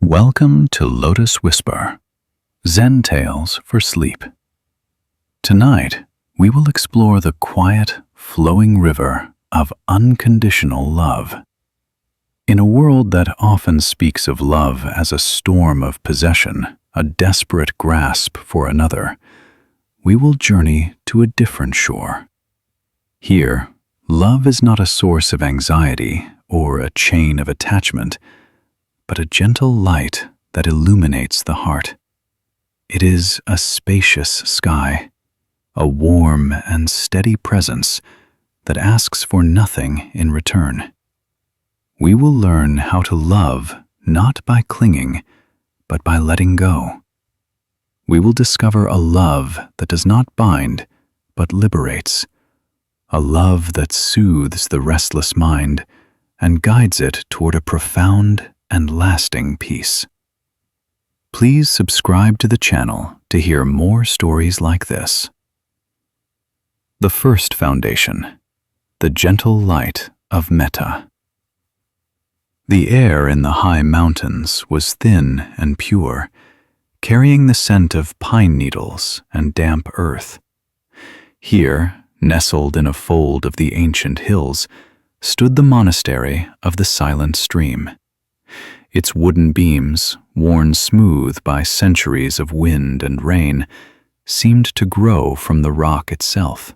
Welcome to Lotus Whisper, Zen Tales for Sleep. Tonight, we will explore the quiet, flowing river of unconditional love. In a world that often speaks of love as a storm of possession, a desperate grasp for another, we will journey to a different shore. Here, love is not a source of anxiety or a chain of attachment, but a gentle light that illuminates the heart. It is a spacious sky, a warm and steady presence that asks for nothing in return. We will learn how to love not by clinging, but by letting go. We will discover a love that does not bind, but liberates, a love that soothes the restless mind and guides it toward a profound and lasting peace. Please subscribe to the channel to hear more stories like this. The first foundation, the gentle light of metta. The air in the high mountains was thin and pure, carrying the scent of pine needles and damp earth. Here, nestled in a fold of the ancient hills, stood the monastery of the silent stream. Its wooden beams, worn smooth by centuries of wind and rain, seemed to grow from the rock itself.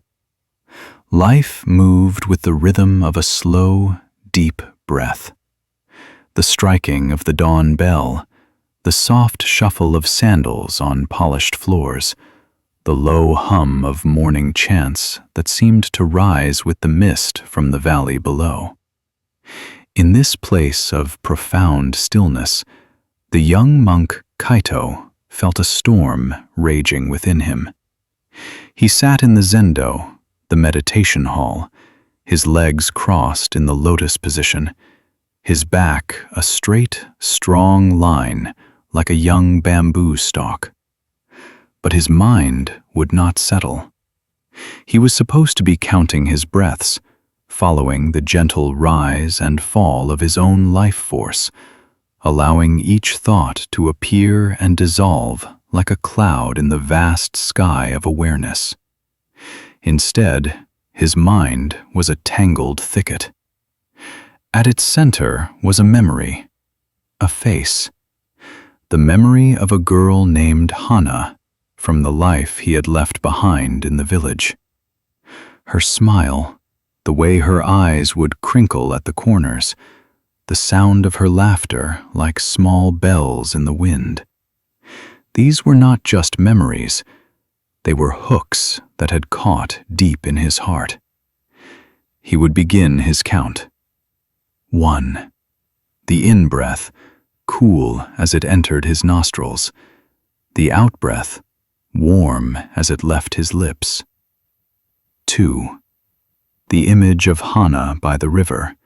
Life moved with the rhythm of a slow, deep breath. The striking of the dawn bell, the soft shuffle of sandals on polished floors, the low hum of morning chants that seemed to rise with the mist from the valley below. In this place of profound stillness, the young monk Kaito felt a storm raging within him. He sat in the zendo, the meditation hall, his legs crossed in the lotus position, his back a straight, strong line like a young bamboo stalk. But his mind would not settle. He was supposed to be counting his breaths, following the gentle rise and fall of his own life force, allowing each thought to appear and dissolve like a cloud in the vast sky of awareness. Instead, his mind was a tangled thicket. At its center was a memory, a face, the memory of a girl named Hana from the life he had left behind in the village. Her smile, the way her eyes would crinkle at the corners, the sound of her laughter like small bells in the wind. These were not just memories, they were hooks that had caught deep in his heart. He would begin his count. 1. The in-breath, cool as it entered his nostrils. The out-breath, warm as it left his lips. 2. The image of Hana by the river,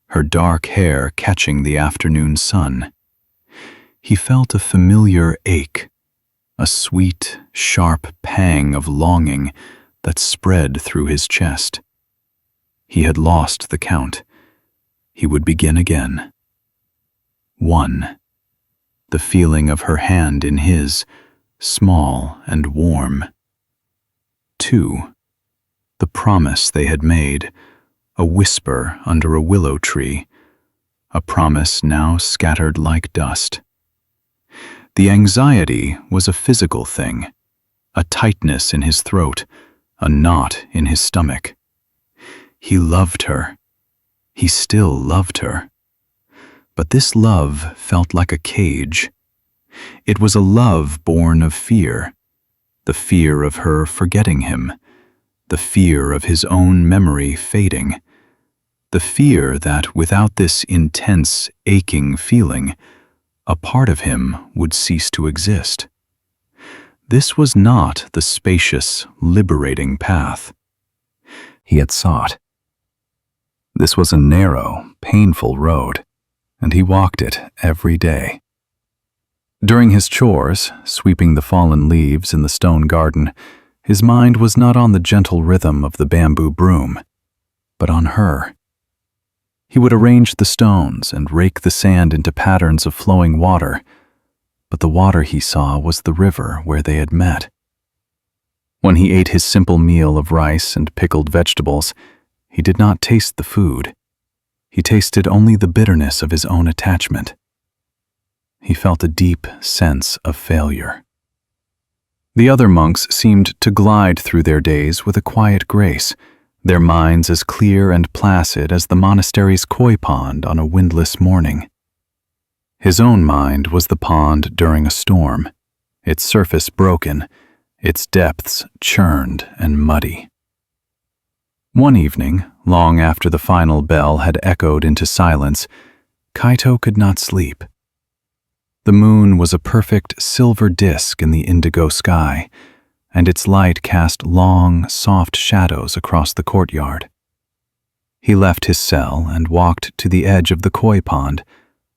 her dark hair catching the afternoon sun. He felt a familiar ache, a sweet, sharp pang of longing that spread through his chest. He had lost the count. He would begin again. 1. The feeling of her hand in his, small and warm. 2. The promise they had made, a whisper under a willow tree, a promise now scattered like dust. The anxiety was a physical thing, a tightness in his throat, a knot in his stomach. He loved her. He still loved her. But this love felt like a cage. It was a love born of fear, the fear of her forgetting him, the fear of his own memory fading, the fear that without this intense, aching feeling, a part of him would cease to exist. This was not the spacious, liberating path he had sought. This was a narrow, painful road, and he walked it every day. During his chores, sweeping the fallen leaves in the stone garden, his mind was not on the gentle rhythm of the bamboo broom, but on her. He would arrange the stones and rake the sand into patterns of flowing water, but the water he saw was the river where they had met. When he ate his simple meal of rice and pickled vegetables, he did not taste the food. He tasted only the bitterness of his own attachment. He felt a deep sense of failure. The other monks seemed to glide through their days with a quiet grace, their minds as clear and placid as the monastery's koi pond on a windless morning. His own mind was the pond during a storm, its surface broken, its depths churned and muddy. One evening, long after the final bell had echoed into silence, Kaito could not sleep. The moon was a perfect silver disk in the indigo sky, and its light cast long, soft shadows across the courtyard. He left his cell and walked to the edge of the koi pond,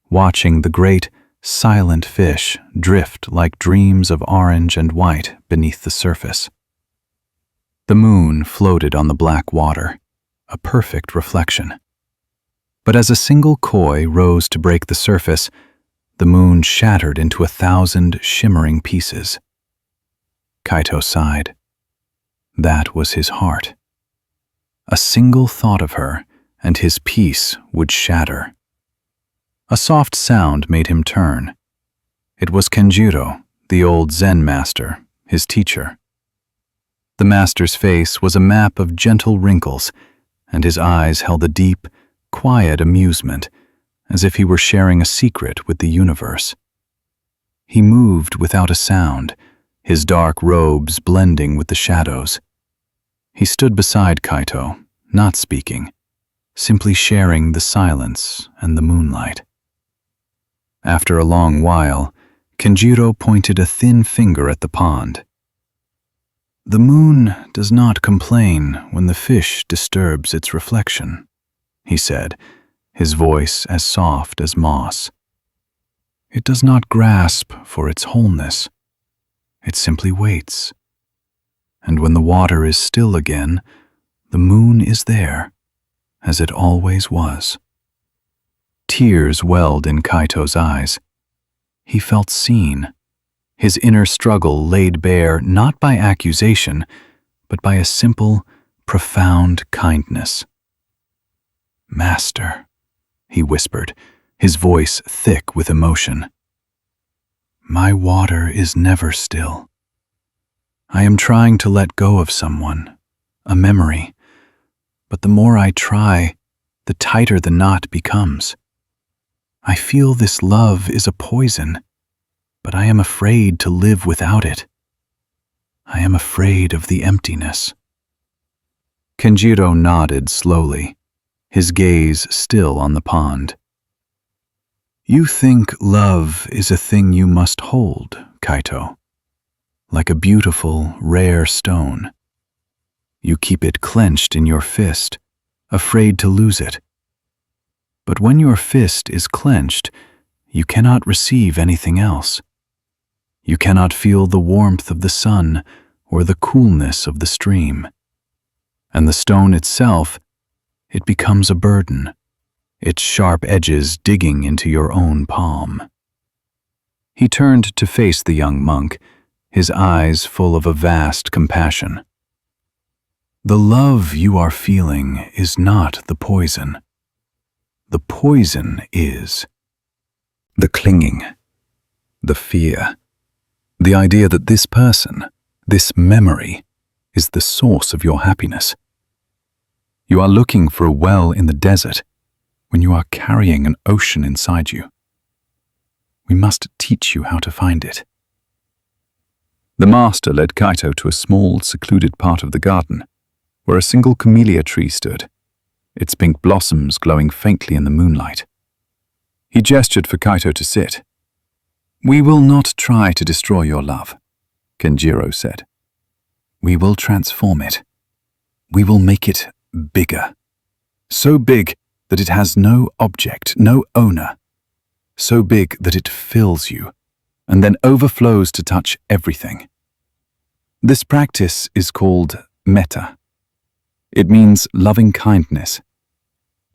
watching the great, silent fish drift like dreams of orange and white beneath the surface. The moon floated on the black water, a perfect reflection. But as a single koi rose to break the surface, the moon shattered into 1,000 shimmering pieces. Kaito sighed. That was his heart. A single thought of her, and his peace would shatter. A soft sound made him turn. It was Kenjiro, the old Zen master, his teacher. The master's face was a map of gentle wrinkles, and his eyes held a deep, quiet amusement, as if he were sharing a secret with the universe. He moved without a sound, his dark robes blending with the shadows. He stood beside Kaito, not speaking, simply sharing the silence and the moonlight. After a long while, Kenjiro pointed a thin finger at the pond. "The moon does not complain when the fish disturbs its reflection," he said, his voice as soft as moss. "It does not grasp for its wholeness. It simply waits. And when the water is still again, the moon is there, as it always was." Tears welled in Kaito's eyes. He felt seen, his inner struggle laid bare not by accusation, but by a simple, profound kindness. "Master," he whispered, his voice thick with emotion. "My water is never still. I am trying to let go of someone, a memory, but the more I try, the tighter the knot becomes. I feel this love is a poison, but I am afraid to live without it. I am afraid of the emptiness." Kenjiro nodded slowly, his gaze still on the pond. "You think love is a thing you must hold, Kaito, like a beautiful, rare stone. You keep it clenched in your fist, afraid to lose it. But when your fist is clenched, you cannot receive anything else. You cannot feel the warmth of the sun or the coolness of the stream. And the stone itself, it becomes a burden, its sharp edges digging into your own palm." He turned to face the young monk, his eyes full of a vast compassion. "The love you are feeling is not the poison. The poison is the clinging, the fear, the idea that this person, this memory, is the source of your happiness. You are looking for a well in the desert when you are carrying an ocean inside you. We must teach you how to find it." The master led Kaito to a small, secluded part of the garden, where a single camellia tree stood, its pink blossoms glowing faintly in the moonlight. He gestured for Kaito to sit. "We will not try to destroy your love," Kenjiro said. "We will transform it. We will make it bigger. So big that it has no object, no owner. So big that it fills you, and then overflows to touch everything. This practice is called metta. It means loving kindness.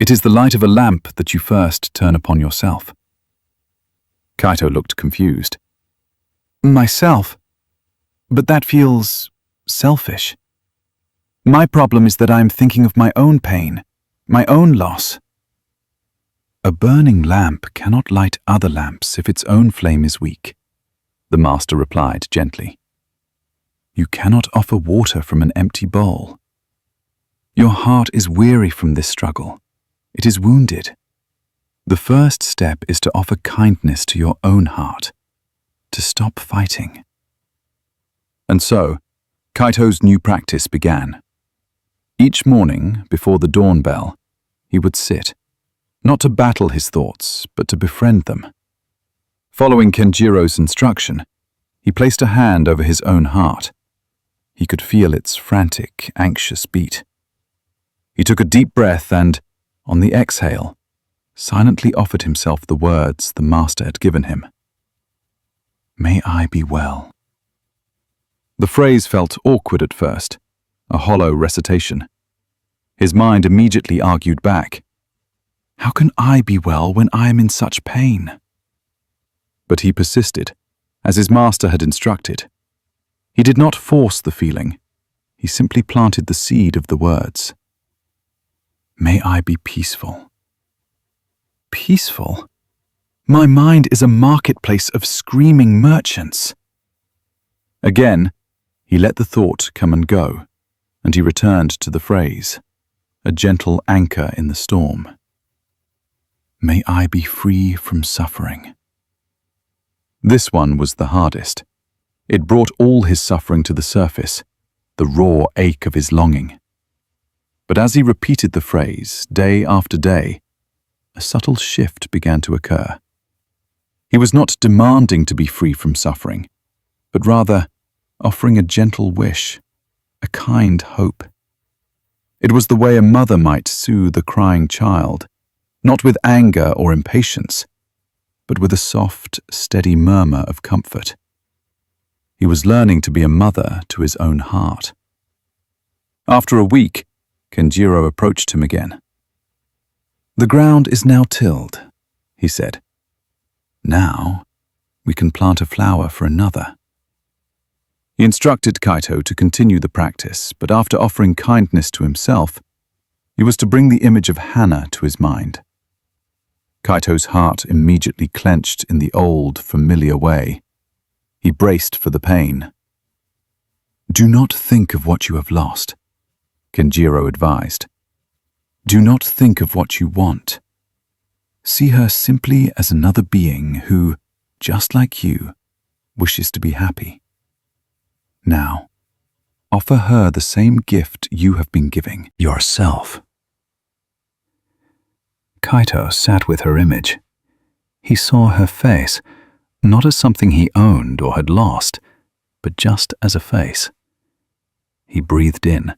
It is the light of a lamp that you first turn upon yourself. Kaito looked confused. Myself? But that feels selfish. My problem is that I am thinking of my own pain, my own loss. A burning lamp cannot light other lamps if its own flame is weak, the master replied gently. You cannot offer water from an empty bowl. Your heart is weary from this struggle. It is wounded. The first step is to offer kindness to your own heart, to stop fighting. And so, Kaito's new practice began. Each morning, before the dawn bell, he would sit, not to battle his thoughts, but to befriend them. Following Kenjiro's instruction, he placed a hand over his own heart. He could feel its frantic, anxious beat. He took a deep breath and, on the exhale, silently offered himself the words the master had given him. May I be well. The phrase felt awkward at first, a hollow recitation. His mind immediately argued back. How can I be well when I am in such pain? But he persisted, as his master had instructed. He did not force the feeling. He simply planted the seed of the words. May I be peaceful. Peaceful? My mind is a marketplace of screaming merchants. Again, he let the thought come and go, and he returned to the phrase, a gentle anchor in the storm. May I be free from suffering. This one was the hardest. It brought all his suffering to the surface, the raw ache of his longing. But as he repeated the phrase, day after day, a subtle shift began to occur. He was not demanding to be free from suffering, but rather offering a gentle wish, a kind hope. It was the way a mother might soothe a crying child, not with anger or impatience, but with a soft, steady murmur of comfort. He was learning to be a mother to his own heart. After a week, Kenjiro approached him again. The ground is now tilled, he said. Now, we can plant a flower for another. He instructed Kaito to continue the practice, but after offering kindness to himself, he was to bring the image of Hana to his mind. Kaito's heart immediately clenched in the old, familiar way. He braced for the pain. Do not think of what you have lost, Kenjiro advised. Do not think of what you want. See her simply as another being who, just like you, wishes to be happy. Now, offer her the same gift you have been giving yourself. Kaito sat with her image. He saw her face, not as something he owned or had lost, but just as a face. He breathed in,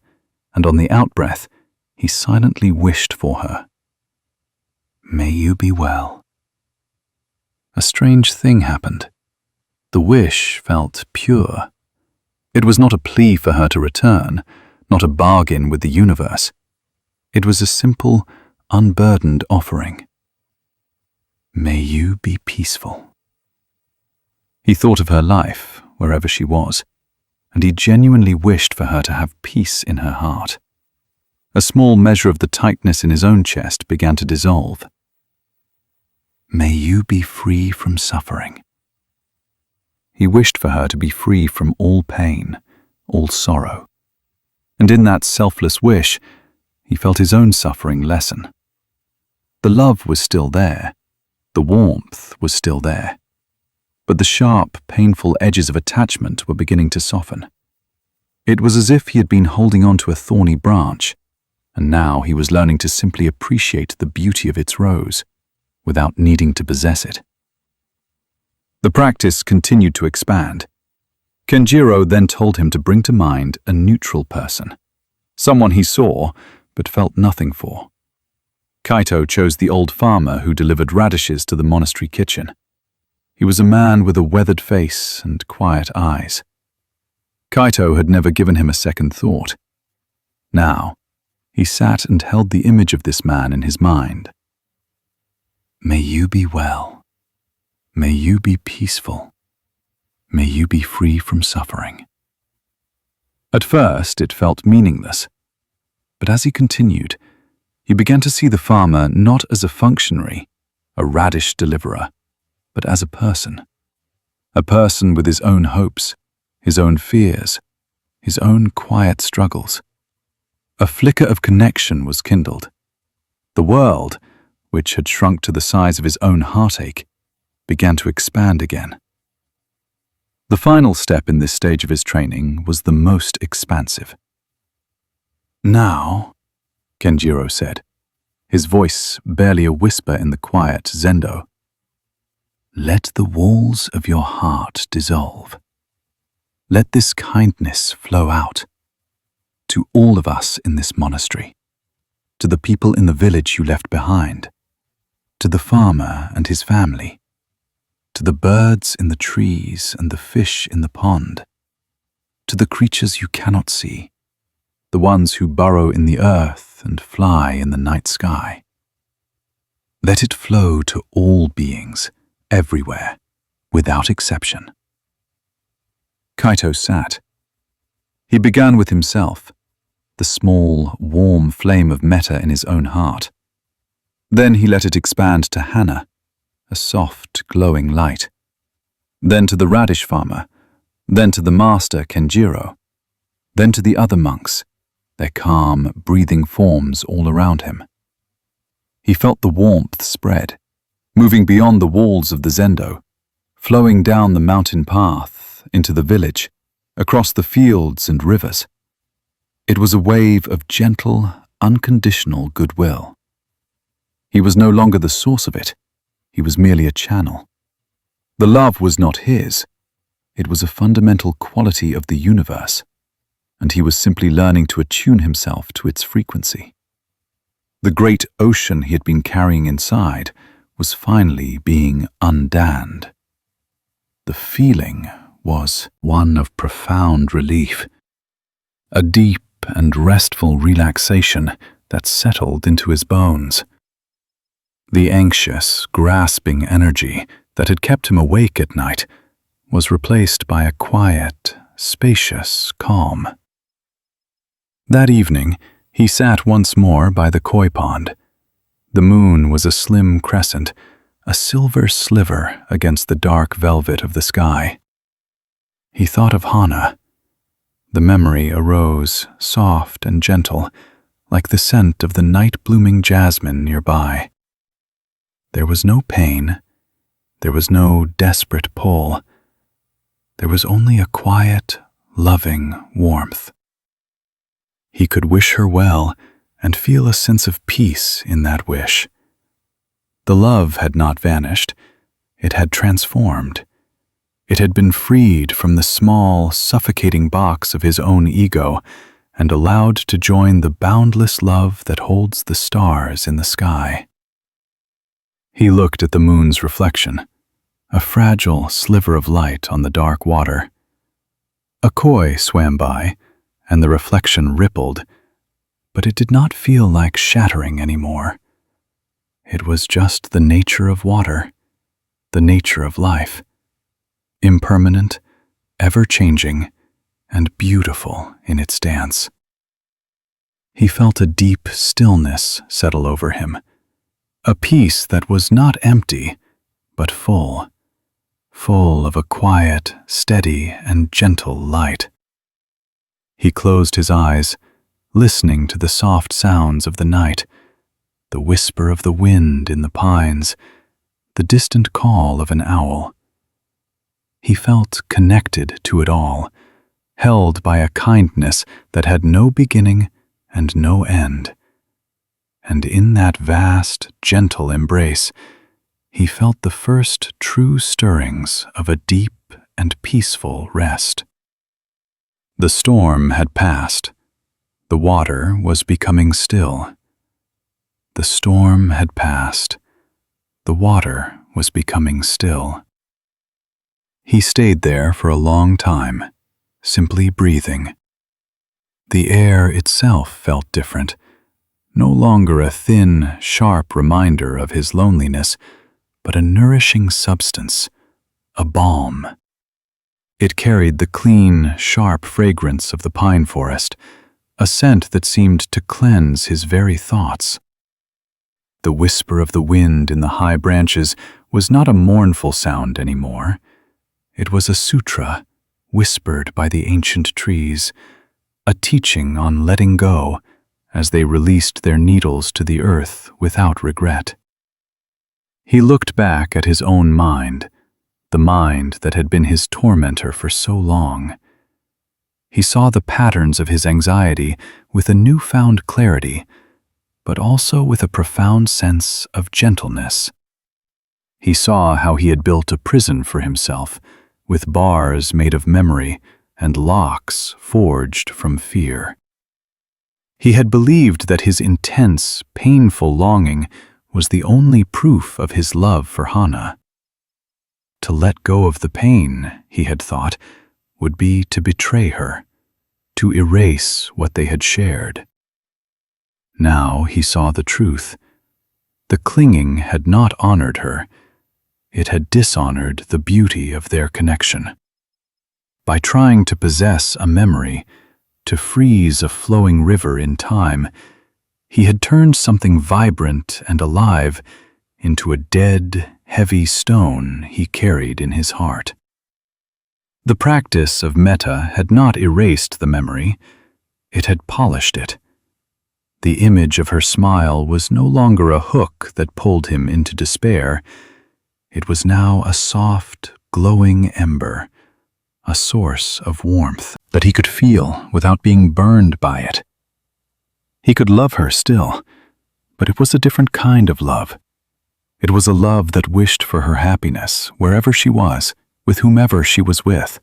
and on the out-breath, he silently wished for her. May you be well. A strange thing happened. The wish felt pure. It was not a plea for her to return, not a bargain with the universe. It was a simple, unburdened offering. May you be peaceful. He thought of her life, wherever she was, and he genuinely wished for her to have peace in her heart. A small measure of the tightness in his own chest began to dissolve. May you be free from suffering. He wished for her to be free from all pain, all sorrow. And in that selfless wish, he felt his own suffering lessen. The love was still there. The warmth was still there. But the sharp, painful edges of attachment were beginning to soften. It was as if he had been holding on to a thorny branch, and now he was learning to simply appreciate the beauty of its rose, without needing to possess it. The practice continued to expand. Kenjiro then told him to bring to mind a neutral person, someone he saw but felt nothing for. Kaito chose the old farmer who delivered radishes to the monastery kitchen. He was a man with a weathered face and quiet eyes. Kaito had never given him a second thought. Now, He sat and held the image of this man in his mind. May you be well. May you be peaceful. May you be free from suffering. At first, it felt meaningless, but as he continued, he began to see the farmer not as a functionary, a radish deliverer, but as a person with his own hopes, his own fears, his own quiet struggles. A flicker of connection was kindled. The world, which had shrunk to the size of his own heartache, began to expand again. The final step in this stage of his training was the most expansive. Now, Kenjiro said, his voice barely a whisper in the quiet zendo, let the walls of your heart dissolve. Let this kindness flow out to all of us in this monastery, to the people in the village you left behind, to the farmer and his family, to the birds in the trees and the fish in the pond, to the creatures you cannot see, the ones who burrow in the earth and fly in the night sky. Let it flow to all beings, everywhere, without exception. Kaito sat. He began with himself, the small, warm flame of metta in his own heart. Then he let it expand to Hana, a soft, glowing light. Then to the radish farmer, then to the master Kenjiro, then to the other monks, their calm, breathing forms all around him. He felt the warmth spread, moving beyond the walls of the zendo, flowing down the mountain path into the village, across the fields and rivers. It was a wave of gentle, unconditional goodwill. He was no longer the source of it. He was merely a channel. The love was not his. It was a fundamental quality of the universe, and he was simply learning to attune himself to its frequency. The great ocean he had been carrying inside was finally being undammed. The feeling was one of profound relief, a deep and restful relaxation that settled into his bones. The anxious, grasping energy that had kept him awake at night was replaced by a quiet, spacious calm. That evening, he sat once more by the koi pond. The moon was a slim crescent, a silver sliver against the dark velvet of the sky. He thought of Hana. The memory arose, soft and gentle, like the scent of the night-blooming jasmine nearby. There was no pain. There was no desperate pull. There was only a quiet, loving warmth. He could wish her well and feel a sense of peace in that wish. The love had not vanished. It had transformed. It had been freed from the small, suffocating box of his own ego and allowed to join the boundless love that holds the stars in the sky. He looked at the moon's reflection, a fragile sliver of light on the dark water. A koi swam by, and the reflection rippled, but it did not feel like shattering anymore. It was just the nature of water, the nature of life, impermanent, ever-changing, and beautiful in its dance. He felt a deep stillness settle over him, a peace that was not empty, but full of a quiet, steady, and gentle light. He closed his eyes, listening to the soft sounds of the night, the whisper of the wind in the pines, the distant call of an owl. He felt connected to it all, held by a kindness that had no beginning and no end. And in that vast, gentle embrace, he felt the first true stirrings of a deep and peaceful rest. The storm had passed. The water was becoming still. The storm had passed. The water was becoming still. He stayed there for a long time, simply breathing. The air itself felt different, no longer a thin, sharp reminder of his loneliness, but a nourishing substance, a balm. It carried the clean, sharp fragrance of the pine forest, a scent that seemed to cleanse his very thoughts. The whisper of the wind in the high branches was not a mournful sound anymore. It was a sutra, whispered by the ancient trees, a teaching on letting go as they released their needles to the earth without regret. He looked back at his own mind, the mind that had been his tormentor for so long. He saw the patterns of his anxiety with a newfound clarity, but also with a profound sense of gentleness. He saw how he had built a prison for himself, with bars made of memory and locks forged from fear. He had believed that his intense, painful longing was the only proof of his love for Hana. To let go of the pain, he had thought, would be to betray her, to erase what they had shared. Now he saw the truth. The clinging had not honored her. It had dishonored the beauty of their connection. By trying to possess a memory, to freeze a flowing river in time, he had turned something vibrant and alive into a dead, heavy stone he carried in his heart. The practice of metta had not erased the memory, it had polished it. The image of her smile was no longer a hook that pulled him into despair. It was now a soft, glowing ember, a source of warmth that he could feel without being burned by it. He could love her still, but it was a different kind of love. It was a love that wished for her happiness wherever she was, with whomever she was with.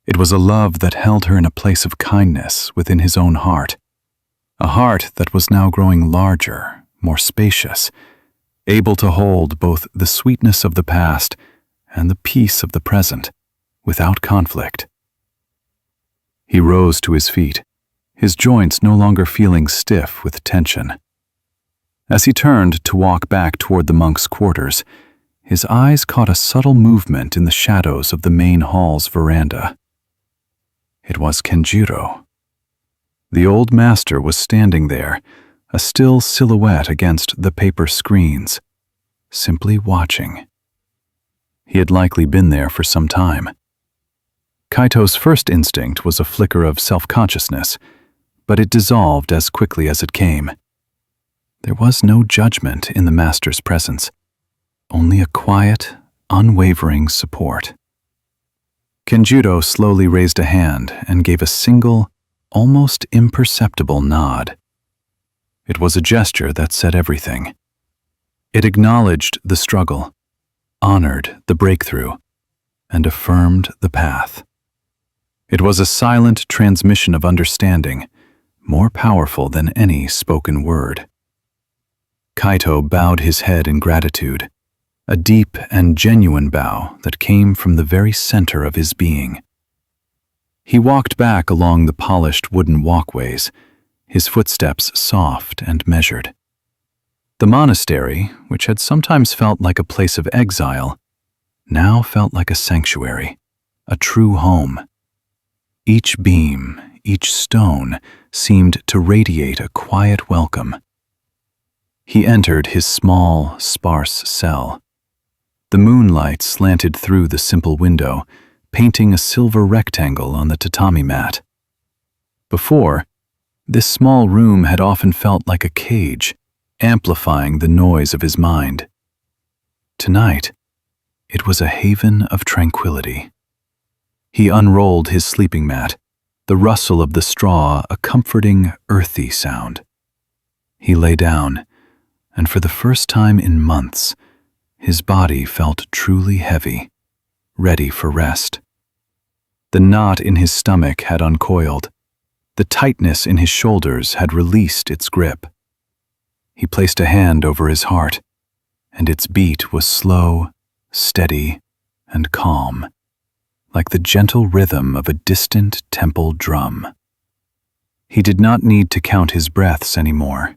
It was a love that held her in a place of kindness within his own heart, a heart that was now growing larger, more spacious, able to hold both the sweetness of the past and the peace of the present, without conflict. He rose to his feet, his joints no longer feeling stiff with tension. As he turned to walk back toward the monk's quarters, his eyes caught a subtle movement in the shadows of the main hall's veranda. It was Kenjiro. The old master was standing there, a still silhouette against the paper screens, simply watching. He had likely been there for some time. Kaito's first instinct was a flicker of self-consciousness, but it dissolved as quickly as it came. There was no judgment in the master's presence, only a quiet, unwavering support. Kenjiro slowly raised a hand and gave a single, almost imperceptible nod. It was a gesture that said everything. It acknowledged the struggle, honored the breakthrough, and affirmed the path. It was a silent transmission of understanding, more powerful than any spoken word. Kaito bowed his head in gratitude, a deep and genuine bow that came from the very center of his being. He walked back along the polished wooden walkways, his footsteps soft and measured. The monastery, which had sometimes felt like a place of exile, now felt like a sanctuary, a true home. Each beam, each stone, seemed to radiate a quiet welcome. He entered his small, sparse cell. The moonlight slanted through the simple window, painting a silver rectangle on the tatami mat. Before, this small room had often felt like a cage, amplifying the noise of his mind. Tonight, it was a haven of tranquility. He unrolled his sleeping mat, the rustle of the straw a comforting, earthy sound. He lay down, and for the first time in months, his body felt truly heavy, ready for rest. The knot in his stomach had uncoiled. The tightness in his shoulders had released its grip. He placed a hand over his heart, and its beat was slow, steady, and calm, like the gentle rhythm of a distant temple drum. He did not need to count his breaths anymore.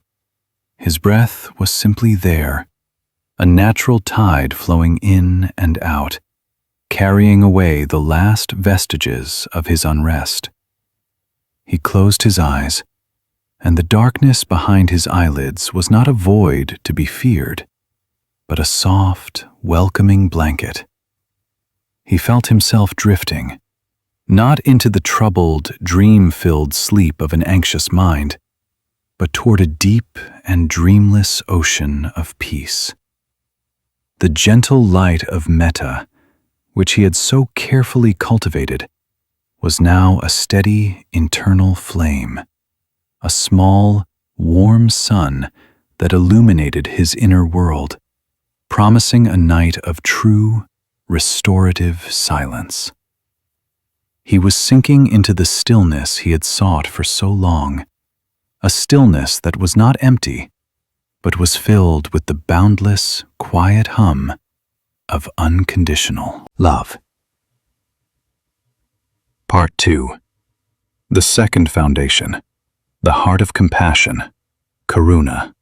His breath was simply there, a natural tide flowing in and out, carrying away the last vestiges of his unrest. He closed his eyes, and the darkness behind his eyelids was not a void to be feared, but a soft, welcoming blanket. He felt himself drifting, not into the troubled, dream-filled sleep of an anxious mind, but toward a deep and dreamless ocean of peace. The gentle light of metta, which he had so carefully cultivated, was now a steady internal flame, a small, warm sun that illuminated his inner world, promising a night of true, restorative silence. He was sinking into the stillness he had sought for so long, a stillness that was not empty, but was filled with the boundless, quiet hum of unconditional love. Part 2. The second foundation, the heart of compassion, karuna.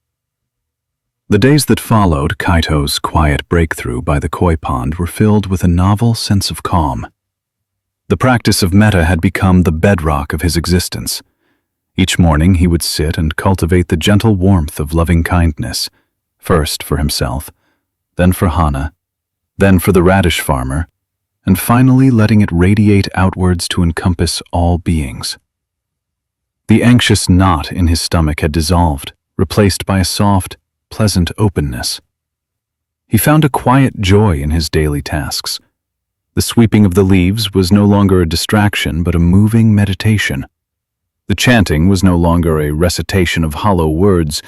The days that followed Kaito's quiet breakthrough by the koi pond were filled with a novel sense of calm. The practice of metta had become the bedrock of his existence. Each morning he would sit and cultivate the gentle warmth of loving kindness, first for himself, then for Hana, then for the radish farmer, and finally letting it radiate outwards to encompass all beings. The anxious knot in his stomach had dissolved, replaced by a soft, pleasant openness. He found a quiet joy in his daily tasks. The sweeping of the leaves was no longer a distraction but a moving meditation. The chanting was no longer a recitation of hollow words,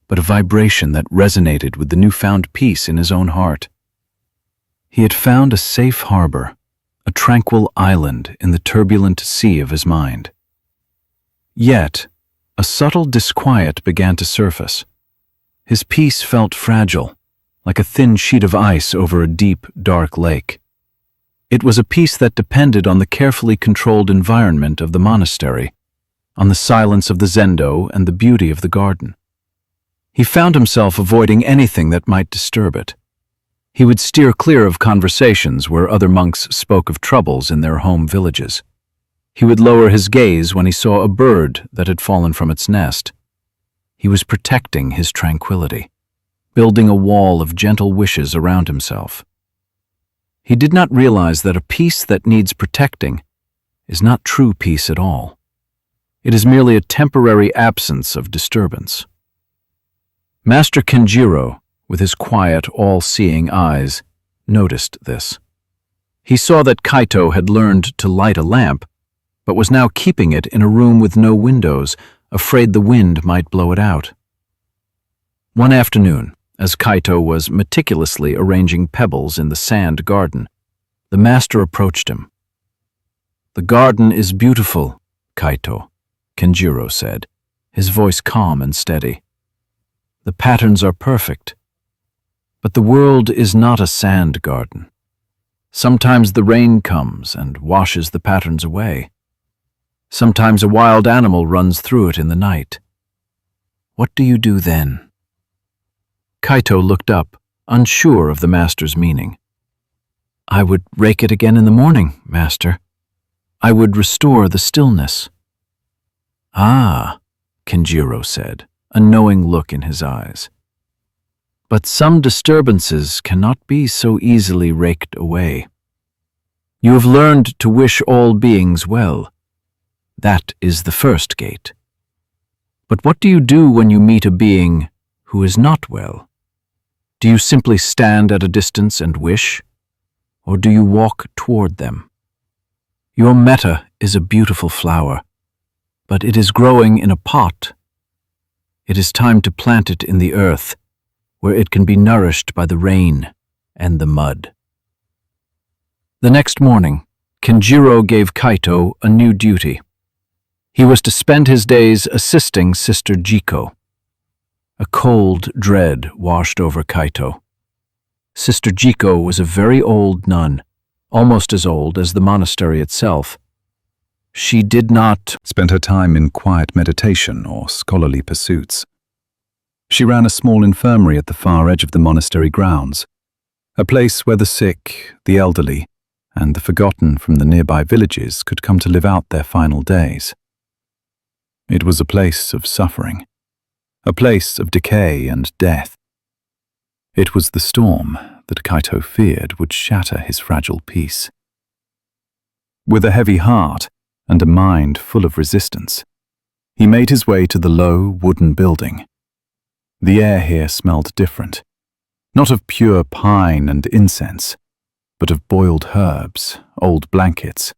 but a vibration that resonated with the newfound peace in his own heart. He had found a safe harbor, a tranquil island in the turbulent sea of his mind. Yet, a subtle disquiet began to surface. His peace felt fragile, like a thin sheet of ice over a deep, dark lake. It was a peace that depended on the carefully controlled environment of the monastery, on the silence of the zendo and the beauty of the garden. He found himself avoiding anything that might disturb it. He would steer clear of conversations where other monks spoke of troubles in their home villages. He would lower his gaze when he saw a bird that had fallen from its nest. He was protecting his tranquility, building a wall of gentle wishes around himself. He did not realize that a peace that needs protecting is not true peace at all. It is merely a temporary absence of disturbance. Master Kenjiro, with his quiet, all-seeing eyes, noticed this. He saw that Kaito had learned to light a lamp, but was now keeping it in a room with no windows, afraid the wind might blow it out. One afternoon, as Kaito was meticulously arranging pebbles in the sand garden, the master approached him. "The garden is beautiful, Kaito," Kenjiro said, his voice calm and steady. "The patterns are perfect. But the world is not a sand garden. Sometimes the rain comes and washes the patterns away. Sometimes a wild animal runs through it in the night. What do you do then?" Kaito looked up, unsure of the master's meaning. "I would rake it again in the morning, master. I would restore the stillness." "Ah," Kenjiro said, a knowing look in his eyes. "But some disturbances cannot be so easily raked away. You have learned to wish all beings well. That is the first gate. But what do you do when you meet a being who is not well? Do you simply stand at a distance and wish, or do you walk toward them? Your metta is a beautiful flower, but it is growing in a pot. It is time to plant it in the earth, where it can be nourished by the rain and the mud." The next morning, Kenjiro gave Kaito a new duty. He was to spend his days assisting Sister Jiko. A cold dread washed over Kaito. Sister Jiko was a very old nun, almost as old as the monastery itself. She did not spend her time in quiet meditation or scholarly pursuits. She ran a small infirmary at the far edge of the monastery grounds, a place where the sick, the elderly, and the forgotten from the nearby villages could come to live out their final days. It was a place of suffering, a place of decay and death. It was the storm that Kaito feared would shatter his fragile peace. With a heavy heart and a mind full of resistance, he made his way to the low wooden building. The air here smelled different, not of pure pine and incense, but of boiled herbs, old blankets,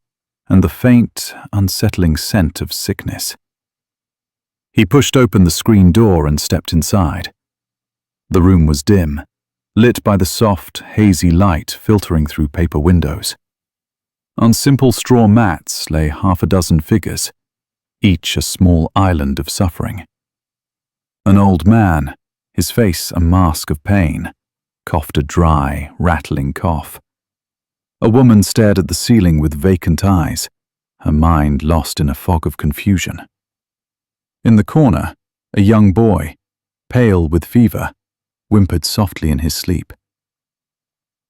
and the faint, unsettling scent of sickness. He pushed open the screen door and stepped inside. The room was dim, lit by the soft, hazy light filtering through paper windows. On simple straw mats lay half a dozen figures, each a small island of suffering. An old man, his face a mask of pain, coughed a dry, rattling cough. A woman stared at the ceiling with vacant eyes, her mind lost in a fog of confusion. In the corner, a young boy, pale with fever, whimpered softly in his sleep.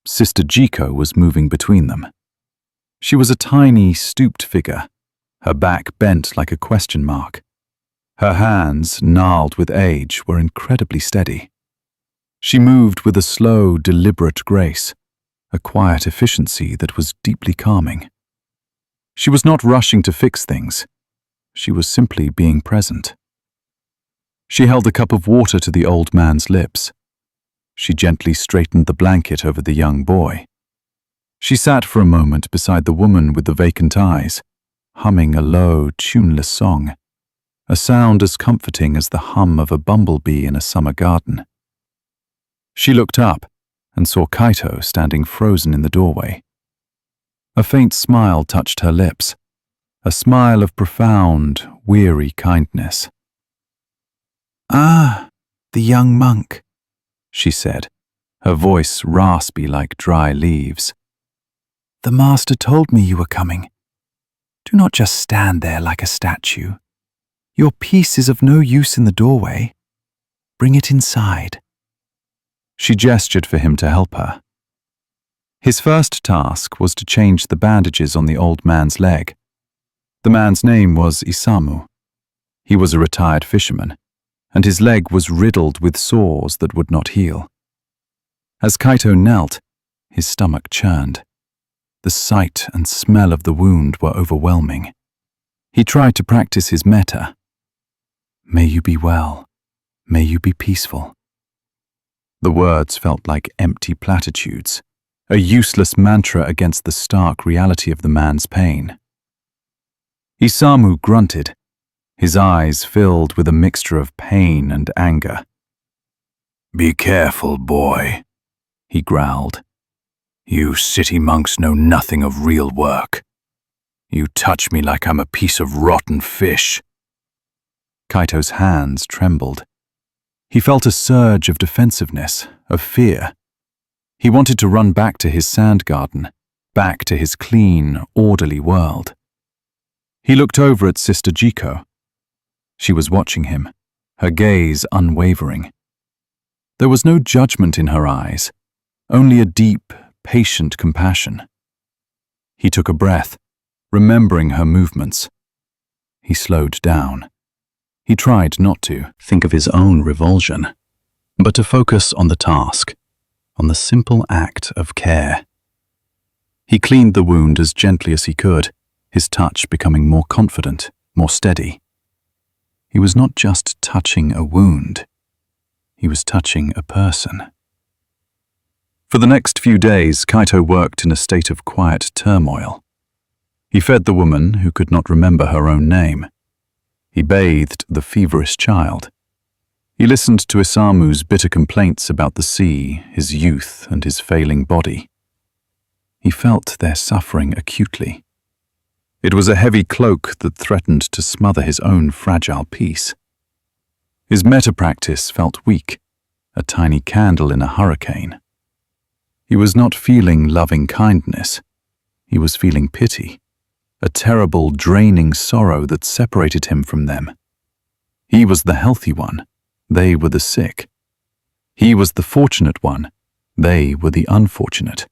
Sister Jiko was moving between them. She was a tiny, stooped figure, her back bent like a question mark. Her hands, gnarled with age, were incredibly steady. She moved with a slow, deliberate grace, a quiet efficiency that was deeply calming. She was not rushing to fix things. She was simply being present. She held a cup of water to the old man's lips. She gently straightened the blanket over the young boy. She sat for a moment beside the woman with the vacant eyes, humming a low, tuneless song, a sound as comforting as the hum of a bumblebee in a summer garden. She looked up and saw Kaito standing frozen in the doorway. A faint smile touched her lips, a smile of profound, weary kindness. "Ah, the young monk," she said, her voice raspy like dry leaves. "The master told me you were coming. Do not just stand there like a statue. Your peace is of no use in the doorway. Bring it inside." She gestured for him to help her. His first task was to change the bandages on the old man's leg. The man's name was Isamu. He was a retired fisherman, and his leg was riddled with sores that would not heal. As Kaito knelt, his stomach churned. The sight and smell of the wound were overwhelming. He tried to practice his metta. "May you be well. May you be peaceful." The words felt like empty platitudes, a useless mantra against the stark reality of the man's pain. Isamu grunted, his eyes filled with a mixture of pain and anger. "Be careful, boy," he growled. "You city monks know nothing of real work. You touch me like I'm a piece of rotten fish." Kaito's hands trembled. He felt a surge of defensiveness, of fear. He wanted to run back to his sand garden, back to his clean, orderly world. He looked over at Sister Jiko. She was watching him, her gaze unwavering. There was no judgment in her eyes, only a deep, patient compassion. He took a breath, remembering her movements. He slowed down. He tried not to think of his own revulsion, but to focus on the task, on the simple act of care. He cleaned the wound as gently as he could, his touch becoming more confident, more steady. He was not just touching a wound. He was touching a person. For the next few days, Kaito worked in a state of quiet turmoil. He fed the woman who could not remember her own name. He bathed the feverish child. He listened to Isamu's bitter complaints about the sea, his youth, and his failing body. He felt their suffering acutely. It was a heavy cloak that threatened to smother his own fragile peace. His metta-practice felt weak, a tiny candle in a hurricane. He was not feeling loving kindness. He was feeling pity, a terrible, draining sorrow that separated him from them. He was the healthy one, They were the sick. He was the fortunate one. They were the unfortunate.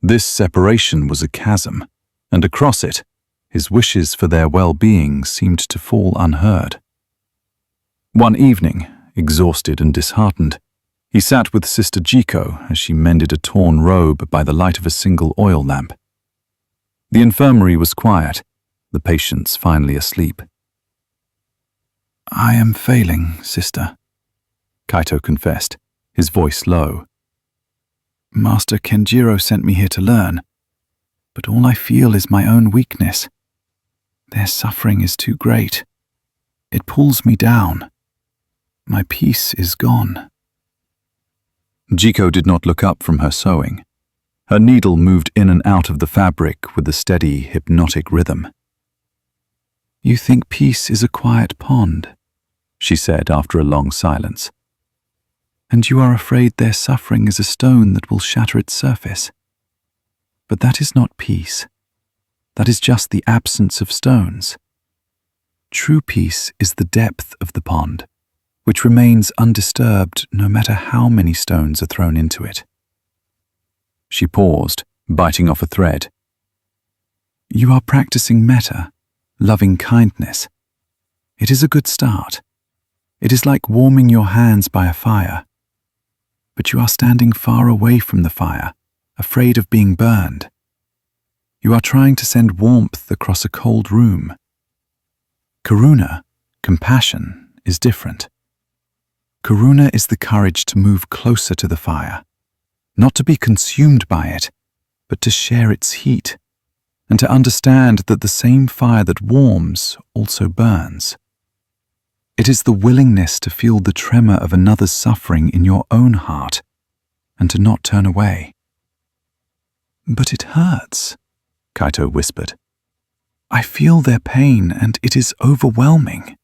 This separation was a chasm, and across it, his wishes for their well-being seemed to fall unheard. One evening, exhausted and disheartened, he sat with Sister Jiko as she mended a torn robe by the light of a single oil lamp. The infirmary was quiet, the patients finally asleep. "I am failing, Sister," Kaito confessed, his voice low. "Master Kenjiro sent me here to learn, but all I feel is my own weakness. Their suffering is too great. It pulls me down. My peace is gone." Jiko did not look up from her sewing. Her needle moved in and out of the fabric with a steady, hypnotic rhythm. "You think peace is a quiet pond," she said after a long silence. "And you are afraid their suffering is a stone that will shatter its surface. But that is not peace. That is just the absence of stones. True peace is the depth of the pond, which remains undisturbed no matter how many stones are thrown into it." She paused, biting off a thread. "You are practicing metta, loving kindness. It is a good start. It is like warming your hands by a fire. But you are standing far away from the fire, afraid of being burned. You are trying to send warmth across a cold room. Karuna, compassion, is different. Karuna is the courage to move closer to the fire, not to be consumed by it, but to share its heat, and to understand that the same fire that warms also burns. It is the willingness to feel the tremor of another's suffering in your own heart, and to not turn away." "But it hurts," Kaito whispered. "I feel their pain, and it is overwhelming."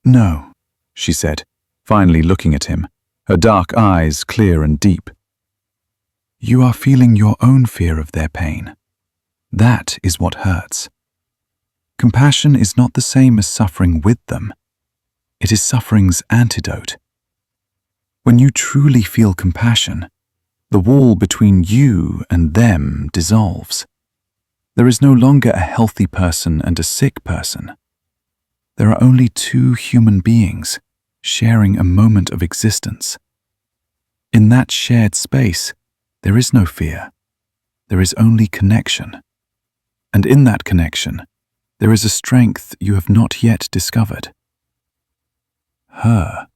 "No," she said, finally looking at him, her dark eyes clear and deep. "You are feeling your own fear of their pain. That is what hurts. Compassion is not the same as suffering with them. It is suffering's antidote. When you truly feel compassion, the wall between you and them dissolves. There is no longer a healthy person and a sick person. There are only two human beings sharing a moment of existence. In that shared space, there is no fear. There is only connection. And in that connection, there is a strength you have not yet discovered." Her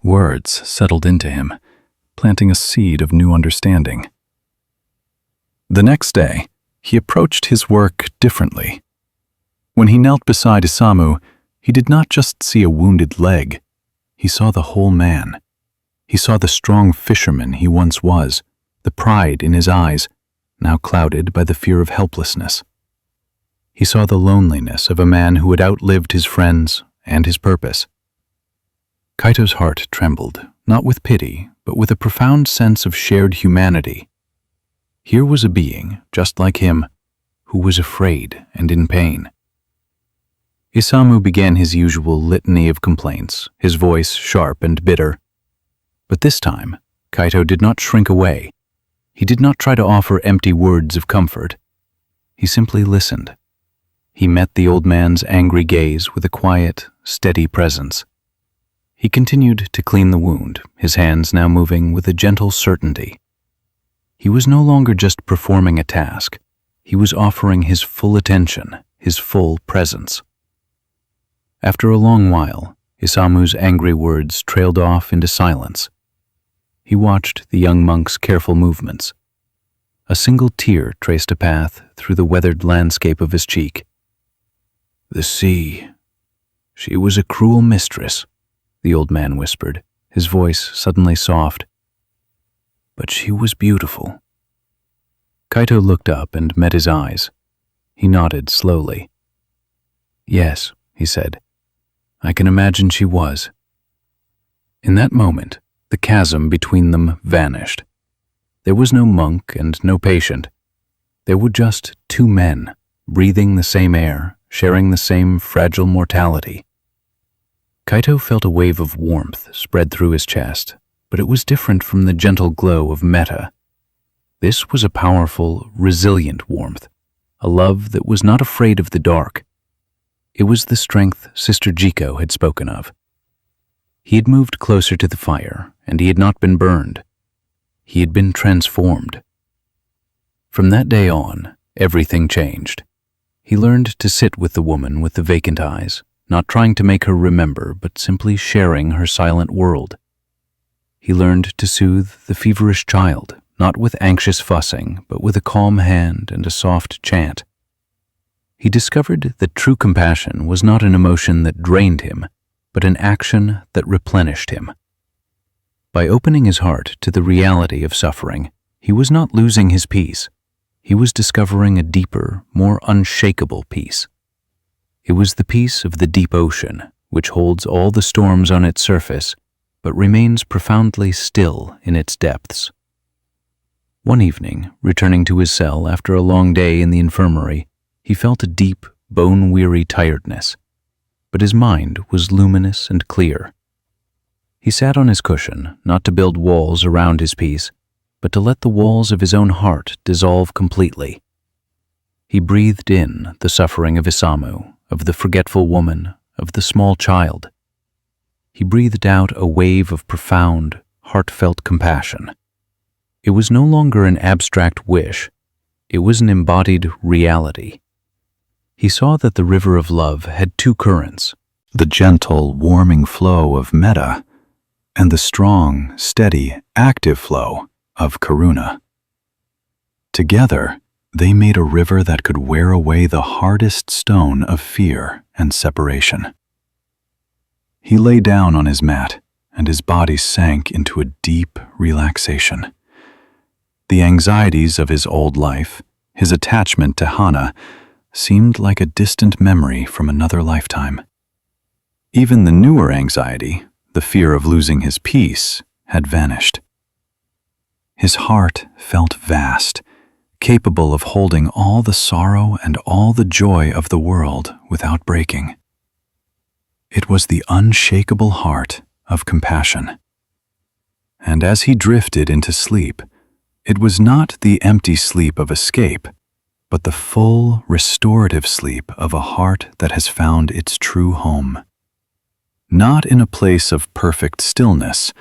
words settled into him, planting a seed of new understanding. The next day, he approached his work differently. When he knelt beside Isamu, he did not just see a wounded leg. He saw the whole man. He saw the strong fisherman he once was, the pride in his eyes, now clouded by the fear of helplessness. He saw the loneliness of a man who had outlived his friends and his purpose. Kaito's heart trembled, not with pity, but with a profound sense of shared humanity. Here was a being, just like him, who was afraid and in pain. Isamu began his usual litany of complaints, his voice sharp and bitter. But this time, Kaito did not shrink away. He did not try to offer empty words of comfort. He simply listened. He met the old man's angry gaze with a quiet, steady presence. He continued to clean the wound, his hands now moving with a gentle certainty. He was no longer just performing a task. He was offering his full attention, his full presence. After a long while, Isamu's angry words trailed off into silence. He watched the young monk's careful movements. A single tear traced a path through the weathered landscape of his cheek. "The sea. She was a cruel mistress," the old man whispered, his voice suddenly soft. "But she was beautiful." Kaito looked up and met his eyes. He nodded slowly. "Yes," he said. "I can imagine she was." In that moment, the chasm between them vanished. There was no monk and no patient. There were just two men, breathing the same air, sharing the same fragile mortality. Kaito felt a wave of warmth spread through his chest, but it was different from the gentle glow of metta. This was a powerful, resilient warmth, a love that was not afraid of the dark. It was the strength Sister Jiko had spoken of. He had moved closer to the fire, and he had not been burned. He had been transformed. From that day on, everything changed. He learned to sit with the woman with the vacant eyes, not trying to make her remember, but simply sharing her silent world. He learned to soothe the feverish child, not with anxious fussing, but with a calm hand and a soft chant. He discovered that true compassion was not an emotion that drained him, but an action that replenished him. By opening his heart to the reality of suffering, he was not losing his peace. He was discovering a deeper, more unshakable peace. It was the peace of the deep ocean, which holds all the storms on its surface, but remains profoundly still in its depths. One evening, returning to his cell after a long day in the infirmary, he felt a deep, bone-weary tiredness, but his mind was luminous and clear. He sat on his cushion, not to build walls around his peace, but to let the walls of his own heart dissolve completely. He breathed in the suffering of Isamu, of the forgetful woman, of the small child. He breathed out a wave of profound, heartfelt compassion. It was no longer an abstract wish. It was an embodied reality. He saw that the river of love had two currents, the gentle, warming flow of metta and the strong, steady, active flow of karuna. Together, they made a river that could wear away the hardest stone of fear and separation. He lay down on his mat, and his body sank into a deep relaxation. The anxieties of his old life, his attachment to Hana, seemed like a distant memory from another lifetime. Even the newer anxiety, the fear of losing his peace, had vanished. His heart felt vast, capable of holding all the sorrow and all the joy of the world without breaking. It was the unshakable heart of compassion. And as he drifted into sleep, it was not the empty sleep of escape, but the full, restorative sleep of a heart that has found its true home. Not in a place of perfect stillness,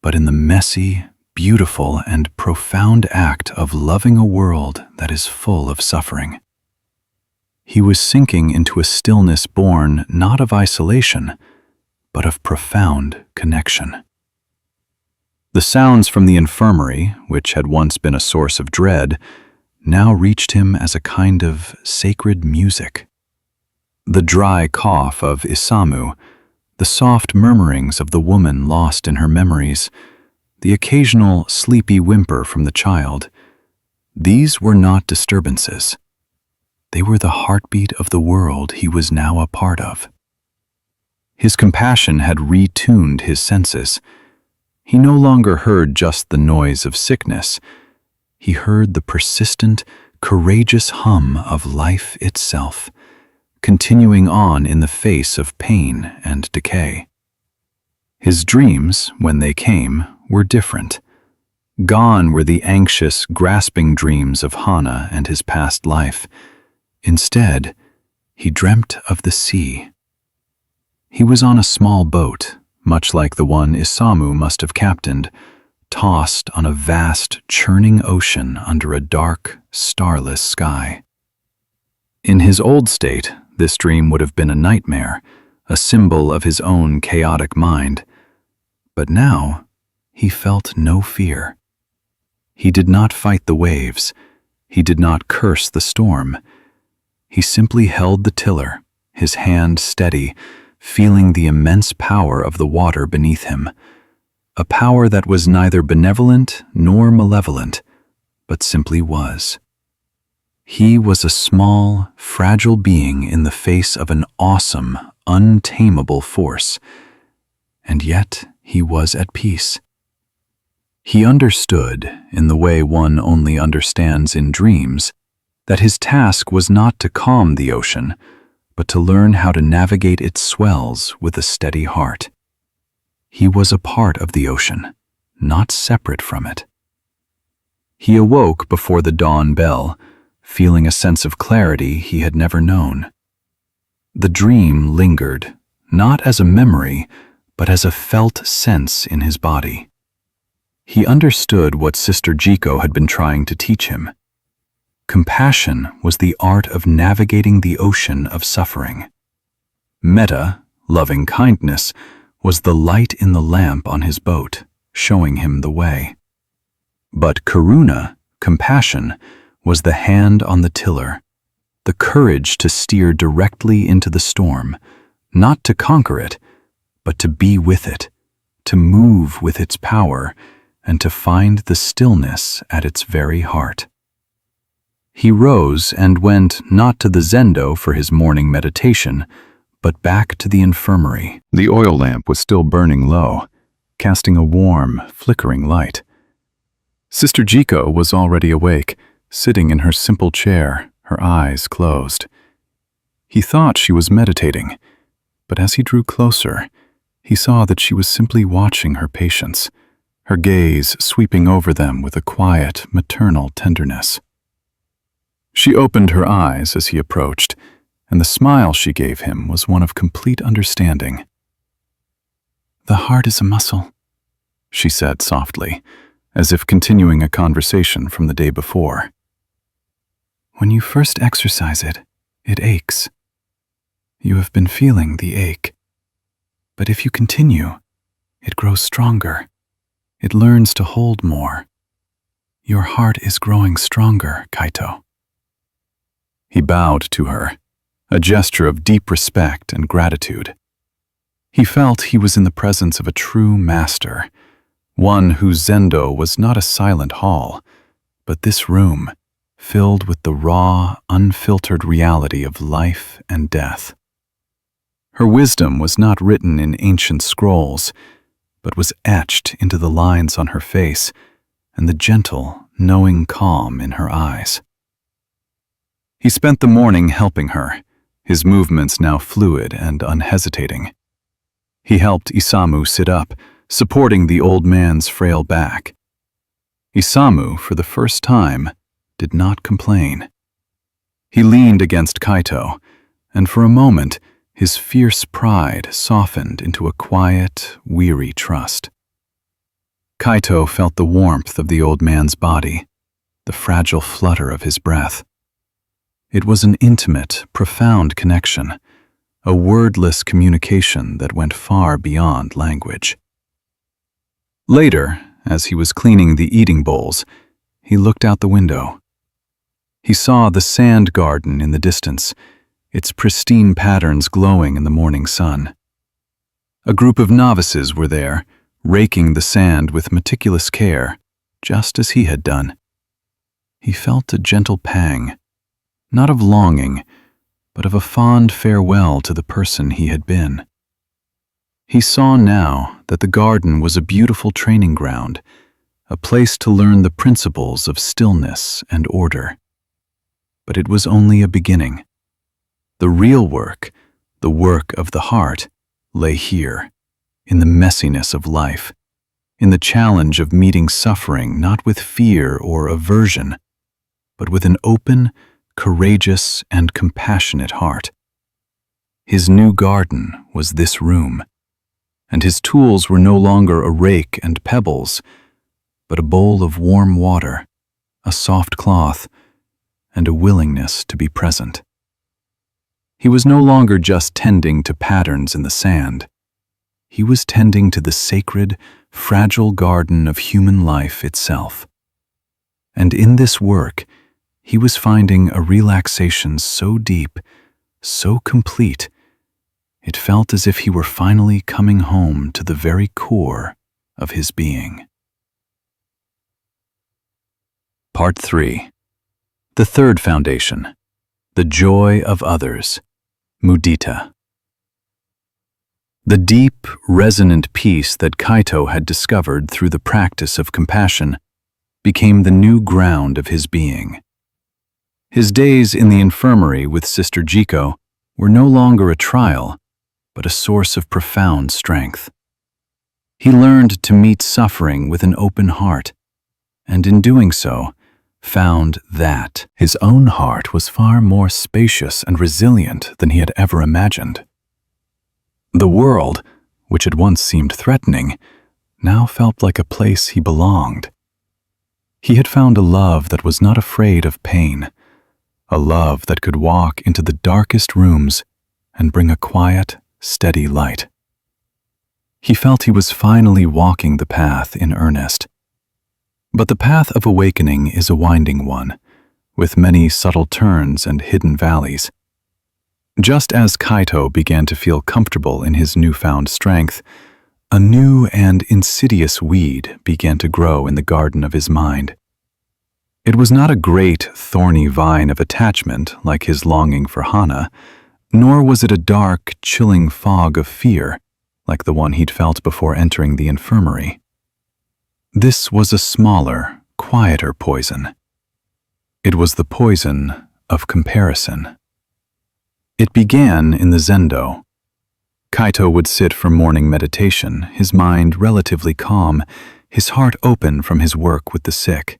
but in the messy, beautiful, and profound act of loving a world that is full of suffering. He was sinking into a stillness born not of isolation, but of profound connection. The sounds from the infirmary, which had once been a source of dread, now reached him as a kind of sacred music. The dry cough of Isamu, the soft murmurings of the woman lost in her memories, the occasional sleepy whimper from the child, these were not disturbances. They were the heartbeat of the world he was now a part of. His compassion had retuned his senses. He no longer heard just the noise of sickness. He heard the persistent, courageous hum of life itself, continuing on in the face of pain and decay. His dreams, when they came, were different. Gone were the anxious, grasping dreams of Hana and his past life. Instead, he dreamt of the sea. He was on a small boat, much like the one Isamu must have captained, tossed on a vast, churning ocean under a dark, starless sky. In his old state, this dream would have been a nightmare, a symbol of his own chaotic mind. But now, he felt no fear. He did not fight the waves. He did not curse the storm. He simply held the tiller, his hand steady, feeling the immense power of the water beneath him, a power that was neither benevolent nor malevolent, but simply was. He was a small, fragile being in the face of an awesome, untamable force, and yet he was at peace. He understood, in the way one only understands in dreams, that his task was not to calm the ocean, but to learn how to navigate its swells with a steady heart. He was a part of the ocean, not separate from it. He awoke before the dawn bell, feeling a sense of clarity he had never known. The dream lingered, not as a memory, but as a felt sense in his body. He understood what Sister Jiko had been trying to teach him. Compassion was the art of navigating the ocean of suffering. Metta, loving kindness, was the light in the lamp on his boat, showing him the way. But karuna, compassion, was the hand on the tiller, the courage to steer directly into the storm, not to conquer it, but to be with it, to move with its power, and to find the stillness at its very heart. He rose and went not to the zendo for his morning meditation, but back to the infirmary. The oil lamp was still burning low, casting a warm, flickering light. Sister Jiko was already awake, sitting in her simple chair, her eyes closed. He thought she was meditating, but as he drew closer, he saw that she was simply watching her patients, her gaze sweeping over them with a quiet, maternal tenderness. She opened her eyes as he approached, and the smile she gave him was one of complete understanding. "The heart is a muscle," she said softly, as if continuing a conversation from the day before. "When you first exercise it, it aches. You have been feeling the ache. But if you continue, it grows stronger. It learns to hold more. Your heart is growing stronger, Kaito." He bowed to her, a gesture of deep respect and gratitude. He felt he was in the presence of a true master, one whose zendo was not a silent hall, but this room, filled with the raw, unfiltered reality of life and death. Her wisdom was not written in ancient scrolls, but was etched into the lines on her face and the gentle, knowing calm in her eyes. He spent the morning helping her, his movements now fluid and unhesitating. He helped Isamu sit up, supporting the old man's frail back. Isamu, for the first time, did not complain. He leaned against Kaito, and for a moment, his fierce pride softened into a quiet, weary trust. Kaito felt the warmth of the old man's body, the fragile flutter of his breath. It was an intimate, profound connection, a wordless communication that went far beyond language. Later, as he was cleaning the eating bowls, he looked out the window. He saw the sand garden in the distance, its pristine patterns glowing in the morning sun. A group of novices were there, raking the sand with meticulous care, just as he had done. He felt a gentle pang, not of longing, but of a fond farewell to the person he had been. He saw now that the garden was a beautiful training ground, a place to learn the principles of stillness and order. But it was only a beginning. The real work, the work of the heart, lay here, in the messiness of life, in the challenge of meeting suffering not with fear or aversion, but with an open, courageous, and compassionate heart. His new garden was this room, and his tools were no longer a rake and pebbles, but a bowl of warm water, a soft cloth, and a willingness to be present. He was no longer just tending to patterns in the sand. He was tending to the sacred, fragile garden of human life itself. And in this work, he was finding a relaxation so deep, so complete, it felt as if he were finally coming home to the very core of his being. Part 3. The third foundation, the joy of others, mudita. The deep, resonant peace that Kaito had discovered through the practice of compassion became the new ground of his being. His days in the infirmary with Sister Jiko were no longer a trial, but a source of profound strength. He learned to meet suffering with an open heart, and in doing so, found that his own heart was far more spacious and resilient than he had ever imagined. The world, which had once seemed threatening, now felt like a place he belonged. He had found a love that was not afraid of pain, a love that could walk into the darkest rooms and bring a quiet, steady light. He felt he was finally walking the path in earnest. But the path of awakening is a winding one, with many subtle turns and hidden valleys. Just as Kaito began to feel comfortable in his newfound strength, a new and insidious weed began to grow in the garden of his mind. It was not a great, thorny vine of attachment like his longing for Hana, nor was it a dark, chilling fog of fear like the one he'd felt before entering the infirmary. This was a smaller, quieter poison. It was the poison of comparison. It began in the zendo. Kaito would sit for morning meditation, his mind relatively calm, his heart open from his work with the sick.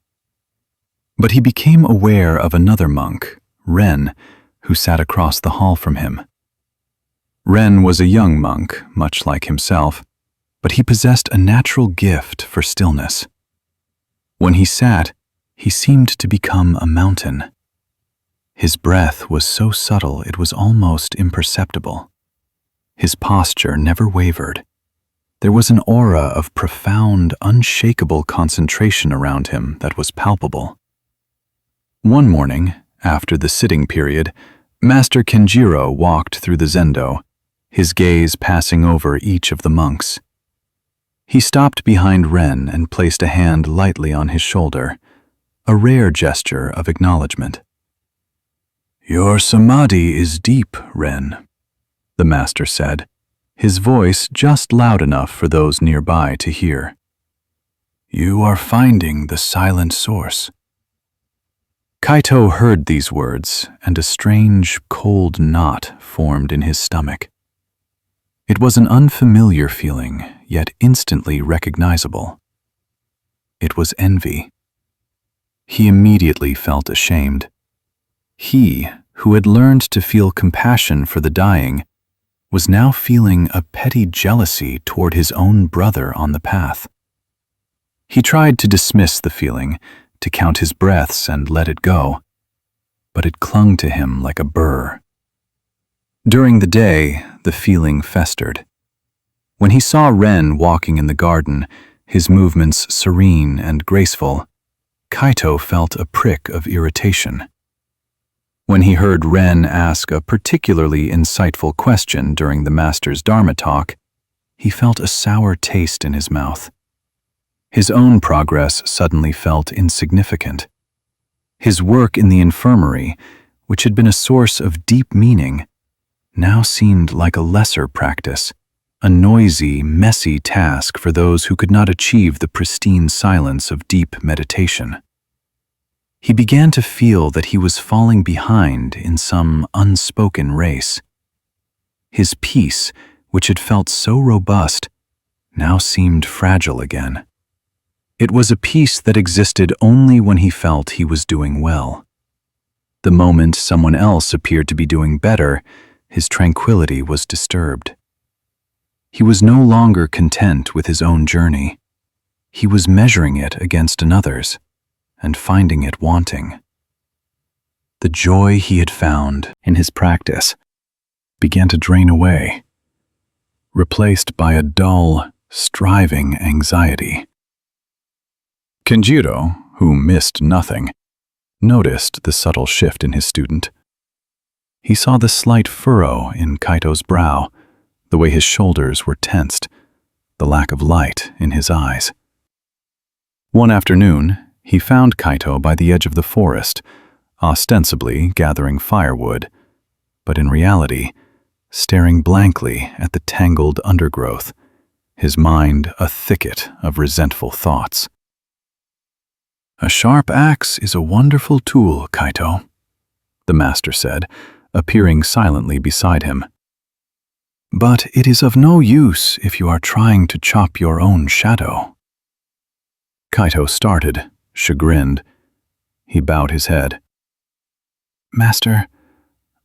But he became aware of another monk, Ren, who sat across the hall from him. Ren was a young monk, much like himself, but he possessed a natural gift for stillness. When he sat, he seemed to become a mountain. His breath was so subtle it was almost imperceptible. His posture never wavered. There was an aura of profound, unshakable concentration around him that was palpable. One morning, after the sitting period, Master Kenjiro walked through the zendo, his gaze passing over each of the monks. He stopped behind Ren and placed a hand lightly on his shoulder, a rare gesture of acknowledgement. "Your samadhi is deep, Ren," the master said, his voice just loud enough for those nearby to hear. "You are finding the silent source." Kaito heard these words, and a strange, cold knot formed in his stomach. It was an unfamiliar feeling, yet instantly recognizable. It was envy. He immediately felt ashamed. He, who had learned to feel compassion for the dying, was now feeling a petty jealousy toward his own brother on the path. He tried to dismiss the feeling, to count his breaths and let it go, but it clung to him like a burr. During the day, the feeling festered. When he saw Ren walking in the garden, his movements serene and graceful, Kaito felt a prick of irritation. When he heard Ren ask a particularly insightful question during the master's Dharma talk, he felt a sour taste in his mouth. His own progress suddenly felt insignificant. His work in the infirmary, which had been a source of deep meaning, now seemed like a lesser practice, a noisy, messy task for those who could not achieve the pristine silence of deep meditation. He began to feel that he was falling behind in some unspoken race. His peace, which had felt so robust, now seemed fragile again. It was a peace that existed only when he felt he was doing well. The moment someone else appeared to be doing better, his tranquility was disturbed. He was no longer content with his own journey. He was measuring it against another's, and finding it wanting. The joy he had found in his practice began to drain away, replaced by a dull, striving anxiety. Kenjiro, who missed nothing, noticed the subtle shift in his student. He saw the slight furrow in Kaito's brow, the way his shoulders were tensed, the lack of light in his eyes. One afternoon, he found Kaito by the edge of the forest, ostensibly gathering firewood, but in reality, staring blankly at the tangled undergrowth, his mind a thicket of resentful thoughts. "A sharp axe is a wonderful tool, Kaito," the master said, appearing silently beside him. "But it is of no use if you are trying to chop your own shadow." Kaito started, chagrined. He bowed his head. "Master,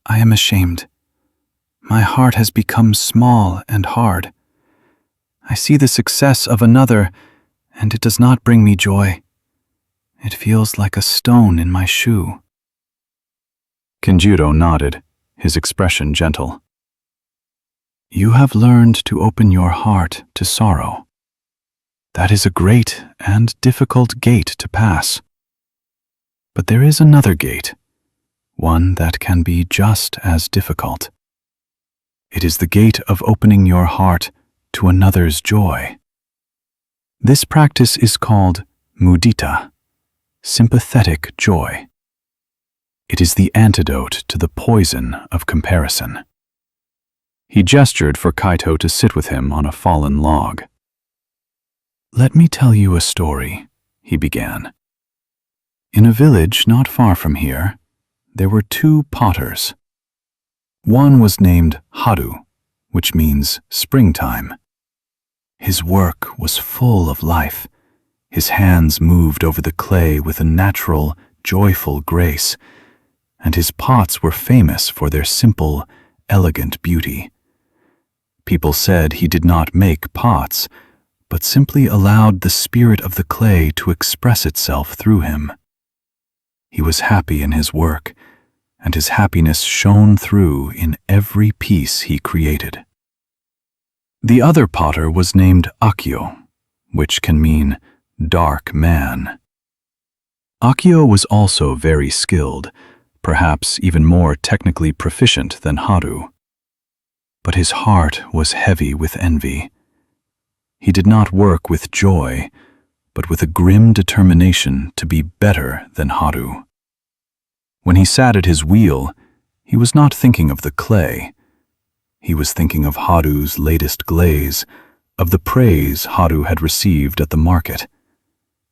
I am ashamed. My heart has become small and hard. I see the success of another, and it does not bring me joy. It feels like a stone in my shoe." Kenjiro nodded, his expression gentle. "You have learned to open your heart to sorrow. That is a great and difficult gate to pass. But there is another gate, one that can be just as difficult. It is the gate of opening your heart to another's joy. This practice is called mudita, sympathetic joy. It is the antidote to the poison of comparison." He gestured for Kaito to sit with him on a fallen log. "Let me tell you a story," he began. "In a village not far from here, there were two potters. One was named Haru, which means springtime. His work was full of life. His hands moved over the clay with a natural, joyful grace, and his pots were famous for their simple, elegant beauty. People said he did not make pots, but simply allowed the spirit of the clay to express itself through him. He was happy in his work, and his happiness shone through in every piece he created. The other potter was named Akio, which can mean dark man. Akio was also very skilled, perhaps even more technically proficient than Haru. But his heart was heavy with envy. He did not work with joy, but with a grim determination to be better than Haru. When he sat at his wheel, he was not thinking of the clay. He was thinking of Haru's latest glaze, of the praise Haru had received at the market.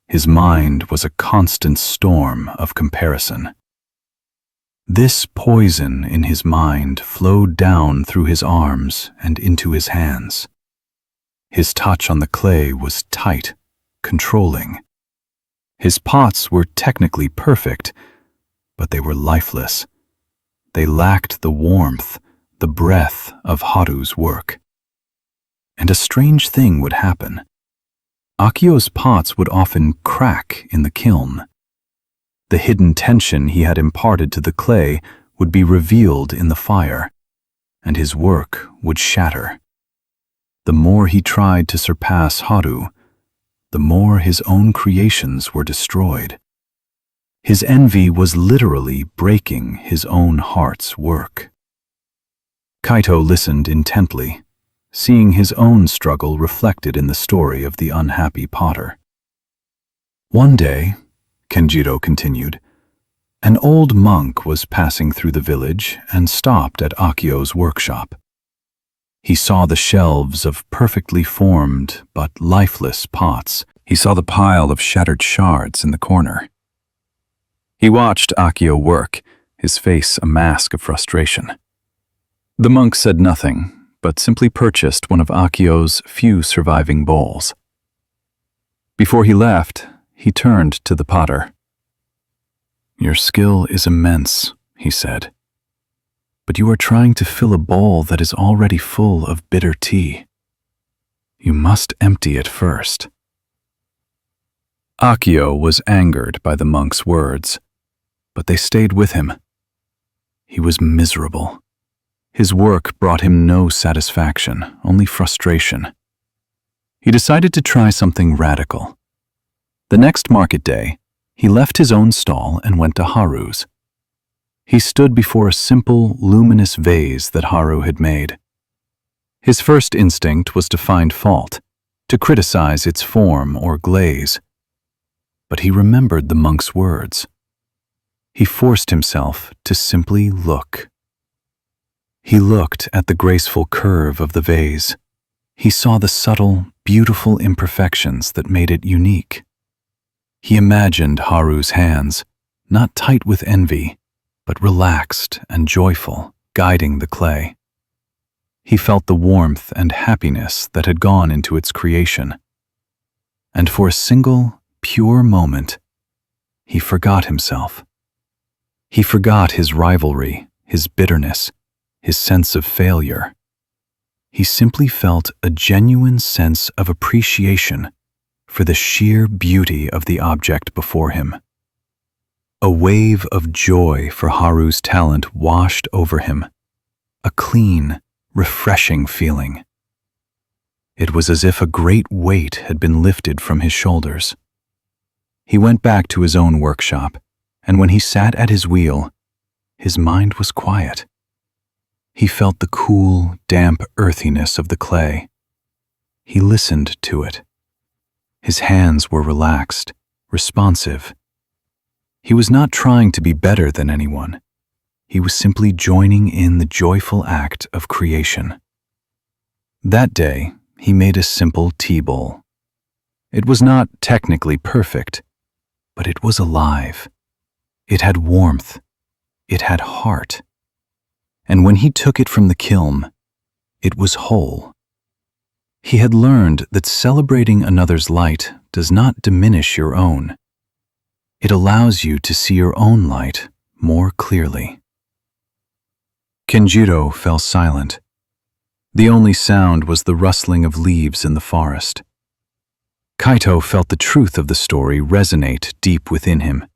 His mind was a constant storm of comparison. This poison in his mind flowed down through his arms and into his hands. His touch on the clay was tight, controlling. His pots were technically perfect, but they were lifeless. They lacked the warmth, the breath of Haru's work. And a strange thing would happen. Akio's pots would often crack in the kiln. The hidden tension he had imparted to the clay would be revealed in the fire, and his work would shatter. The more he tried to surpass Haru, the more his own creations were destroyed. His envy was literally breaking his own heart's work. Kaito listened intently, seeing his own struggle reflected in the story of the unhappy potter. One day, Kenjiro continued, an old monk was passing through the village and stopped at Akio's workshop. He saw the shelves of perfectly formed but lifeless pots. He saw the pile of shattered shards in the corner. He watched Akio work, his face a mask of frustration. The monk said nothing, but simply purchased one of Akio's few surviving bowls. Before he left, he turned to the potter. "Your skill is immense," he said, "but you are trying to fill a bowl that is already full of bitter tea. You must empty it first." Akio was angered by the monk's words, but they stayed with him. He was miserable. His work brought him no satisfaction, only frustration. He decided to try something radical. The next market day, he left his own stall and went to Haru's. He stood before a simple, luminous vase that Haru had made. His first instinct was to find fault, to criticize its form or glaze. But he remembered the monk's words. He forced himself to simply look. He looked at the graceful curve of the vase. He saw the subtle, beautiful imperfections that made it unique. He imagined Haru's hands, not tight with envy, but relaxed and joyful, guiding the clay. He felt the warmth and happiness that had gone into its creation. And for a single, pure moment, he forgot himself. He forgot his rivalry, his bitterness, his sense of failure. He simply felt a genuine sense of appreciation for the sheer beauty of the object before him. A wave of joy for Haru's talent washed over him, a clean, refreshing feeling. It was as if a great weight had been lifted from his shoulders. He went back to his own workshop, and when he sat at his wheel, his mind was quiet. He felt the cool, damp earthiness of the clay. He listened to it. His hands were relaxed, responsive. He was not trying to be better than anyone. He was simply joining in the joyful act of creation. That day, he made a simple tea bowl. It was not technically perfect, but it was alive. It had warmth. It had heart. And when he took it from the kiln, it was whole. He had learned that celebrating another's light does not diminish your own. It allows you to see your own light more clearly. Kenjiro fell silent. The only sound was the rustling of leaves in the forest. Kaito felt the truth of the story resonate deep within him.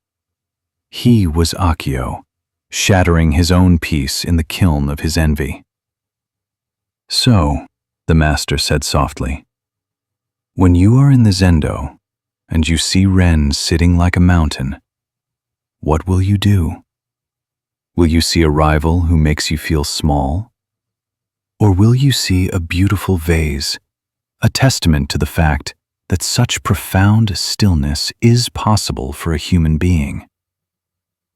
He was Akio, shattering his own peace in the kiln of his envy. So, the master said softly, when you are in the zendo, and you see Ren sitting like a mountain, what will you do? Will you see a rival who makes you feel small? Or will you see a beautiful vase, a testament to the fact that such profound stillness is possible for a human being?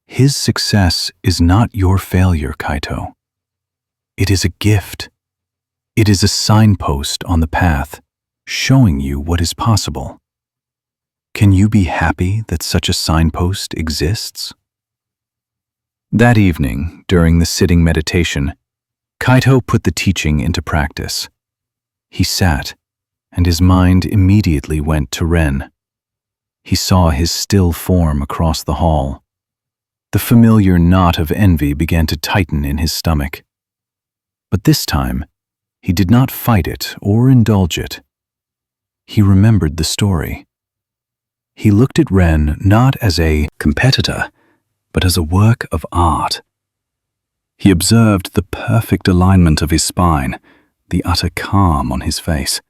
His success is not your failure, Kaito. It is a gift. It is a signpost on the path, showing you what is possible. Can you be happy that such a signpost exists? That evening, during the sitting meditation, Kaito put the teaching into practice. He sat, and his mind immediately went to Ren. He saw his still form across the hall. The familiar knot of envy began to tighten in his stomach. But this time, he did not fight it or indulge it. He remembered the story. He looked at Ren not as a competitor, but as a work of art. He observed the perfect alignment of his spine, the utter calm on his face.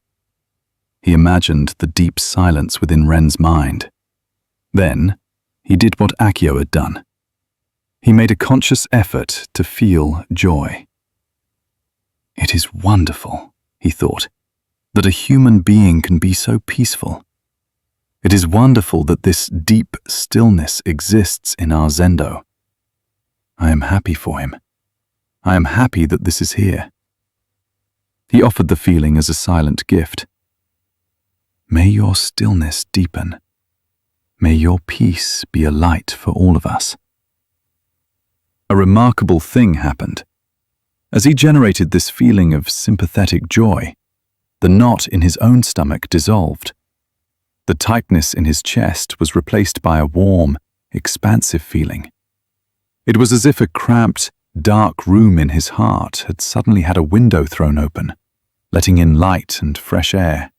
He imagined the deep silence within Ren's mind. Then, he did what Akio had done. He made a conscious effort to feel joy. It is wonderful, he thought, that a human being can be so peaceful. It is wonderful that this deep stillness exists in our zendo. I am happy for him. I am happy that this is here. He offered the feeling as a silent gift. May your stillness deepen. May your peace be a light for all of us. A remarkable thing happened. As he generated this feeling of sympathetic joy, the knot in his own stomach dissolved. The tightness in his chest was replaced by a warm, expansive feeling. It was as if a cramped, dark room in his heart had suddenly had a window thrown open, letting in light and fresh air.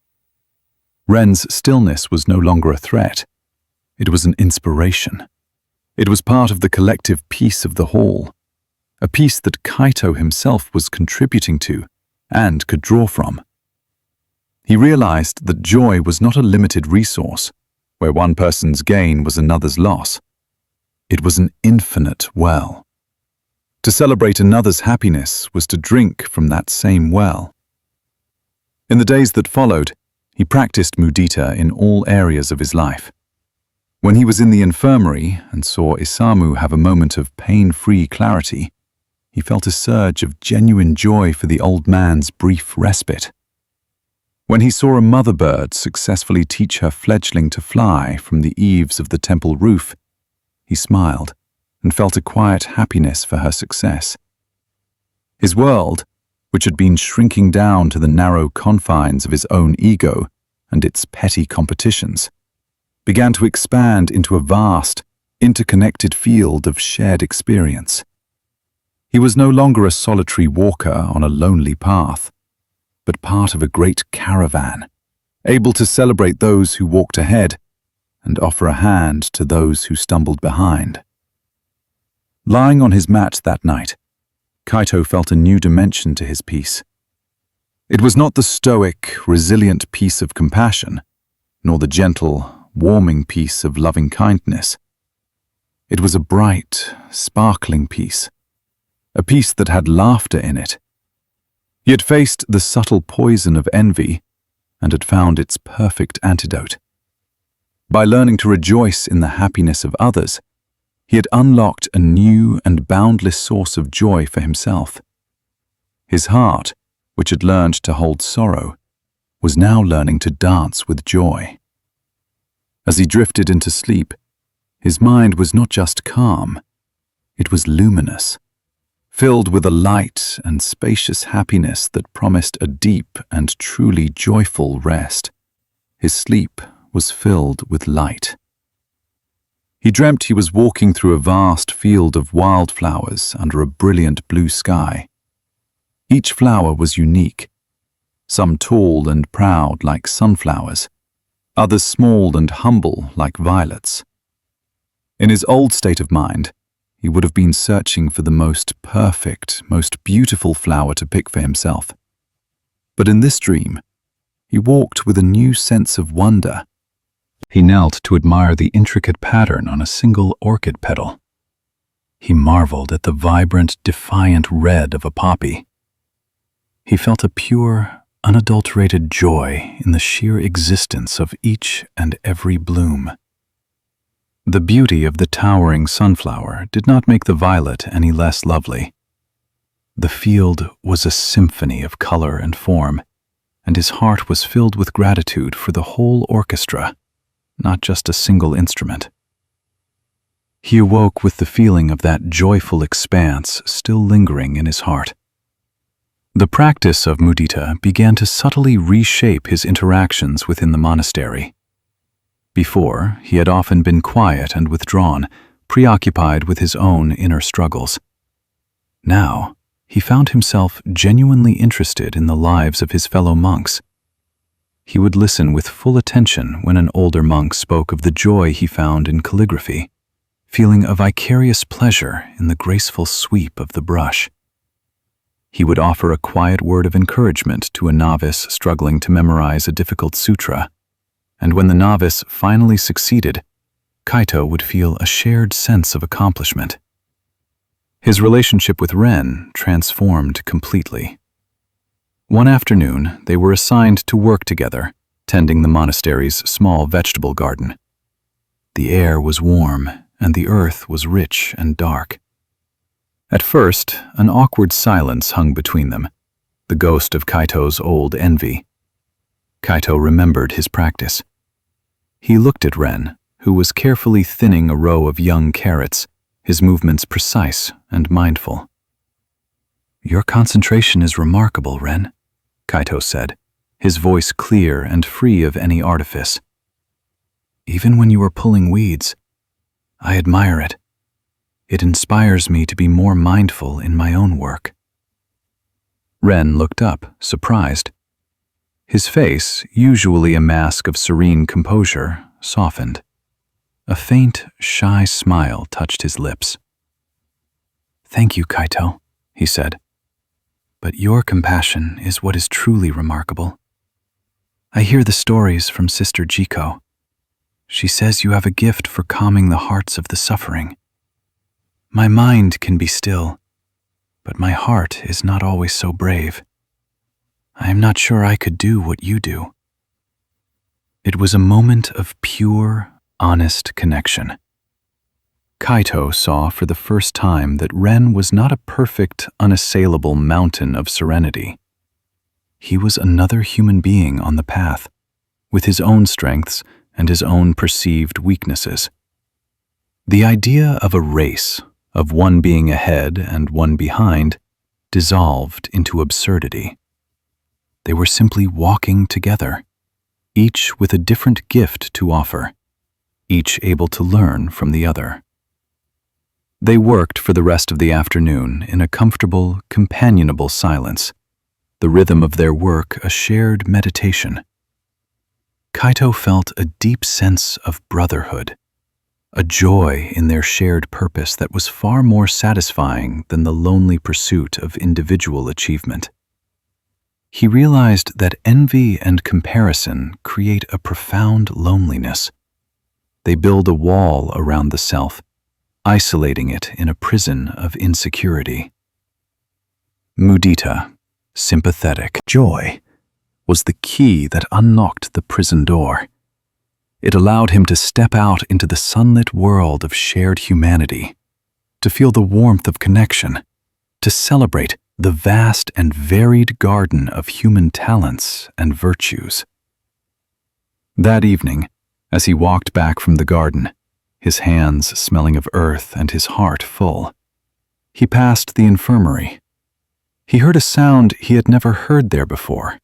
Ren's stillness was no longer a threat. It was an inspiration. It was part of the collective peace of the hall, a peace that Kaito himself was contributing to and could draw from. He realized that joy was not a limited resource, where one person's gain was another's loss. It was an infinite well. To celebrate another's happiness was to drink from that same well. In the days that followed, he practiced mudita in all areas of his life. When he was in the infirmary and saw Isamu have a moment of pain-free clarity, he felt a surge of genuine joy for the old man's brief respite. When he saw a mother bird successfully teach her fledgling to fly from the eaves of the temple roof, he smiled, and felt a quiet happiness for her success. His world, which had been shrinking down to the narrow confines of his own ego and its petty competitions, began to expand into a vast, interconnected field of shared experience. He was no longer a solitary walker on a lonely path, but part of a great caravan, able to celebrate those who walked ahead and offer a hand to those who stumbled behind. Lying on his mat that night, Kaito felt a new dimension to his peace. It was not the stoic, resilient peace of compassion, nor the gentle, warming peace of loving kindness. It was a bright, sparkling peace, a peace that had laughter in it. He had faced the subtle poison of envy and had found its perfect antidote. By learning to rejoice in the happiness of others, he had unlocked a new and boundless source of joy for himself. His heart, which had learned to hold sorrow, was now learning to dance with joy. As he drifted into sleep, his mind was not just calm, it was luminous, filled with a light and spacious happiness that promised a deep and truly joyful rest. His sleep was filled with light. He dreamt he was walking through a vast field of wildflowers under a brilliant blue sky. Each flower was unique, some tall and proud like sunflowers, others small and humble like violets. In his old state of mind, he would have been searching for the most perfect, most beautiful flower to pick for himself. But in this dream, he walked with a new sense of wonder. He knelt to admire the intricate pattern on a single orchid petal. He marveled at the vibrant, defiant red of a poppy. He felt a pure, unadulterated joy in the sheer existence of each and every bloom. The beauty of the towering sunflower did not make the violet any less lovely. The field was a symphony of color and form, and his heart was filled with gratitude for the whole orchestra, not just a single instrument. He awoke with the feeling of that joyful expanse still lingering in his heart. The practice of mudita began to subtly reshape his interactions within the monastery. Before, he had often been quiet and withdrawn, preoccupied with his own inner struggles. Now, he found himself genuinely interested in the lives of his fellow monks. He would listen with full attention when an older monk spoke of the joy he found in calligraphy, feeling a vicarious pleasure in the graceful sweep of the brush. He would offer a quiet word of encouragement to a novice struggling to memorize a difficult sutra, and when the novice finally succeeded, Kaito would feel a shared sense of accomplishment. His relationship with Ren transformed completely. One afternoon, they were assigned to work together, tending the monastery's small vegetable garden. The air was warm, and the earth was rich and dark. At first, an awkward silence hung between them, the ghost of Kaito's old envy. Kaito remembered his practice. He looked at Ren, who was carefully thinning a row of young carrots, his movements precise and mindful. "Your concentration is remarkable, Ren," Kaito said, his voice clear and free of any artifice. "Even when you are pulling weeds, I admire it. It inspires me to be more mindful in my own work." Ren looked up, surprised. His face, usually a mask of serene composure, softened. A faint, shy smile touched his lips. "Thank you, Kaito," he said. "But your compassion is what is truly remarkable. I hear the stories from Sister Jiko. She says you have a gift for calming the hearts of the suffering. My mind can be still, but my heart is not always so brave. I am not sure I could do what you do." It was a moment of pure, honest connection. Kaito saw for the first time that Ren was not a perfect, unassailable mountain of serenity. He was another human being on the path, with his own strengths and his own perceived weaknesses. The idea of a race, of one being ahead and one behind, dissolved into absurdity. They were simply walking together, each with a different gift to offer, each able to learn from the other. They worked for the rest of the afternoon in a comfortable, companionable silence, the rhythm of their work a shared meditation. Kaito felt a deep sense of brotherhood, a joy in their shared purpose that was far more satisfying than the lonely pursuit of individual achievement. He realized that envy and comparison create a profound loneliness. They build a wall around the self, isolating it in a prison of insecurity. Mudita, sympathetic joy, was the key that unlocked the prison door. It allowed him to step out into the sunlit world of shared humanity, to feel the warmth of connection, to celebrate the vast and varied garden of human talents and virtues. That evening, as he walked back from the garden, his hands smelling of earth and his heart full, he passed the infirmary. He heard a sound he had never heard there before.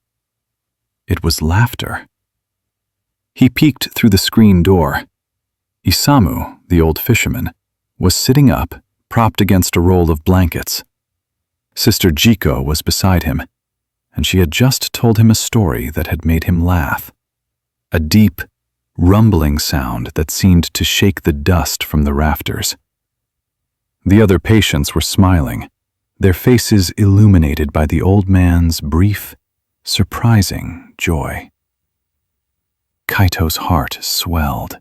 It was laughter. He peeked through the screen door. Isamu, the old fisherman, was sitting up, propped against a roll of blankets. Sister Jiko was beside him, and she had just told him a story that had made him laugh. A deep, rumbling sound that seemed to shake the dust from the rafters. The other patients were smiling, their faces illuminated by the old man's brief, surprising joy. Kaito's heart swelled.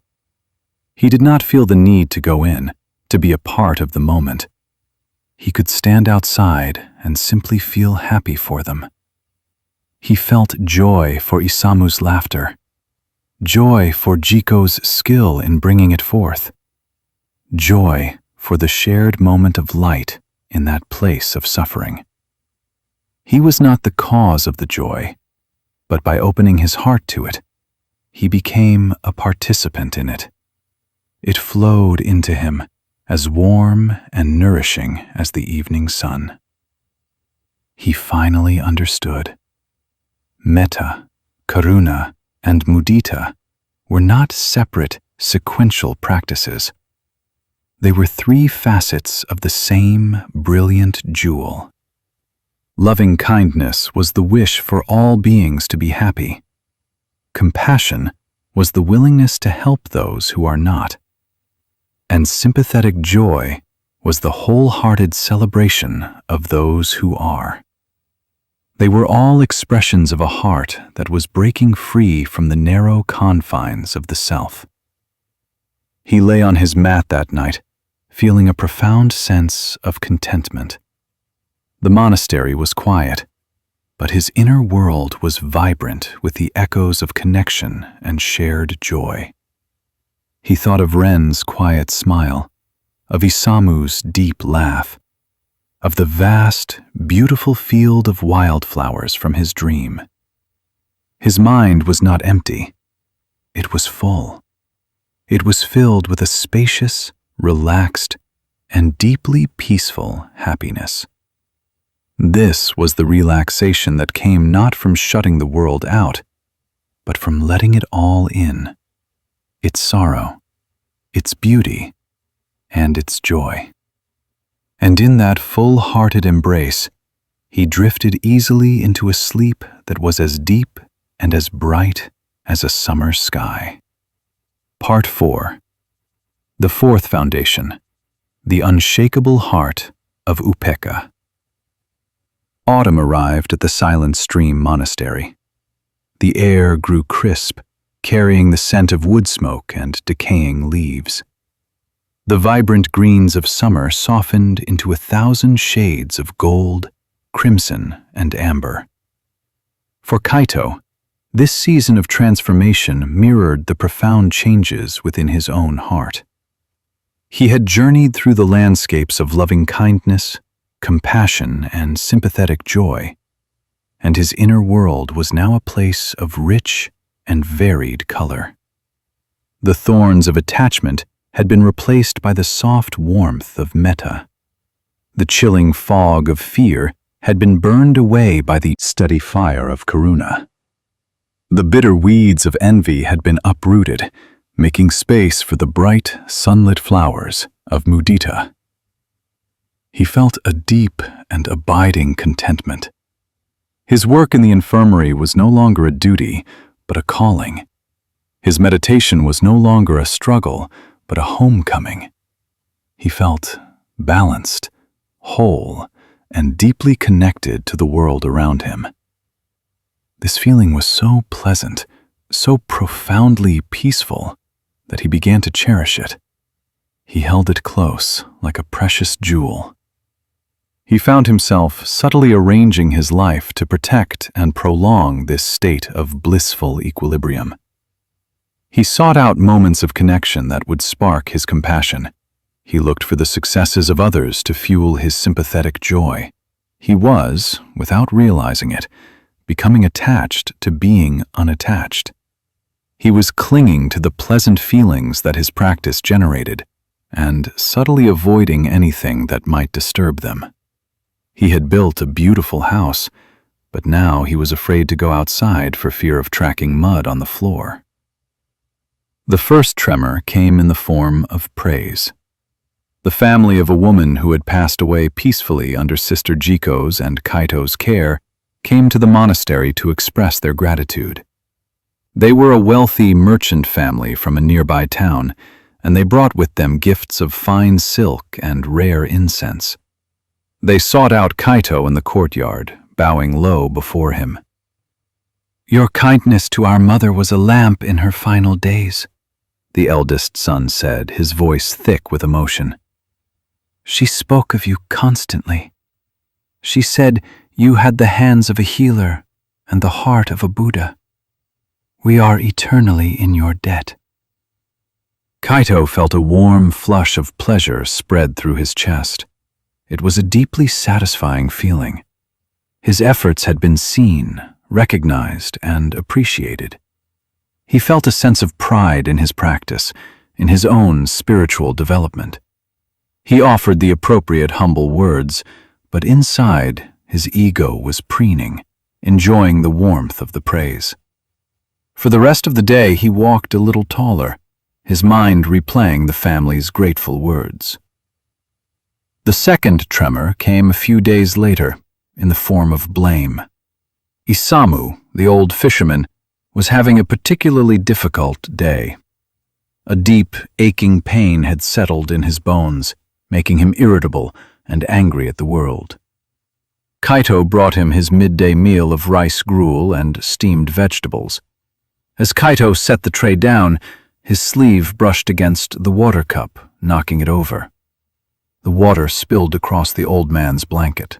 He did not feel the need to go in, to be a part of the moment. He could stand outside and simply feel happy for them. He felt joy for Isamu's laughter, joy for Jiko's skill in bringing it forth, joy for the shared moment of light in that place of suffering. He was not the cause of the joy, but by opening his heart to it, he became a participant in it. It flowed into him, as warm and nourishing as the evening sun. He finally understood. Metta, karuna, and mudita were not separate, sequential practices. They were three facets of the same brilliant jewel. Loving kindness was the wish for all beings to be happy. Compassion was the willingness to help those who are not. And sympathetic joy was the wholehearted celebration of those who are. They were all expressions of a heart that was breaking free from the narrow confines of the self. He lay on his mat that night, feeling a profound sense of contentment. The monastery was quiet, but his inner world was vibrant with the echoes of connection and shared joy. He thought of Ren's quiet smile, of Isamu's deep laugh, of the vast, beautiful field of wildflowers from his dream. His mind was not empty. It was full. It was filled with a spacious, relaxed, and deeply peaceful happiness. This was the relaxation that came not from shutting the world out, but from letting it all in. Its sorrow, its beauty, and its joy. And in that full-hearted embrace, he drifted easily into a sleep that was as deep and as bright as a summer sky. Part 4. The fourth foundation, the unshakable heart of Upekkha. Autumn arrived at the Silent Stream Monastery. The air grew crisp, carrying the scent of wood smoke and decaying leaves. The vibrant greens of summer softened into 1,000 shades of gold, crimson, and amber. For Kaito, this season of transformation mirrored the profound changes within his own heart. He had journeyed through the landscapes of loving kindness, compassion, and sympathetic joy, and his inner world was now a place of rich and varied color. The thorns of attachment had been replaced by the soft warmth of metta. The chilling fog of fear had been burned away by the steady fire of karuna. The bitter weeds of envy had been uprooted, making space for the bright, sunlit flowers of mudita. He felt a deep and abiding contentment. His work in the infirmary was no longer a duty, but a calling. His meditation was no longer a struggle, but a homecoming. He felt balanced, whole, and deeply connected to the world around him. This feeling was so pleasant, so profoundly peaceful, that he began to cherish it. He held it close, like a precious jewel. He found himself subtly arranging his life to protect and prolong this state of blissful equilibrium. He sought out moments of connection that would spark his compassion. He looked for the successes of others to fuel his sympathetic joy. He was, without realizing it, becoming attached to being unattached. He was clinging to the pleasant feelings that his practice generated, and subtly avoiding anything that might disturb them. He had built a beautiful house, but now he was afraid to go outside for fear of tracking mud on the floor. The first tremor came in the form of praise. The family of a woman who had passed away peacefully under Sister Jiko's and Kaito's care came to the monastery to express their gratitude. They were a wealthy merchant family from a nearby town, and they brought with them gifts of fine silk and rare incense. They sought out Kaito in the courtyard, bowing low before him. "Your kindness to our mother was a lamp in her final days," the eldest son said, his voice thick with emotion. "She spoke of you constantly. She said you had the hands of a healer and the heart of a Buddha. We are eternally in your debt." Kaito felt a warm flush of pleasure spread through his chest. It was a deeply satisfying feeling. His efforts had been seen, recognized, and appreciated. He felt a sense of pride in his practice, in his own spiritual development. He offered the appropriate humble words, but inside, his ego was preening, enjoying the warmth of the praise. For the rest of the day, he walked a little taller, his mind replaying the family's grateful words. The second tremor came a few days later, in the form of blame. Isamu, the old fisherman, was having a particularly difficult day. A deep, aching pain had settled in his bones, making him irritable and angry at the world. Kaito brought him his midday meal of rice gruel and steamed vegetables. As Kaito set the tray down, his sleeve brushed against the water cup, knocking it over. The water spilled across the old man's blanket.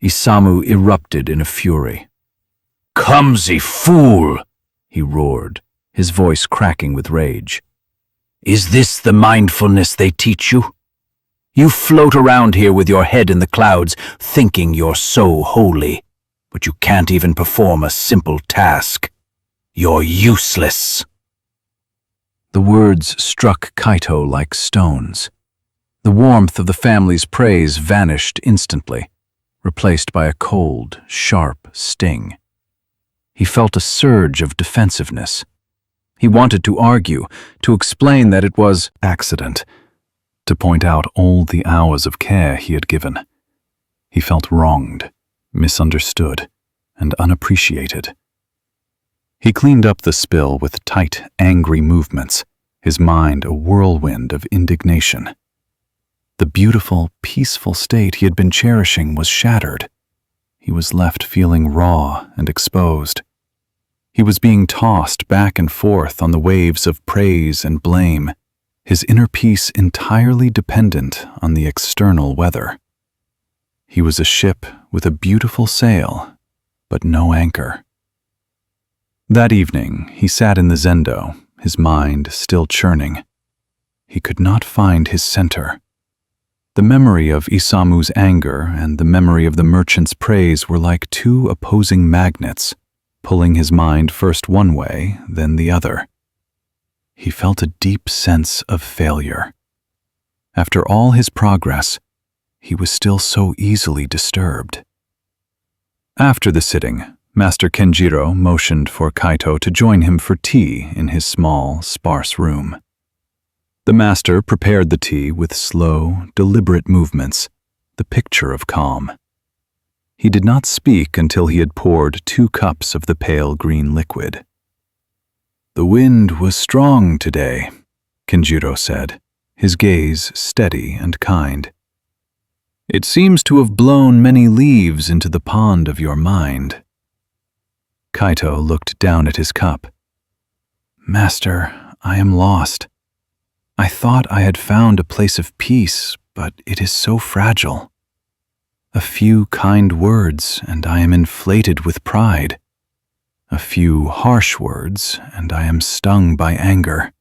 Isamu erupted in a fury. "Clumsy fool!" he roared, his voice cracking with rage. "Is this the mindfulness they teach you? You float around here with your head in the clouds, thinking you're so holy, but you can't even perform a simple task. You're useless." The words struck Kaito like stones. The warmth of the family's praise vanished instantly, replaced by a cold, sharp sting. He felt a surge of defensiveness. He wanted to argue, to explain that it was accident, to point out all the hours of care he had given. He felt wronged, misunderstood, and unappreciated. He cleaned up the spill with tight, angry movements, his mind a whirlwind of indignation. The beautiful, peaceful state he had been cherishing was shattered. He was left feeling raw and exposed. He was being tossed back and forth on the waves of praise and blame, his inner peace entirely dependent on the external weather. He was a ship with a beautiful sail, but no anchor. That evening, he sat in the zendo, his mind still churning. He could not find his center. The memory of Isamu's anger and the memory of the merchant's praise were like two opposing magnets, pulling his mind first one way, then the other. he felt a deep sense of failure. After all his progress, he was still so easily disturbed. After the sitting, Master Kenjiro motioned for Kaito to join him for tea in his small, sparse room. The master prepared the tea with slow, deliberate movements, the picture of calm. He did not speak until he had poured 2 cups of the pale green liquid. "The wind was strong today," Kenjiro said, his gaze steady and kind. "It seems to have blown many leaves into the pond of your mind." Kaito looked down at his cup. "Master, I am lost. I thought I had found a place of peace, but it is so fragile. A few kind words, and I am inflated with pride. A few harsh words, and I am stung by anger.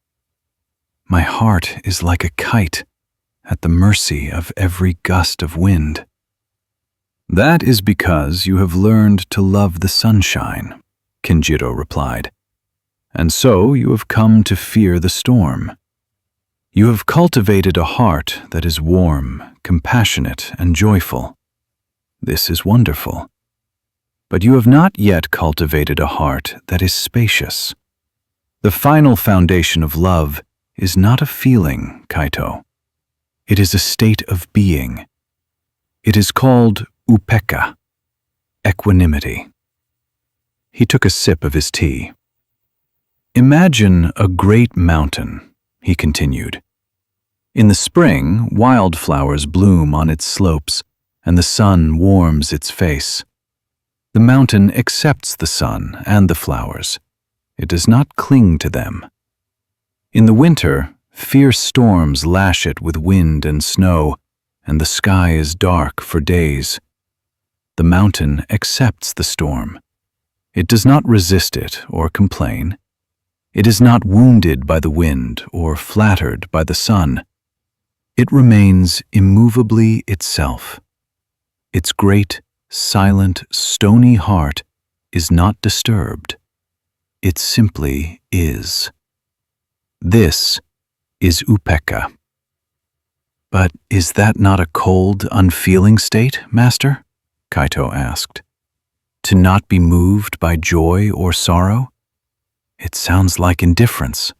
My heart is like a kite, at the mercy of every gust of wind." "That is because you have learned to love the sunshine," Kenjiro replied. "And so you have come to fear the storm. You have cultivated a heart that is warm, compassionate, and joyful. This is wonderful. But you have not yet cultivated a heart that is spacious. The final foundation of love is not a feeling, Kaito. It is a state of being. It is called upekkha, equanimity." He took a sip of his tea. "Imagine a great mountain," he continued. "In the spring, wildflowers bloom on its slopes, and the sun warms its face. The mountain accepts the sun and the flowers. It does not cling to them. In the winter, fierce storms lash it with wind and snow, and the sky is dark for days. The mountain accepts the storm. It does not resist it or complain. It is not wounded by the wind or flattered by the sun. It remains immovably itself. Its great, silent, stony heart is not disturbed. It simply is. This is upekkha." "But is that not a cold, unfeeling state, Master?" Kaito asked. "To not be moved by joy or sorrow? It sounds like indifference."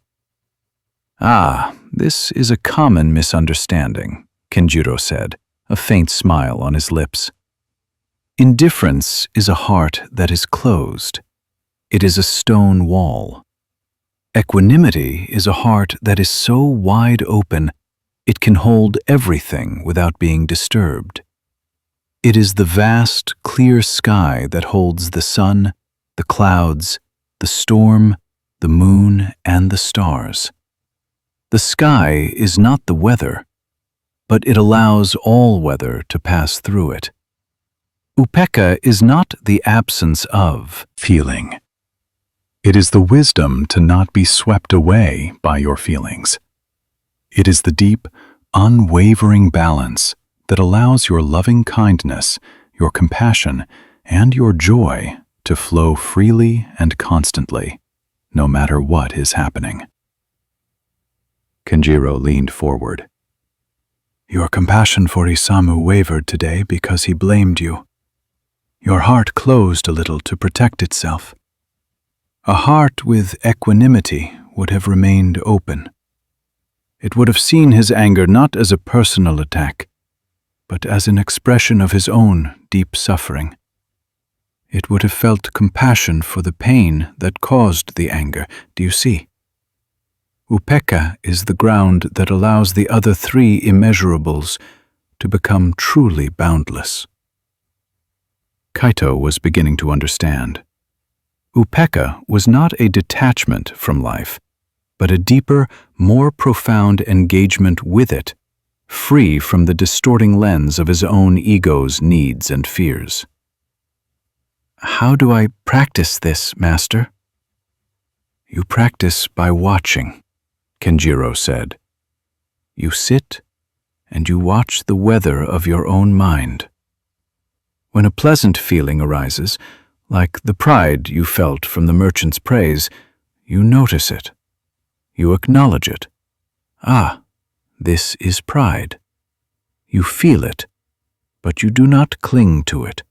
"Ah, this is a common misunderstanding," Kenjiro said, a faint smile on his lips. "Indifference is a heart that is closed. It is a stone wall. Equanimity is a heart that is so wide open it can hold everything without being disturbed. It is the vast, clear sky that holds the sun, the clouds, the storm, the moon, and the stars. The sky is not the weather, but it allows all weather to pass through it. Upekkha is not the absence of feeling. It is the wisdom to not be swept away by your feelings. It is the deep, unwavering balance that allows your loving kindness, your compassion, and your joy to flow freely and constantly, no matter what is happening." Kenjiro leaned forward. "Your compassion for Isamu wavered today because he blamed you. Your heart closed a little to protect itself. A heart with equanimity would have remained open. It would have seen his anger not as a personal attack, but as an expression of his own deep suffering. It would have felt compassion for the pain that caused the anger, do you see? Upekkha is the ground that allows the other 3 immeasurables to become truly boundless." Kaito was beginning to understand. Upekkha was not a detachment from life, but a deeper, more profound engagement with it, free from the distorting lens of his own ego's needs and fears. "How do I practice this, Master?" "You practice by watching," Kenjiro said. "You sit and you watch the weather of your own mind. When a pleasant feeling arises, like the pride you felt from the merchant's praise, you notice it. You acknowledge it. Ah, this is pride. You feel it, but you do not cling to it.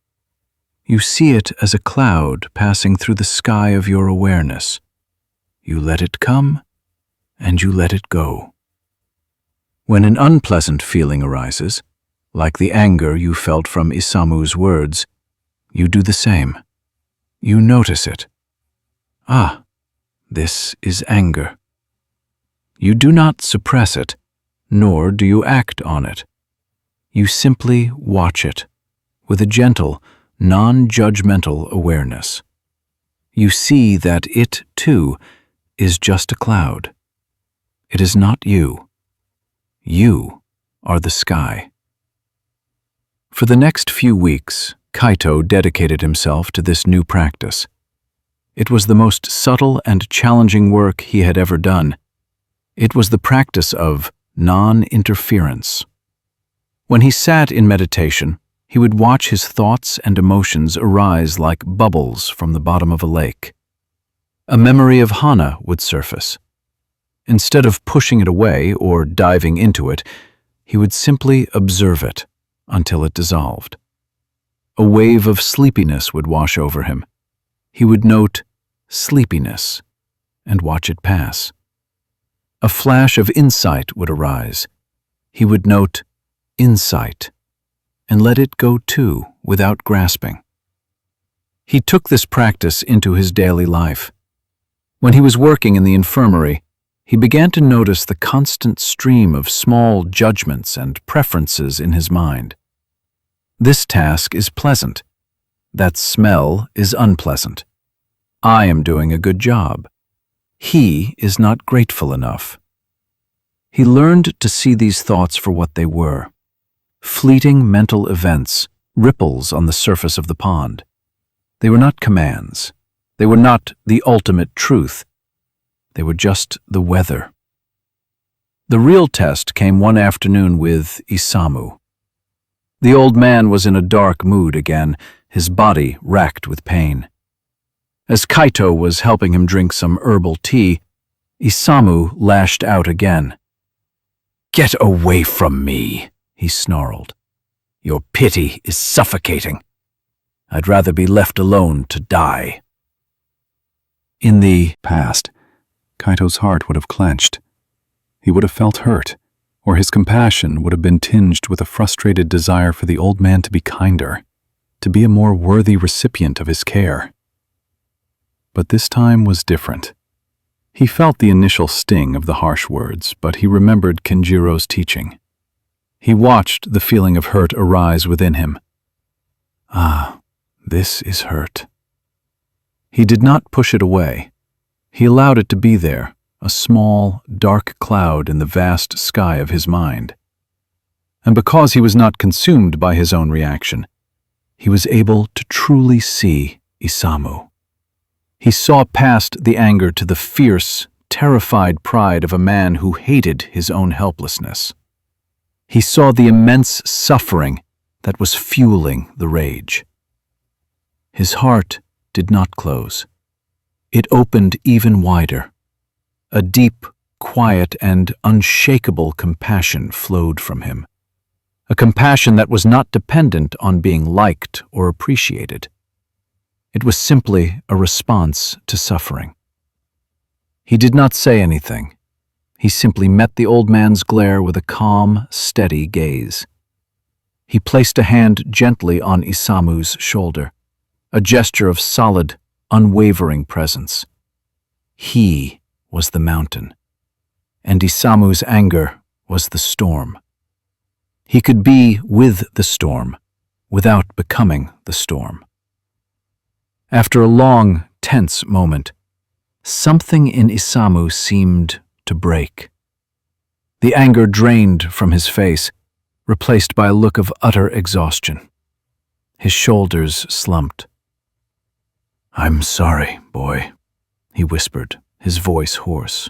You see it as a cloud passing through the sky of your awareness. You let it come, and you let it go. When an unpleasant feeling arises, like the anger you felt from Isamu's words, you do the same. You notice it. Ah, this is anger. You do not suppress it, nor do you act on it. You simply watch it, with a gentle, non-judgmental awareness. You see that it, too, is just a cloud. It is not you. You are the sky. For the next few weeks, Kaito dedicated himself to this new practice. It was the most subtle and challenging work he had ever done. It was the practice of non-interference. When he sat in meditation, he would watch his thoughts and emotions arise like bubbles from the bottom of a lake. A memory of Hana would surface. Instead of pushing it away or diving into it, he would simply observe it until it dissolved. A wave of sleepiness would wash over him. He would note sleepiness and watch it pass. A flash of insight would arise. He would note insight and let it go too without grasping. He took this practice into his daily life. When he was working in the infirmary, he began to notice the constant stream of small judgments and preferences in his mind. This task is pleasant. That smell is unpleasant. I am doing a good job. He is not grateful enough. He learned to see these thoughts for what they were. Fleeting mental events, ripples on the surface of the pond. They were not commands. They were not the ultimate truth. They were just the weather. The real test came one afternoon with Isamu. The old man was in a dark mood again, his body racked with pain. As Kaito was helping him drink some herbal tea, Isamu lashed out again. "Get away from me," he snarled. "Your pity is suffocating. I'd rather be left alone to die." In the past, Kaito's heart would have clenched. He would have felt hurt, or his compassion would have been tinged with a frustrated desire for the old man to be kinder, to be a more worthy recipient of his care. But this time was different. He felt the initial sting of the harsh words, but he remembered Kenjiro's teaching. He watched the feeling of hurt arise within him. Ah, this is hurt. He did not push it away. He allowed it to be there, a small, dark cloud in the vast sky of his mind. And because he was not consumed by his own reaction, he was able to truly see Isamu. He saw past the anger to the fierce, terrified pride of a man who hated his own helplessness. He saw the immense suffering that was fueling the rage. His heart did not close. It opened even wider. A deep, quiet, and unshakable compassion flowed from him. A compassion that was not dependent on being liked or appreciated. It was simply a response to suffering. He did not say anything. He simply met the old man's glare with a calm, steady gaze. He placed a hand gently on Isamu's shoulder, a gesture of solid, unwavering presence. He was the mountain, and Isamu's anger was the storm. He could be with the storm, without becoming the storm. After a long, tense moment, something in Isamu seemed to break. The anger drained from his face, replaced by a look of utter exhaustion. His shoulders slumped. "I'm sorry, boy," he whispered, his voice hoarse.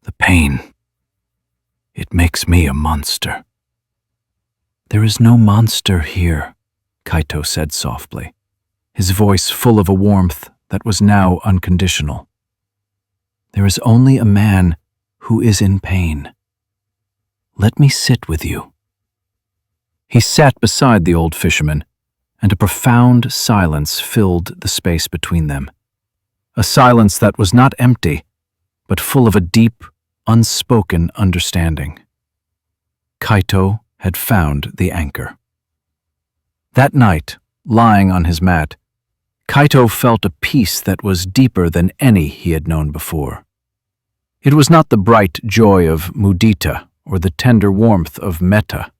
"The pain, it makes me a monster." "There is no monster here," Kaito said softly, his voice full of a warmth that was now unconditional. There is only a man who is in pain. Let me sit with you." He sat beside the old fisherman, and a profound silence filled the space between them. A silence that was not empty, but full of a deep, unspoken understanding. Kaito had found the anchor. That night, lying on his mat, Kaito felt a peace that was deeper than any he had known before. It was not the bright joy of mudita or the tender warmth of metta.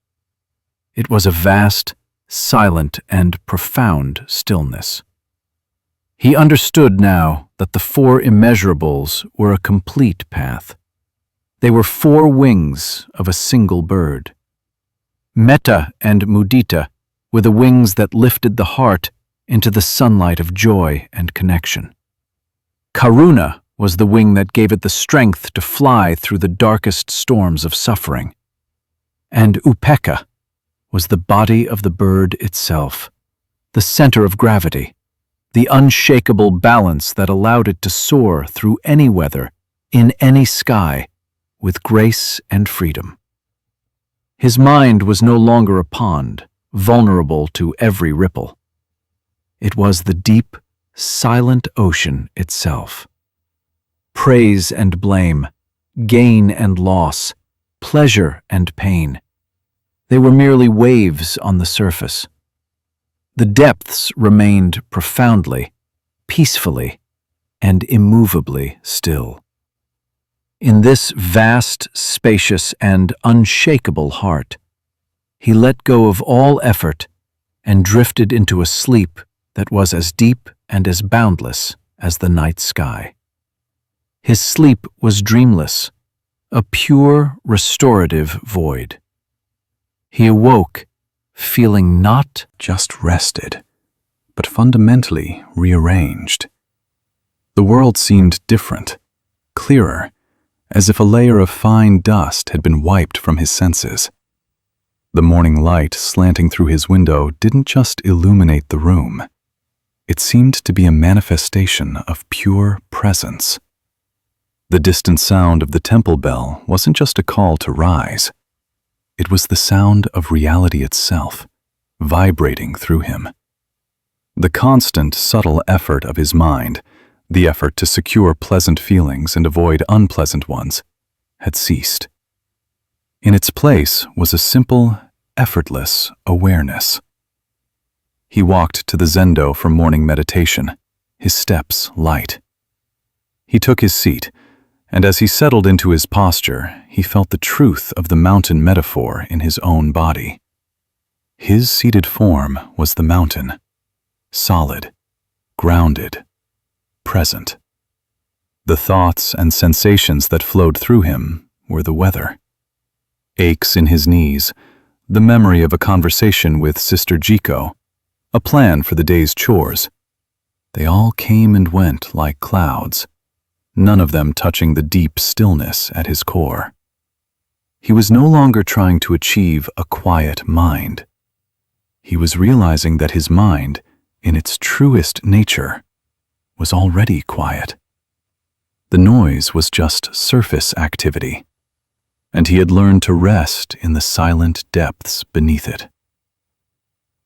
It was a vast, silent, and profound stillness. He understood now that the four immeasurables were a complete path. They were four wings of a single bird. Metta and mudita were the wings that lifted the heart into the sunlight of joy and connection. Karuna was the wing that gave it the strength to fly through the darkest storms of suffering. And upekkha was the body of the bird itself, the center of gravity, the unshakable balance that allowed it to soar through any weather, in any sky, with grace and freedom. His mind was no longer a pond, vulnerable to every ripple. It was the deep, silent ocean itself. Praise and blame, gain and loss, pleasure and pain. They were merely waves on the surface. The depths remained profoundly, peacefully, and immovably still. In this vast, spacious, and unshakable heart, he let go of all effort and drifted into a sleep that was as deep and as boundless as the night sky. His sleep was dreamless, a pure, restorative void. He awoke, feeling not just rested, but fundamentally rearranged. The world seemed different, clearer, as if a layer of fine dust had been wiped from his senses. The morning light slanting through his window didn't just illuminate the room. It seemed to be a manifestation of pure presence. The distant sound of the temple bell wasn't just a call to rise. It was the sound of reality itself, vibrating through him. The constant, subtle effort of his mind, the effort to secure pleasant feelings and avoid unpleasant ones, had ceased. In its place was a simple, effortless awareness. He walked to the zendo for morning meditation, his steps light. He took his seat, and as he settled into his posture, he felt the truth of the mountain metaphor in his own body. His seated form was the mountain, solid, grounded, present. The thoughts and sensations that flowed through him were the weather. Aches in his knees, the memory of a conversation with Sister Jiko, a plan for the day's chores. They all came and went like clouds, none of them touching the deep stillness at his core. He was no longer trying to achieve a quiet mind. He was realizing that his mind, in its truest nature, was already quiet. The noise was just surface activity, and he had learned to rest in the silent depths beneath it.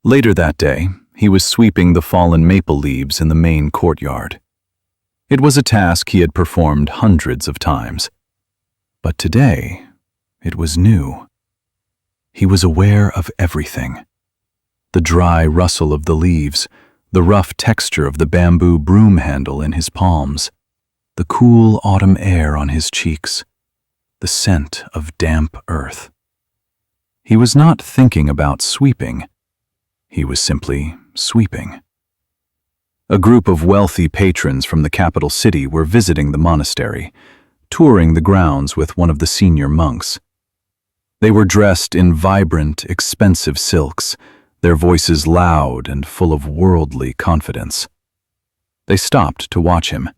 Later that day, he was sweeping the fallen maple leaves in the main courtyard. It was a task he had performed hundreds of times, but today it was new. He was aware of everything. The dry rustle of the leaves, the rough texture of the bamboo broom handle in his palms, the cool autumn air on his cheeks, the scent of damp earth. He was not thinking about sweeping. He was simply sweeping. A group of wealthy patrons from the capital city were visiting the monastery, touring the grounds with one of the senior monks. They were dressed in vibrant, expensive silks, their voices loud and full of worldly confidence. They stopped to watch him.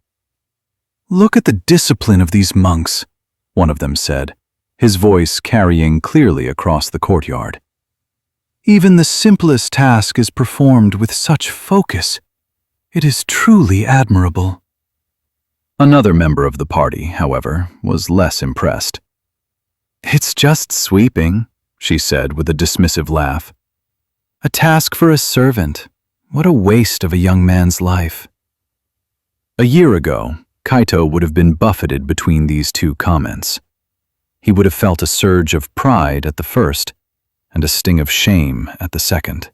"Look at the discipline of these monks," one of them said, his voice carrying clearly across the courtyard. "Even the simplest task is performed with such focus. It is truly admirable." Another member of the party, however, was less impressed. "It's just sweeping," she said with a dismissive laugh. "A task for a servant. What a waste of a young man's life." A year ago, Kaito would have been buffeted between these two comments. He would have felt a surge of pride at the first and a sting of shame at the second.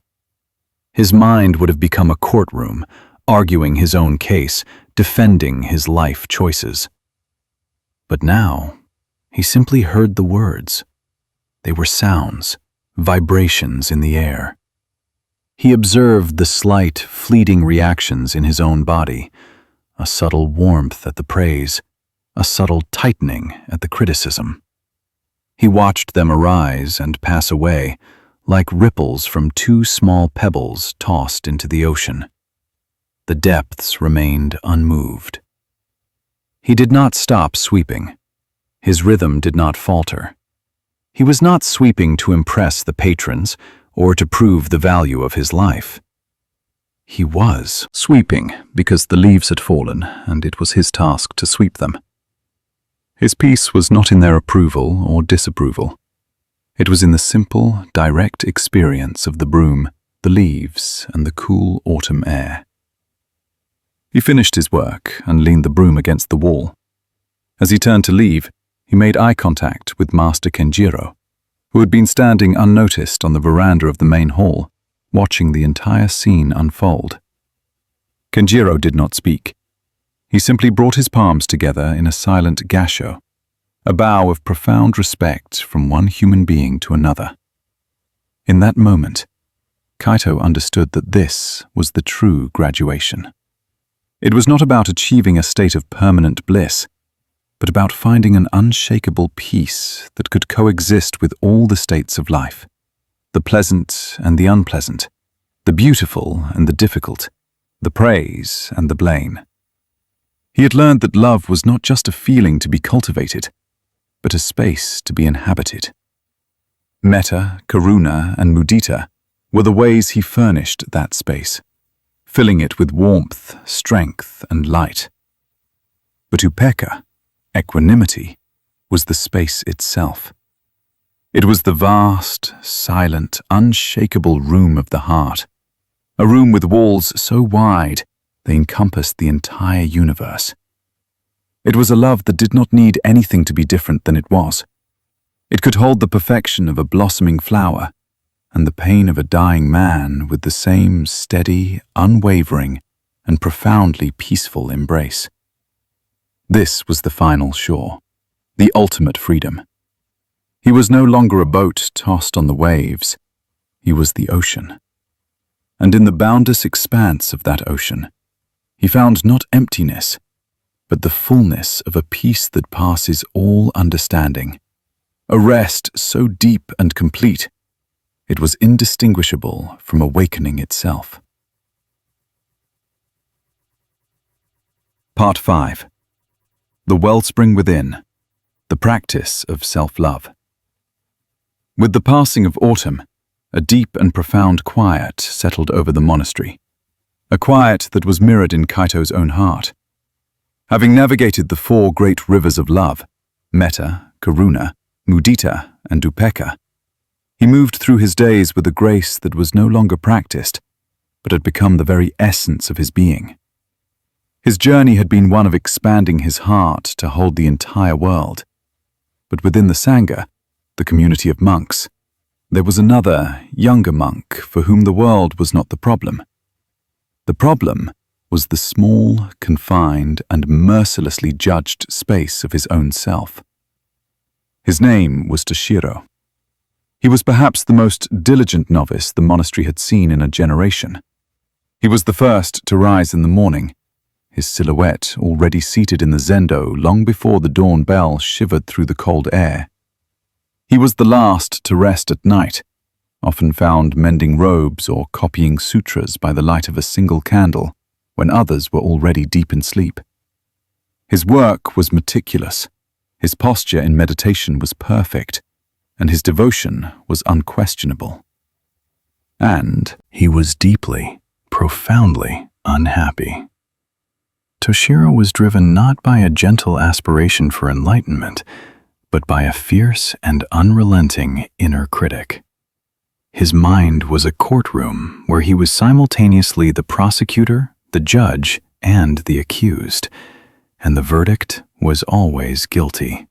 His mind would have become a courtroom, arguing his own case, defending his life choices. But now, he simply heard the words. They were sounds, vibrations in the air. He observed the slight, fleeting reactions in his own body, a subtle warmth at the praise, a subtle tightening at the criticism. He watched them arise and pass away, like ripples from two small pebbles tossed into the ocean. The depths remained unmoved. He did not stop sweeping. His rhythm did not falter. He was not sweeping to impress the patrons or to prove the value of his life. He was sweeping because the leaves had fallen and it was his task to sweep them. His peace was not in their approval or disapproval. It was in the simple, direct experience of the broom, the leaves, and the cool autumn air. He finished his work and leaned the broom against the wall. As he turned to leave, he made eye contact with Master Kenjiro, who had been standing unnoticed on the veranda of the main hall, watching the entire scene unfold. Kenjiro did not speak. He simply brought his palms together in a silent gasho, a bow of profound respect from one human being to another. In that moment, Kaito understood that this was the true graduation. It was not about achieving a state of permanent bliss, but about finding an unshakable peace that could coexist with all the states of life, the pleasant and the unpleasant, the beautiful and the difficult, the praise and the blame. He had learned that love was not just a feeling to be cultivated, but a space to be inhabited. Metta, karuna, and mudita were the ways he furnished that space, filling it with warmth, strength, and light. But upekkha, equanimity, was the space itself. It was the vast, silent, unshakable room of the heart, a room with walls so wide they encompassed the entire universe. It was a love that did not need anything to be different than it was. It could hold the perfection of a blossoming flower and the pain of a dying man with the same steady, unwavering, and profoundly peaceful embrace. This was the final shore, the ultimate freedom. He was no longer a boat tossed on the waves. He was the ocean. And in the boundless expanse of that ocean, he found not emptiness, but the fullness of a peace that passes all understanding, a rest so deep and complete, it was indistinguishable from awakening itself. Part 5. The Wellspring Within, the Practice of Self-Love. With the passing of autumn, a deep and profound quiet settled over the monastery, a quiet that was mirrored in Kaito's own heart. Having navigated the 4 great rivers of love, metta, karuna, mudita, and upekkha, he moved through his days with a grace that was no longer practiced, but had become the very essence of his being. His journey had been one of expanding his heart to hold the entire world. But within the Sangha, the community of monks, there was another, younger monk for whom the world was not the problem. The problem was the small, confined, and mercilessly judged space of his own self. His name was Toshiro. He was perhaps the most diligent novice the monastery had seen in a generation. He was the first to rise in the morning, his silhouette already seated in the zendo long before the dawn bell shivered through the cold air. He was the last to rest at night, often found mending robes or copying sutras by the light of a single candle, when others were already deep in sleep. His work was meticulous, his posture in meditation was perfect, and his devotion was unquestionable. And he was deeply, profoundly unhappy. Toshiro was driven not by a gentle aspiration for enlightenment, but by a fierce and unrelenting inner critic. His mind was a courtroom where he was simultaneously the prosecutor, the judge, and the accused, and the verdict was always guilty.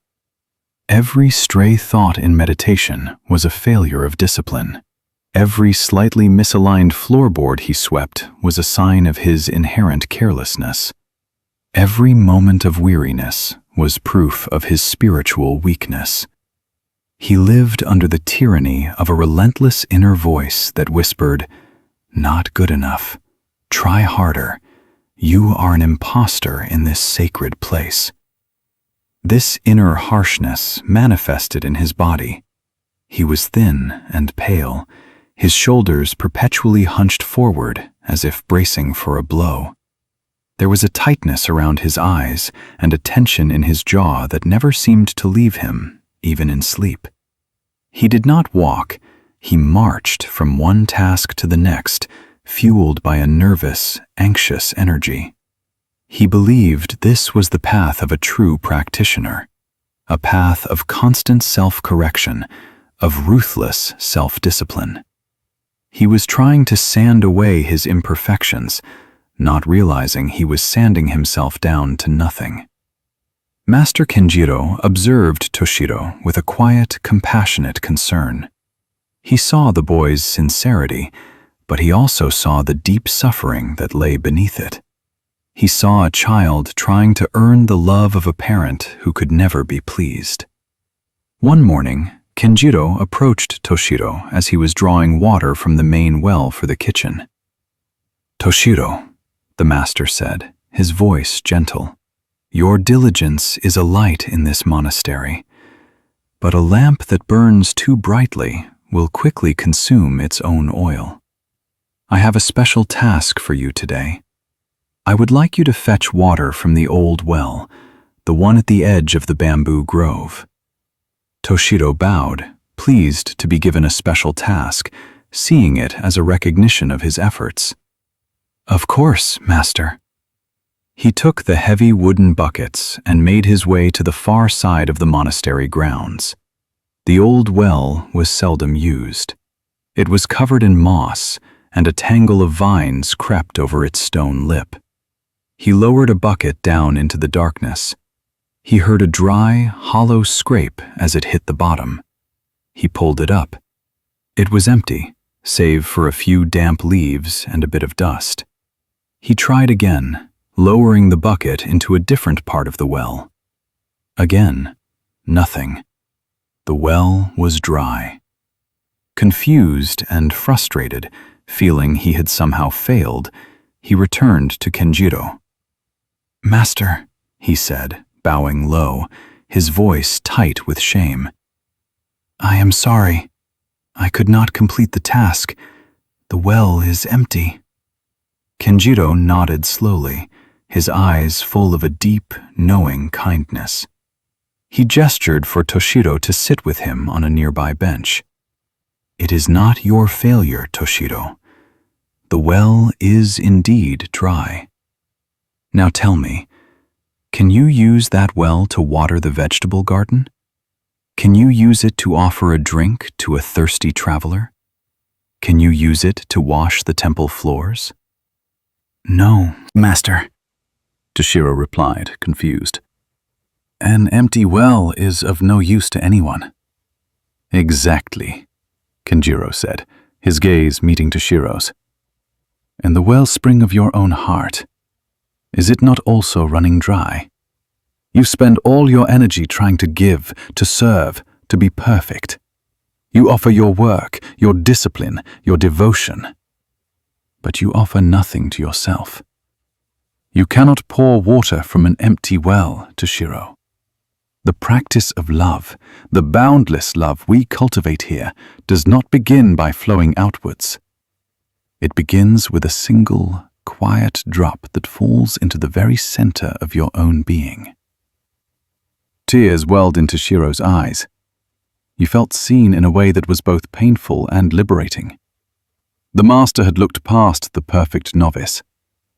Every stray thought in meditation was a failure of discipline. Every slightly misaligned floorboard he swept was a sign of his inherent carelessness. Every moment of weariness was proof of his spiritual weakness. He lived under the tyranny of a relentless inner voice that whispered, "Not good enough. Try harder. You are an imposter in this sacred place." This inner harshness manifested in his body. He was thin and pale, his shoulders perpetually hunched forward as if bracing for a blow. There was a tightness around his eyes and a tension in his jaw that never seemed to leave him, even in sleep. He did not walk, he marched from one task to the next, fueled by a nervous, anxious energy. He believed this was the path of a true practitioner, a path of constant self-correction, of ruthless self-discipline. He was trying to sand away his imperfections, not realizing he was sanding himself down to nothing. Master Kenjiro observed Toshiro with a quiet, compassionate concern. He saw the boy's sincerity, but he also saw the deep suffering that lay beneath it. He saw a child trying to earn the love of a parent who could never be pleased. One morning, Kenjiro approached Toshiro as he was drawing water from the main well for the kitchen. "Toshiro," the master said, his voice gentle, "your diligence is a light in this monastery, but a lamp that burns too brightly will quickly consume its own oil. I have a special task for you today. I would like you to fetch water from the old well, the one at the edge of the bamboo grove." Toshiro bowed, pleased to be given a special task, seeing it as a recognition of his efforts. "Of course, master." He took the heavy wooden buckets and made his way to the far side of the monastery grounds. The old well was seldom used. It was covered in moss, and a tangle of vines crept over its stone lip. He lowered a bucket down into the darkness. He heard a dry, hollow scrape as it hit the bottom. He pulled it up. It was empty, save for a few damp leaves and a bit of dust. He tried again, lowering the bucket into a different part of the well. Again, nothing. The well was dry. Confused and frustrated, feeling he had somehow failed, he returned to Kenjiro. "Master," he said, bowing low, his voice tight with shame. "I am sorry. I could not complete the task. The well is empty." Kenjiro nodded slowly, his eyes full of a deep, knowing kindness. He gestured for Toshiro to sit with him on a nearby bench. "It is not your failure, Toshiro. The well is indeed dry. Now tell me, can you use that well to water the vegetable garden? Can you use it to offer a drink to a thirsty traveler? Can you use it to wash the temple floors?" "No, master," Toshiro replied, confused. "An empty well is of no use to anyone." "Exactly," Kenjiro said, his gaze meeting Toshiro's. "And the wellspring of your own heart, is it not also running dry? You spend all your energy trying to give, to serve, to be perfect. You offer your work, your discipline, your devotion. But you offer nothing to yourself. You cannot pour water from an empty well, Toshiro. The practice of love, the boundless love we cultivate here, does not begin by flowing outwards. It begins with a single, quiet drop that falls into the very center of your own being." Tears welled into Toshiro's eyes. He felt seen in a way that was both painful and liberating. The master had looked past the perfect novice.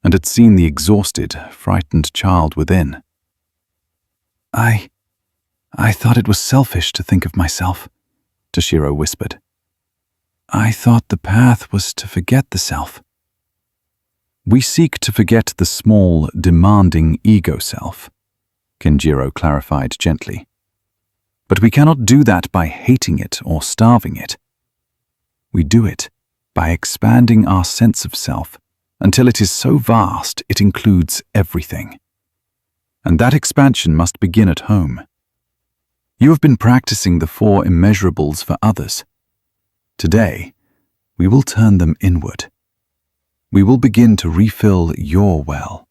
and had seen the exhausted, frightened child within. I thought it was selfish to think of myself, Toshiro whispered. I thought the path was to forget the self. We seek to forget the small, demanding ego self, Kenjiro clarified gently. But we cannot do that by hating it or starving it. We do it by expanding our sense of self until it is so vast it includes everything. And that expansion must begin at home. You have been practicing the 4 immeasurables for others. Today, we will turn them inward. We will begin to refill your well.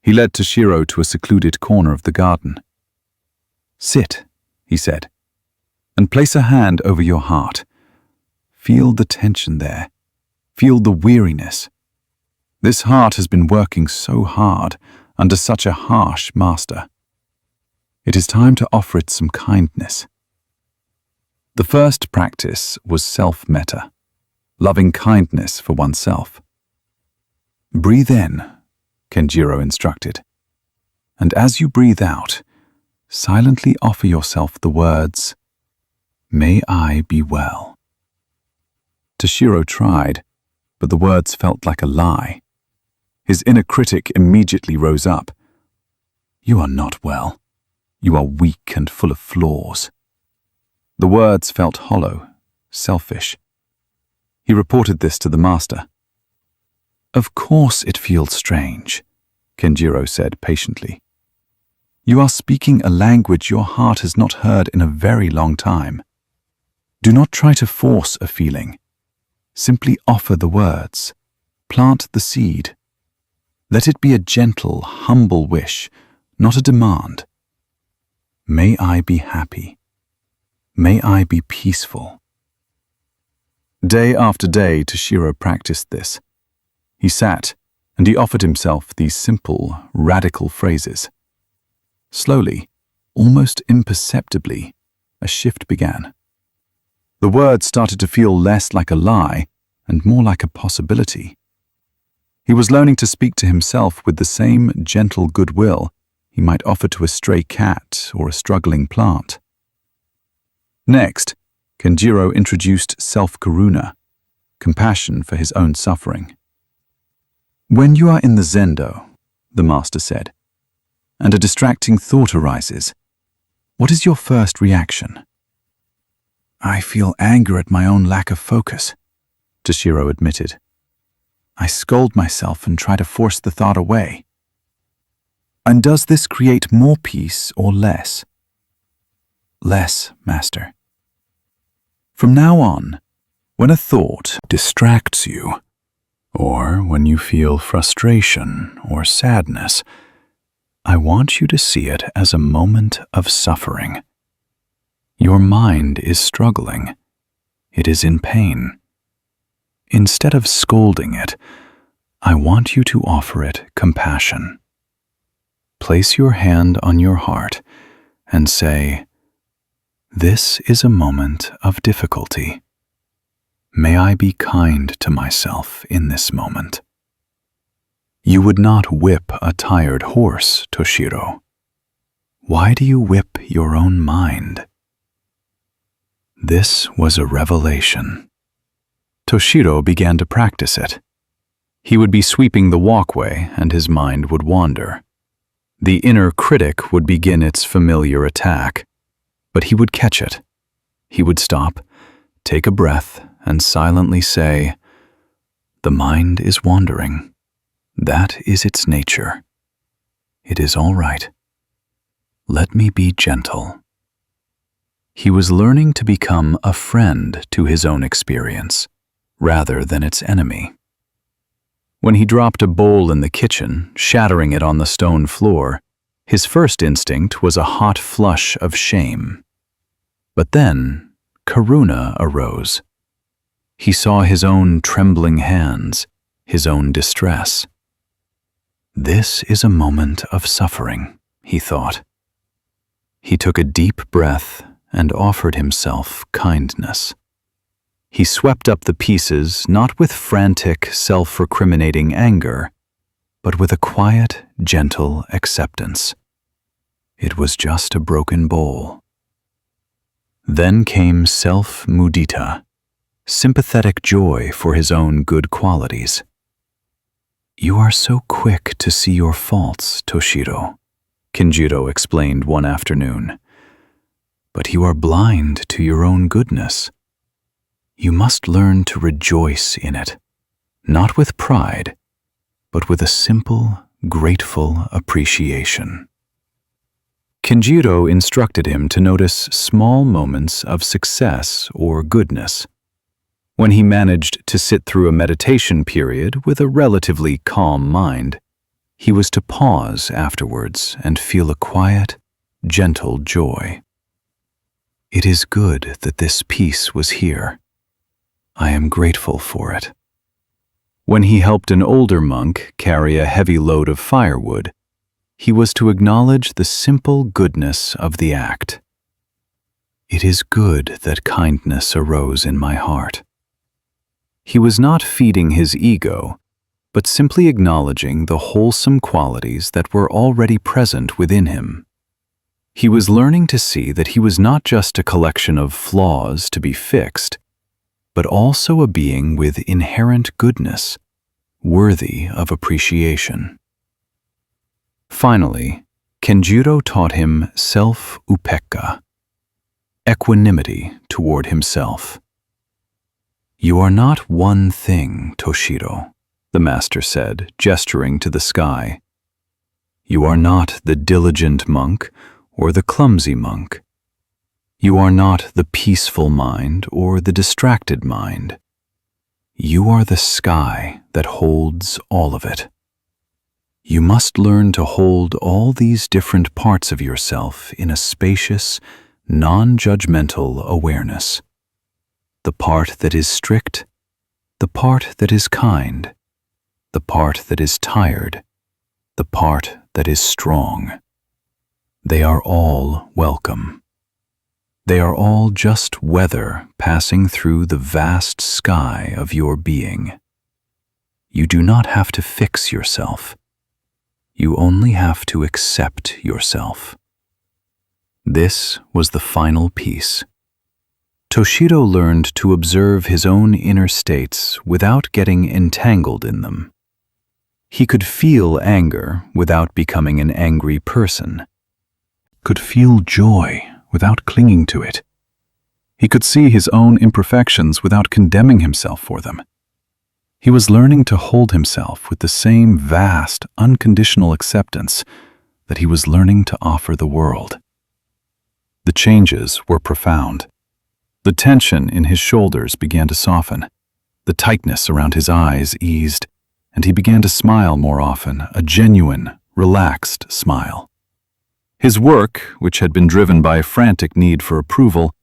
He led Toshiro to a secluded corner of the garden. Sit, he said, and place a hand over your heart. Feel the tension there. Feel the weariness. This heart has been working so hard under such a harsh master. It is time to offer it some kindness. The first practice was self-metta, loving kindness for oneself. Breathe in, Kenjiro instructed, and as you breathe out, silently offer yourself the words, "May I be well." Toshiro tried, but the words felt like a lie. His inner critic immediately rose up. You are not well. You are weak and full of flaws. The words felt hollow, selfish. He reported this to the master. Of course it feels strange, Kenjiro said patiently. You are speaking a language your heart has not heard in a very long time. Do not try to force a feeling. Simply offer the words. Plant the seed. Let it be a gentle, humble wish, not a demand. May I be happy. May I be peaceful. Day after day, Toshiro practiced this. He sat, and he offered himself these simple, radical phrases. Slowly, almost imperceptibly, a shift began. The words started to feel less like a lie and more like a possibility. He was learning to speak to himself with the same gentle goodwill he might offer to a stray cat or a struggling plant. Next, Kenjiro introduced self-karuna, compassion for his own suffering. When you are in the zendo, the master said, and a distracting thought arises, what is your first reaction? I feel anger at my own lack of focus, Toshiro admitted. I scold myself and try to force the thought away. And does this create more peace or less? Less, master. From now on, when a thought distracts you, or when you feel frustration or sadness, I want you to see it as a moment of suffering. Your mind is struggling. It is in pain. Instead of scolding it, I want you to offer it compassion. Place your hand on your heart and say, this is a moment of difficulty. May I be kind to myself in this moment. You would not whip a tired horse, Toshiro. Why do you whip your own mind? This was a revelation. Toshiro began to practice it. He would be sweeping the walkway and his mind would wander. The inner critic would begin its familiar attack, but he would catch it. He would stop, take a breath, and silently say, the mind is wandering. That is its nature. It is all right. Let me be gentle. He was learning to become a friend to his own experience, rather than its enemy. When he dropped a bowl in the kitchen, shattering it on the stone floor, his first instinct was a hot flush of shame. But then, karuna arose. He saw his own trembling hands, his own distress. This is a moment of suffering, he thought. He took a deep breath and offered himself kindness. He swept up the pieces not with frantic, self-recriminating anger, but with a quiet, gentle acceptance. It was just a broken bowl. Then came self-mudita, sympathetic joy for his own good qualities. "You are so quick to see your faults, Toshiro," Kinjiro explained one afternoon. "But you are blind to your own goodness. You must learn to rejoice in it, not with pride, but with a simple, grateful appreciation." Kinjiro instructed him to notice small moments of success or goodness. When he managed to sit through a meditation period with a relatively calm mind, he was to pause afterwards and feel a quiet, gentle joy. "It is good that this peace was here. I am grateful for it." When he helped an older monk carry a heavy load of firewood, he was to acknowledge the simple goodness of the act. "It is good that kindness arose in my heart." He was not feeding his ego, but simply acknowledging the wholesome qualities that were already present within him. He was learning to see that he was not just a collection of flaws to be fixed, but also a being with inherent goodness, worthy of appreciation. Finally, Kenjiro taught him self-upekkha, equanimity toward himself. "You are not one thing, Toshiro," the master said, gesturing to the sky. "You are not the diligent monk or the clumsy monk. You are not the peaceful mind or the distracted mind. You are the sky that holds all of it. You must learn to hold all these different parts of yourself in a spacious, non-judgmental awareness. The part that is strict, the part that is kind, the part that is tired, the part that is strong. They are all welcome. They are all just weather passing through the vast sky of your being. You do not have to fix yourself. You only have to accept yourself." This was the final piece. Toshiro learned to observe his own inner states without getting entangled in them. He could feel anger without becoming an angry person, could feel joy without clinging to it. He could see his own imperfections without condemning himself for them. He was learning to hold himself with the same vast, unconditional acceptance that he was learning to offer the world. The changes were profound. The tension in his shoulders began to soften. The tightness around his eyes eased, and he began to smile more often, a genuine, relaxed smile. His work, which had been driven by a frantic need for approval,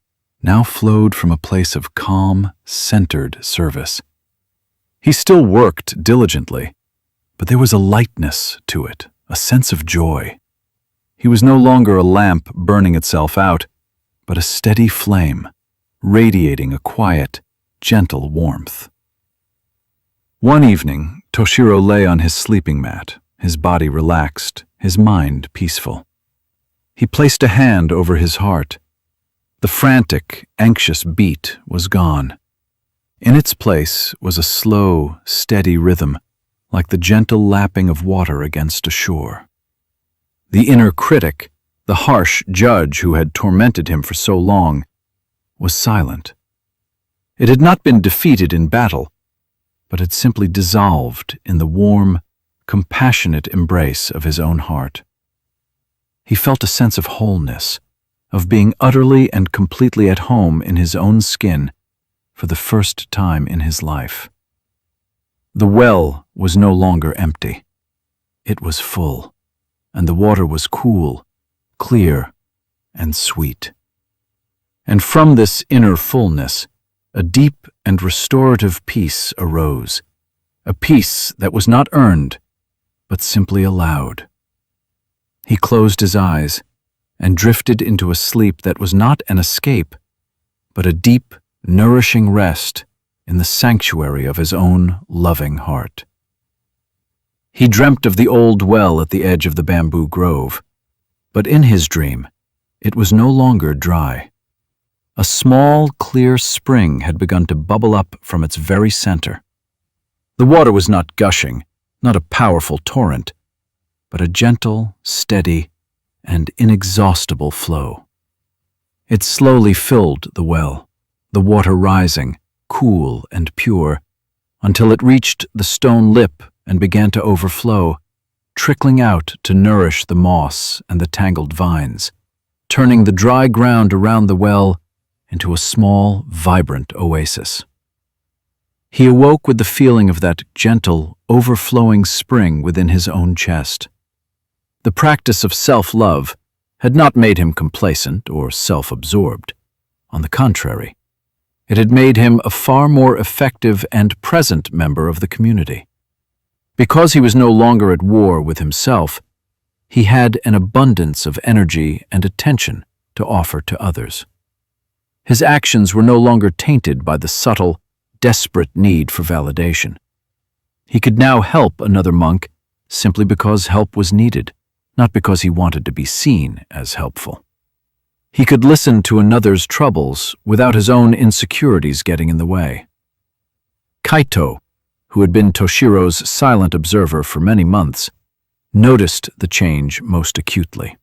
now flowed from a place of calm, centered service. He still worked diligently, but there was a lightness to it, a sense of joy. He was no longer a lamp burning itself out, but a steady flame, radiating a quiet, gentle warmth. One evening, Toshiro lay on his sleeping mat, his body relaxed, his mind peaceful. He placed a hand over his heart. The frantic, anxious beat was gone. In its place was a slow, steady rhythm, like the gentle lapping of water against a shore. The inner critic, the harsh judge who had tormented him for so long, was silent. It had not been defeated in battle, but had simply dissolved in the warm, compassionate embrace of his own heart. He felt a sense of wholeness, of being utterly and completely at home in his own skin for the first time in his life. The well was no longer empty. It was full, and the water was cool, clear, and sweet. And from this inner fullness, a deep and restorative peace arose, a peace that was not earned, but simply allowed. He closed his eyes and drifted into a sleep that was not an escape, but a deep, nourishing rest in the sanctuary of his own loving heart. He dreamt of the old well at the edge of the bamboo grove, but in his dream, it was no longer dry. A small, clear spring had begun to bubble up from its very center. The water was not gushing, not a powerful torrent, but a gentle, steady, and inexhaustible flow. It slowly filled the well, the water rising, cool and pure, until it reached the stone lip and began to overflow, trickling out to nourish the moss and the tangled vines, turning the dry ground around the well into a small, vibrant oasis. He awoke with the feeling of that gentle, overflowing spring within his own chest. The practice of self-love had not made him complacent or self-absorbed. On the contrary, it had made him a far more effective and present member of the community. Because he was no longer at war with himself, he had an abundance of energy and attention to offer to others. His actions were no longer tainted by the subtle, desperate need for validation. He could now help another monk simply because help was needed, not because he wanted to be seen as helpful. He could listen to another's troubles without his own insecurities getting in the way. Kaito, who had been Toshiro's silent observer for many months, noticed the change most acutely.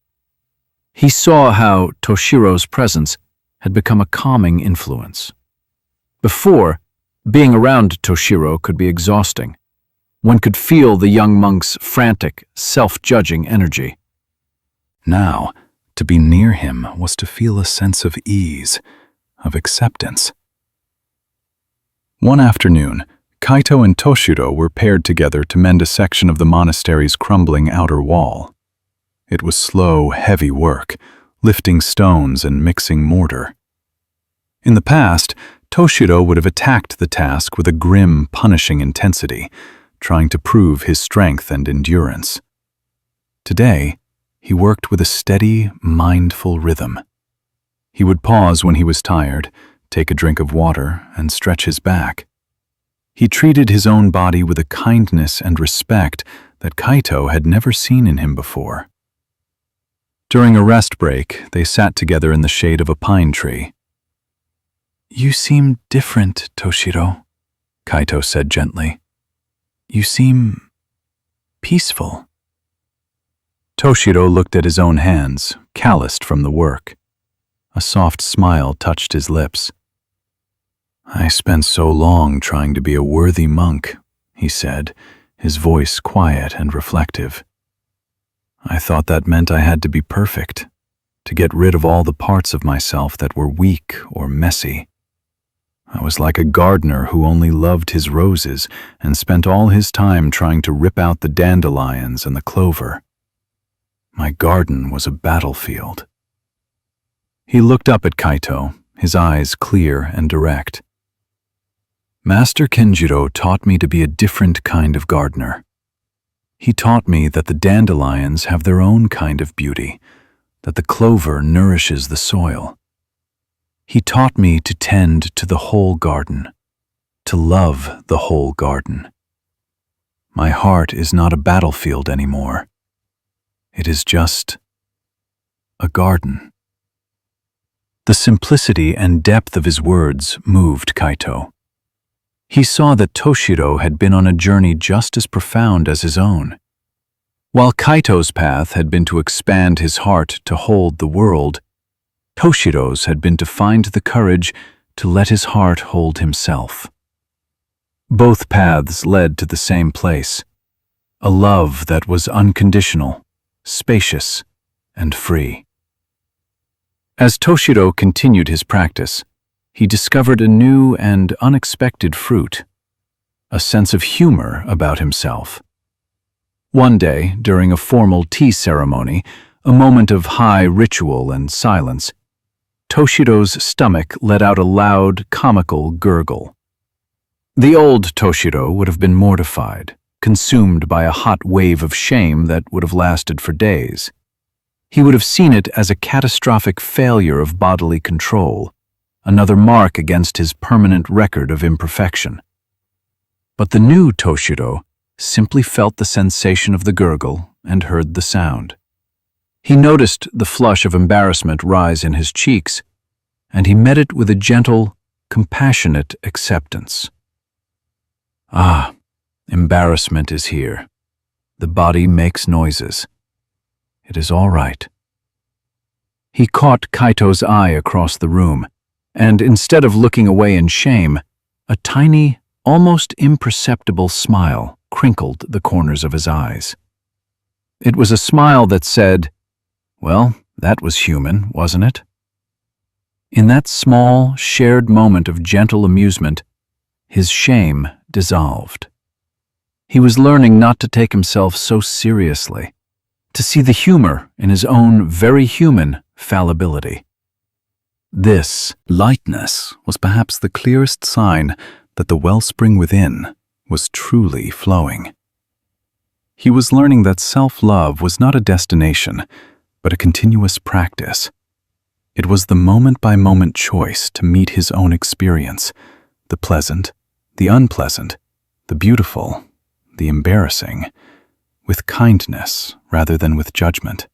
He saw how Toshiro's presence had become a calming influence. Before, being around Toshiro could be exhausting. One could feel the young monk's frantic, self-judging energy. Now, to be near him was to feel a sense of ease, of acceptance. One afternoon, Kaito and Toshiro were paired together to mend a section of the monastery's crumbling outer wall. It was slow, heavy work, lifting stones and mixing mortar. In the past, Toshiro would have attacked the task with a grim, punishing intensity, trying to prove his strength and endurance. Today, he worked with a steady, mindful rhythm. He would pause when he was tired, take a drink of water, and stretch his back. He treated his own body with a kindness and respect that Kaito had never seen in him before. During a rest break, they sat together in the shade of a pine tree. "You seem different, Toshiro," Kaito said gently. "You seem peaceful." Toshiro looked at his own hands, calloused from the work. A soft smile touched his lips. "I spent so long trying to be a worthy monk," he said, his voice quiet and reflective. "I thought that meant I had to be perfect, to get rid of all the parts of myself that were weak or messy. I was like a gardener who only loved his roses and spent all his time trying to rip out the dandelions and the clover. My garden was a battlefield." He looked up at Kaito, his eyes clear and direct. "Master Kenjiro taught me to be a different kind of gardener. He taught me that the dandelions have their own kind of beauty, that the clover nourishes the soil. He taught me to tend to the whole garden, to love the whole garden. My heart is not a battlefield anymore. It is just a garden." The simplicity and depth of his words moved Kaito. He saw that Toshiro had been on a journey just as profound as his own. While Kaito's path had been to expand his heart to hold the world, Toshiro's had been to find the courage to let his heart hold himself. Both paths led to the same place, a love that was unconditional, spacious, and free. As Toshiro continued his practice, he discovered a new and unexpected fruit, a sense of humor about himself. One day, during a formal tea ceremony, a moment of high ritual and silence, Toshiro's stomach let out a loud, comical gurgle. The old Toshiro would have been mortified, consumed by a hot wave of shame that would have lasted for days. He would have seen it as a catastrophic failure of bodily control, another mark against his permanent record of imperfection. But the new Toshiro simply felt the sensation of the gurgle and heard the sound. He noticed the flush of embarrassment rise in his cheeks, and he met it with a gentle, compassionate acceptance. Ah, embarrassment is here. The body makes noises. It is all right. He caught Kaito's eye across the room, and instead of looking away in shame, a tiny, almost imperceptible smile crinkled the corners of his eyes. It was a smile that said, "Well, that was human, wasn't it?" In that small, shared moment of gentle amusement, his shame dissolved. He was learning not to take himself so seriously, to see the humor in his own very human fallibility. This lightness was perhaps the clearest sign that the wellspring within was truly flowing. He was learning that self-love was not a destination, but a continuous practice. It was the moment-by-moment choice to meet his own experience, the pleasant, the unpleasant, the beautiful, the embarrassing, with kindness rather than with judgment.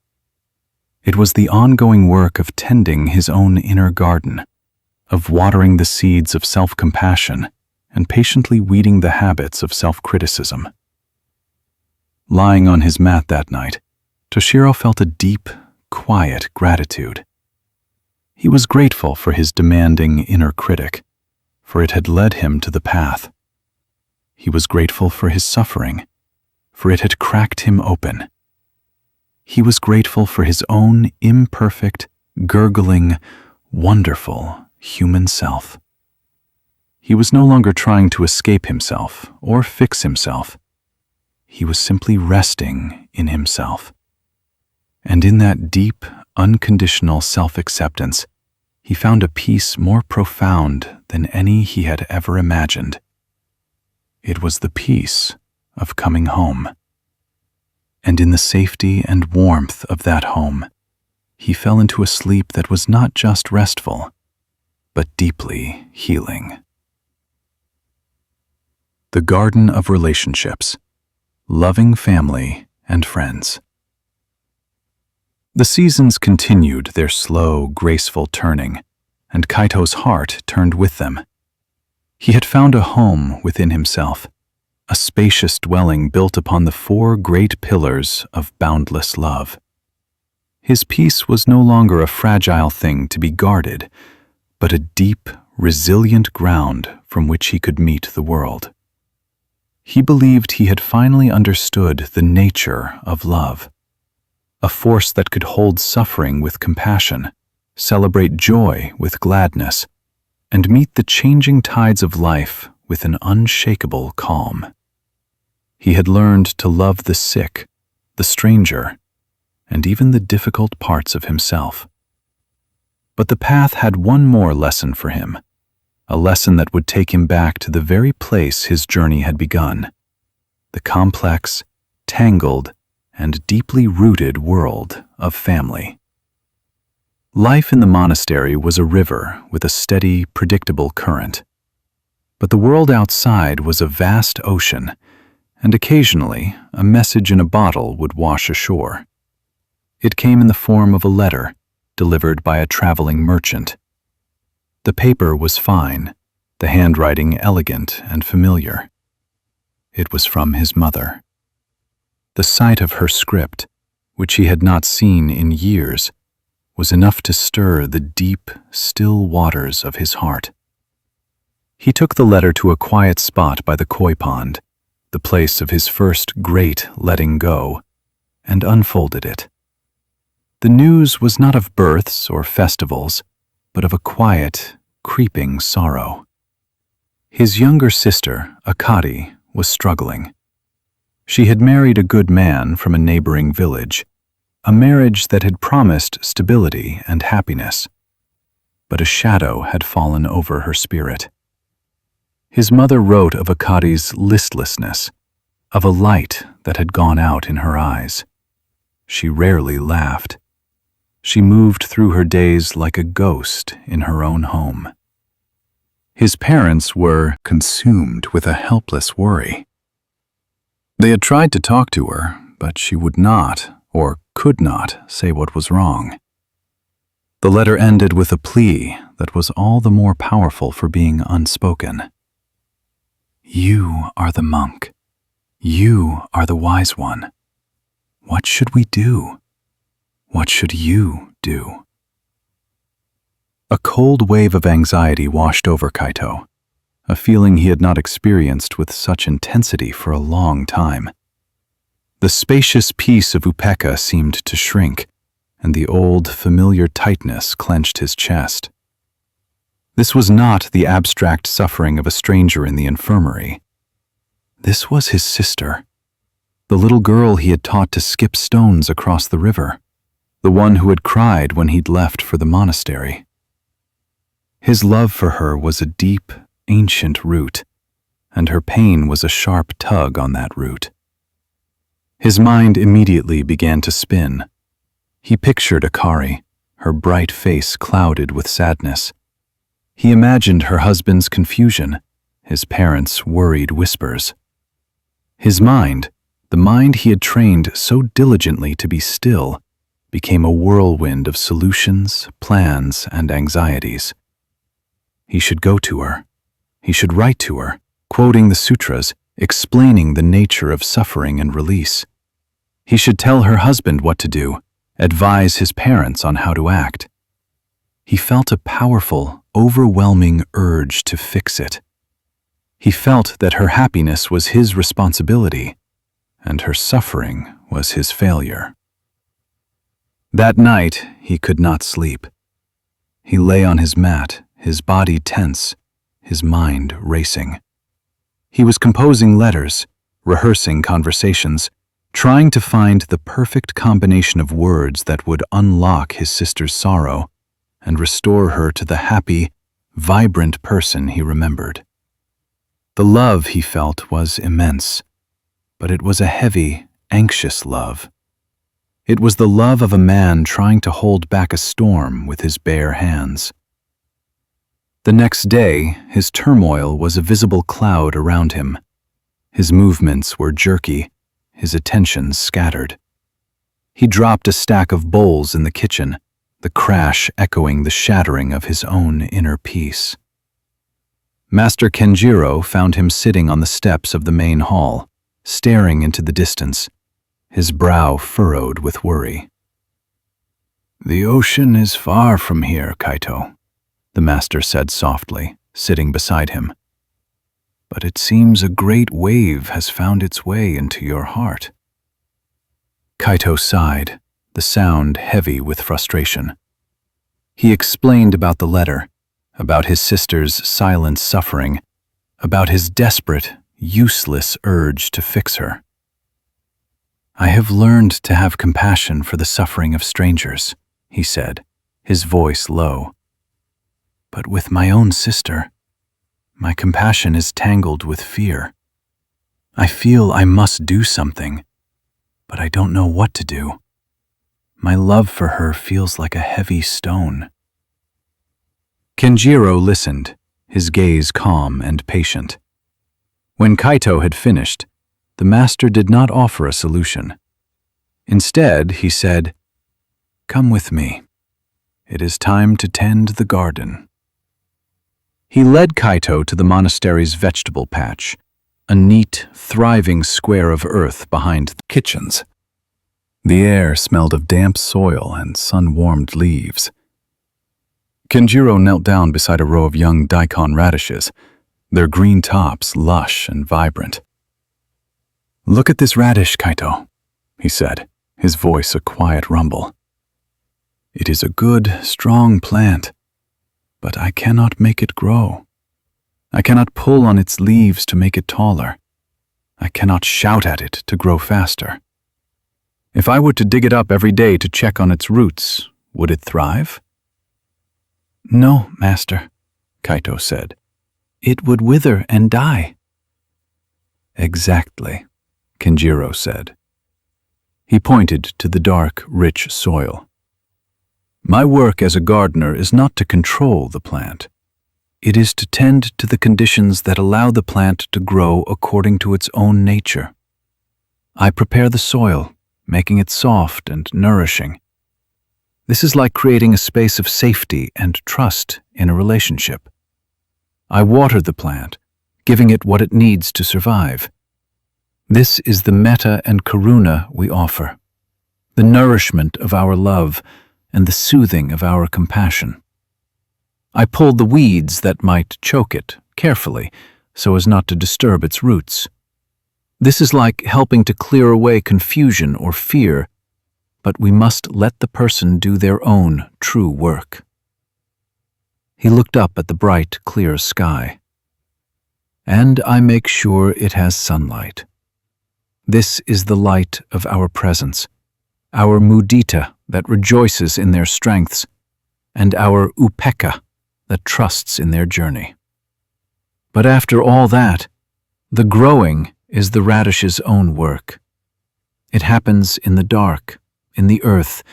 It was the ongoing work of tending his own inner garden, of watering the seeds of self-compassion and patiently weeding the habits of self-criticism. Lying on his mat that night, Toshiro felt a deep, quiet gratitude. He was grateful for his demanding inner critic, for it had led him to the path. He was grateful for his suffering, for it had cracked him open. He was grateful for his own imperfect, gurgling, wonderful human self. He was no longer trying to escape himself or fix himself. He was simply resting in himself. And in that deep, unconditional self-acceptance, he found a peace more profound than any he had ever imagined. It was the peace of coming home. And in the safety and warmth of that home, he fell into a sleep that was not just restful, but deeply healing. The Garden of Relationships, Loving Family and Friends. The seasons continued their slow, graceful turning, and Kaito's heart turned with them. He had found a home within himself, a spacious dwelling built upon the 4 great pillars of boundless love. His peace was no longer a fragile thing to be guarded, but a deep, resilient ground from which he could meet the world. He believed he had finally understood the nature of love, a force that could hold suffering with compassion, celebrate joy with gladness, and meet the changing tides of life with an unshakable calm. He had learned to love the sick, the stranger, and even the difficult parts of himself. But the path had one more lesson for him, a lesson that would take him back to the very place his journey had begun, the complex, tangled, and deeply rooted world of family. Life in the monastery was a river with a steady, predictable current. But the world outside was a vast ocean, and occasionally a message in a bottle would wash ashore. It came in the form of a letter delivered by a traveling merchant. The paper was fine, the handwriting elegant and familiar. It was from his mother. The sight of her script, which he had not seen in years, was enough to stir the deep, still waters of his heart. He took the letter to a quiet spot by the koi pond, the place of his first great letting go, and unfolded it. The news was not of births or festivals, but of a quiet, creeping sorrow. His younger sister, Akari, was struggling. She had married a good man from a neighboring village, a marriage that had promised stability and happiness. But a shadow had fallen over her spirit. His mother wrote of Akari's listlessness, of a light that had gone out in her eyes. She rarely laughed. She moved through her days like a ghost in her own home. His parents were consumed with a helpless worry. They had tried to talk to her, but she would not, or could not, say what was wrong. The letter ended with a plea that was all the more powerful for being unspoken. You are the monk. You are the wise one. What should we do? What should you do? A cold wave of anxiety washed over Kaito, a feeling he had not experienced with such intensity for a long time. The spacious peace of Upekkha seemed to shrink, and the old, familiar tightness clenched his chest. This was not the abstract suffering of a stranger in the infirmary. This was his sister, the little girl he had taught to skip stones across the river, the one who had cried when he'd left for the monastery. His love for her was a deep, ancient root, and her pain was a sharp tug on that root. His mind immediately began to spin. He pictured Akari, her bright face clouded with sadness. He imagined her husband's confusion, his parents' worried whispers. His mind, the mind he had trained so diligently to be still, became a whirlwind of solutions, plans, and anxieties. He should go to her. He should write to her, quoting the sutras, explaining the nature of suffering and release. He should tell her husband what to do, advise his parents on how to act. He felt a powerful, overwhelming urge to fix it. He felt that her happiness was his responsibility, and her suffering was his failure. That night, he could not sleep. He lay on his mat, his body tense, his mind racing. He was composing letters, rehearsing conversations, trying to find the perfect combination of words that would unlock his sister's sorrow and restore her to the happy, vibrant person he remembered. The love he felt was immense, but it was a heavy, anxious love. It was the love of a man trying to hold back a storm with his bare hands. The next day, his turmoil was a visible cloud around him. His movements were jerky, his attention scattered. He dropped a stack of bowls in the kitchen, the crash echoing the shattering of his own inner peace. Master Kenjiro found him sitting on the steps of the main hall, staring into the distance, his brow furrowed with worry. "The ocean is far from here, Kaito," the master said softly, sitting beside him. "But it seems a great wave has found its way into your heart." Kaito sighed, the sound heavy with frustration. He explained about the letter, about his sister's silent suffering, about his desperate, useless urge to fix her. "I have learned to have compassion for the suffering of strangers," he said, his voice low. "But with my own sister, my compassion is tangled with fear. I feel I must do something, but I don't know what to do. My love for her feels like a heavy stone." Kenjiro listened, his gaze calm and patient. When Kaito had finished, the master did not offer a solution. Instead, he said, "Come with me. It is time to tend the garden." He led Kaito to the monastery's vegetable patch, a neat, thriving square of earth behind the kitchens. The air smelled of damp soil and sun-warmed leaves. Kenjiro knelt down beside a row of young daikon radishes, their green tops lush and vibrant. "Look at this radish, Kaito," he said, his voice a quiet rumble. "It is a good, strong plant, but I cannot make it grow. I cannot pull on its leaves to make it taller. I cannot shout at it to grow faster. If I were to dig it up every day to check on its roots, would it thrive?" "No, master," Kaito said. "It would wither and die." "Exactly," Kenjiro said. He pointed to the dark, rich soil. "My work as a gardener is not to control the plant. It is to tend to the conditions that allow the plant to grow according to its own nature. I prepare the soil, making it soft and nourishing. This is like creating a space of safety and trust in a relationship. I water the plant, giving it what it needs to survive. This is the metta and karuna we offer, the nourishment of our love and the soothing of our compassion. I pull the weeds that might choke it carefully so as not to disturb its roots. This is like helping to clear away confusion or fear, but we must let the person do their own true work. He looked up at the bright, clear sky. And I make sure it has sunlight. This is the light of our presence, our mudita that rejoices in their strengths, and our upekkha that trusts in their journey. But after all that, the growing is the radish's own work. It happens in the dark, in the earth,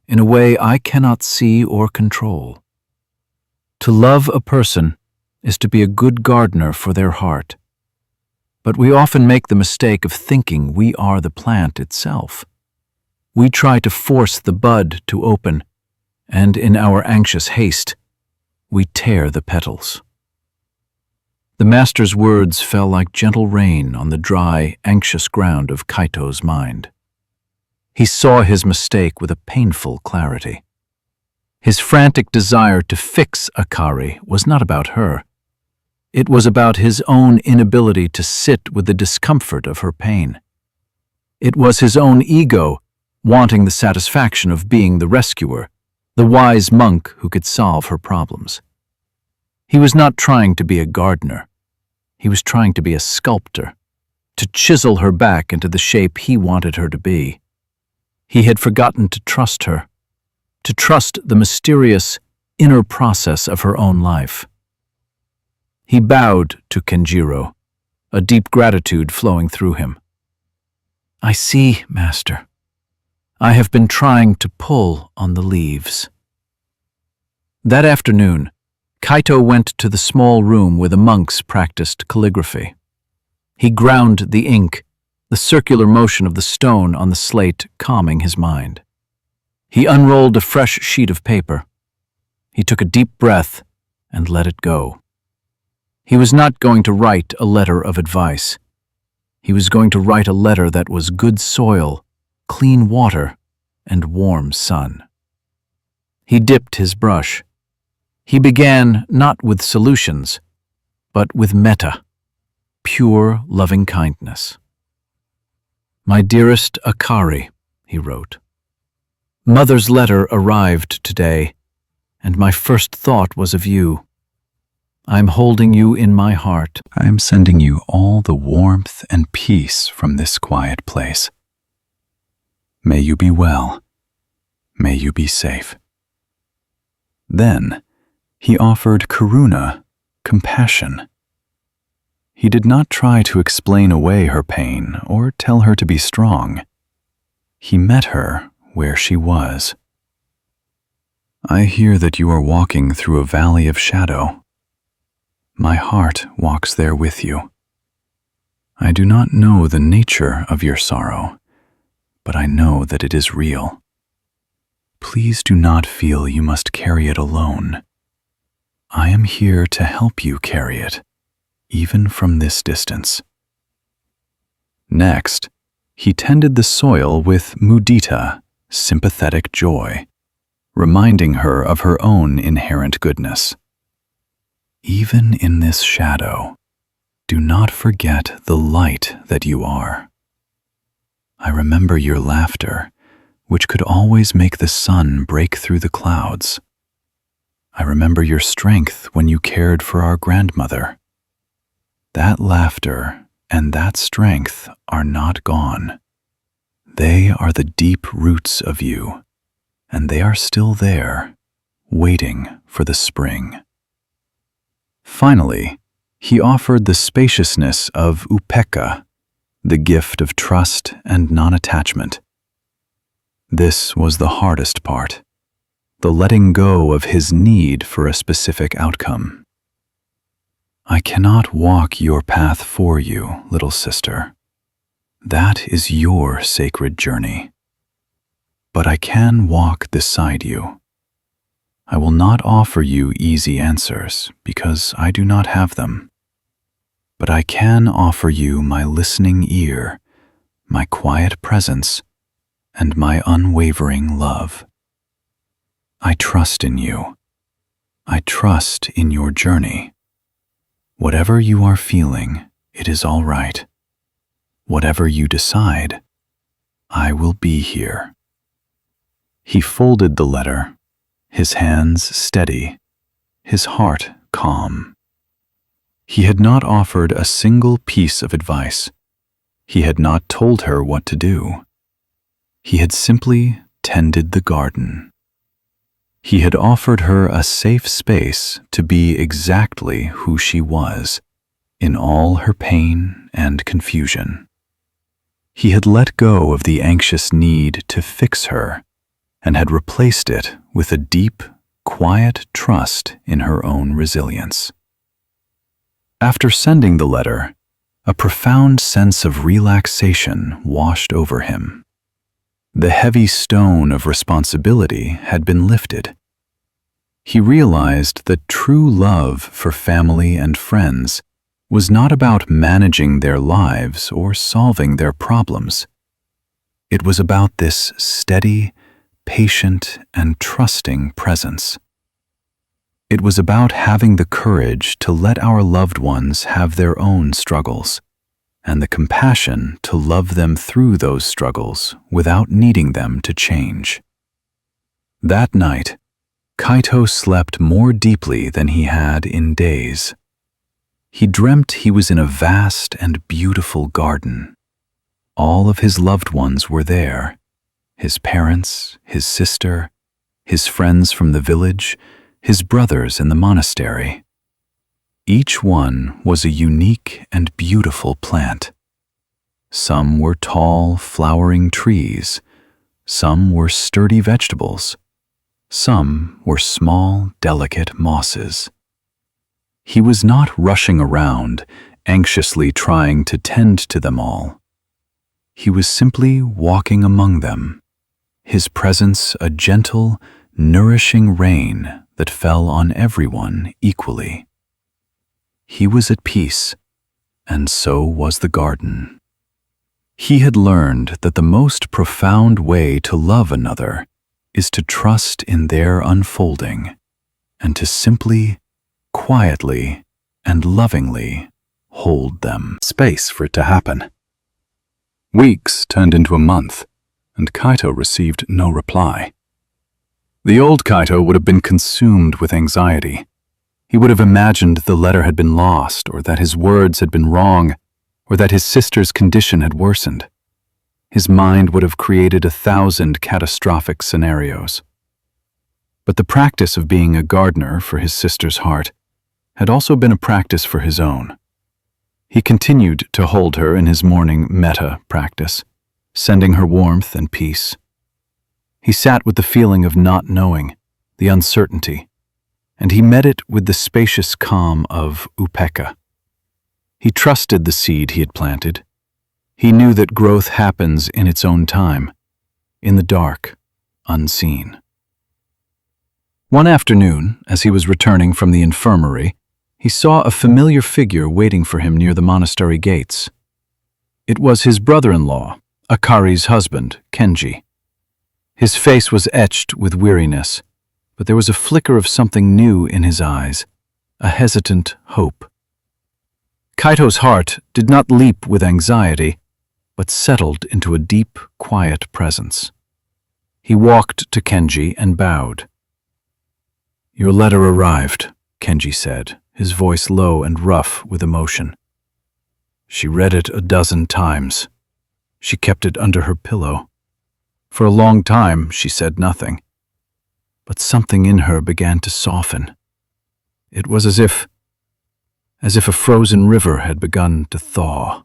in a way I cannot see or control. To love a person is to be a good gardener for their heart. But we often make the mistake of thinking we are the plant itself. We try to force the bud to open, and in our anxious haste, we tear the petals. The master's words fell like gentle rain on the dry, anxious ground of Kaito's mind. He saw his mistake with a painful clarity. His frantic desire to fix Akari was not about her. It was about his own inability to sit with the discomfort of her pain. It was his own ego wanting the satisfaction of being the rescuer, the wise monk who could solve her problems. He was not trying to be a gardener. He was trying to be a sculptor, to chisel her back into the shape he wanted her to be. He had forgotten to trust her, to trust the mysterious inner process of her own life. He bowed to Kenjiro, a deep gratitude flowing through him. I see, Master. I have been trying to pull on the leaves. That afternoon, Kaito went to the small room where the monks practiced calligraphy. He ground the ink, the circular motion of the stone on the slate calming his mind. He unrolled a fresh sheet of paper. He took a deep breath and let it go. He was not going to write a letter of advice. He was going to write a letter that was good soil, clean water, and warm sun. He dipped his brush. He began not with solutions, but with metta, pure loving kindness. My dearest Akari, he wrote. Mother's letter arrived today, and my first thought was of you. I'm holding you in my heart. I am sending you all the warmth and peace from this quiet place. May you be well. May you be safe. Then he offered karuna, compassion. He did not try to explain away her pain or tell her to be strong. He met her where she was. I hear that you are walking through a valley of shadow. My heart walks there with you. I do not know the nature of your sorrow, but I know that it is real. Please do not feel you must carry it alone. I am here to help you carry it, even from this distance. Next, he tended the soil with mudita, sympathetic joy, reminding her of her own inherent goodness. Even in this shadow, do not forget the light that you are. I remember your laughter, which could always make the sun break through the clouds. I remember your strength when you cared for our grandmother. That laughter and that strength are not gone. They are the deep roots of you, and they are still there, waiting for the spring. Finally, he offered the spaciousness of upekkha, the gift of trust and non-attachment. This was the hardest part, the letting go of his need for a specific outcome. I cannot walk your path for you, little sister. That is your sacred journey. But I can walk beside you. I will not offer you easy answers because I do not have them. But I can offer you my listening ear, my quiet presence, and my unwavering love. I trust in you. I trust in your journey. Whatever you are feeling, it is all right. Whatever you decide, I will be here. He folded the letter, his hands steady, his heart calm. He had not offered a single piece of advice. He had not told her what to do. He had simply tended the garden. He had offered her a safe space to be exactly who she was, in all her pain and confusion. He had let go of the anxious need to fix her and had replaced it with a deep, quiet trust in her own resilience. After sending the letter, a profound sense of relaxation washed over him. The heavy stone of responsibility had been lifted. He realized that true love for family and friends was not about managing their lives or solving their problems. It was about this steady, patient, and trusting presence. It was about having the courage to let our loved ones have their own struggles, and the compassion to love them through those struggles without needing them to change. That night, Kaito slept more deeply than he had in days. He dreamt he was in a vast and beautiful garden. All of his loved ones were there: his parents, his sister, his friends from the village, his brothers in the monastery. Each one was a unique and beautiful plant. Some were tall, flowering trees. Some were sturdy vegetables. Some were small, delicate mosses. He was not rushing around, anxiously trying to tend to them all. He was simply walking among them, his presence a gentle, nourishing rain that fell on everyone equally. He was at peace, and so was the garden. He had learned that the most profound way to love another is to trust in their unfolding, and to simply, quietly, and lovingly hold them. Space for it to happen. Weeks turned into a month, and Kaito received no reply. The old Kaito would have been consumed with anxiety. He would have imagined the letter had been lost, or that his words had been wrong, or that his sister's condition had worsened. His mind would have created 1,000 catastrophic scenarios. But the practice of being a gardener for his sister's heart had also been a practice for his own. He continued to hold her in his morning metta practice, sending her warmth and peace. He sat with the feeling of not knowing, the uncertainty, and he met it with the spacious calm of upekkha. He trusted the seed he had planted. He knew that growth happens in its own time, in the dark, unseen. One afternoon, as he was returning from the infirmary, he saw a familiar figure waiting for him near the monastery gates. It was his brother-in-law, Akari's husband, Kenji. His face was etched with weariness, but there was a flicker of something new in his eyes, a hesitant hope. Kaito's heart did not leap with anxiety, but settled into a deep, quiet presence. He walked to Kenji and bowed. "Your letter arrived," Kenji said, his voice low and rough with emotion. She read it 12 times. She kept it under her pillow. For a long time, she said nothing. But something in her began to soften. It was as if a frozen river had begun to thaw.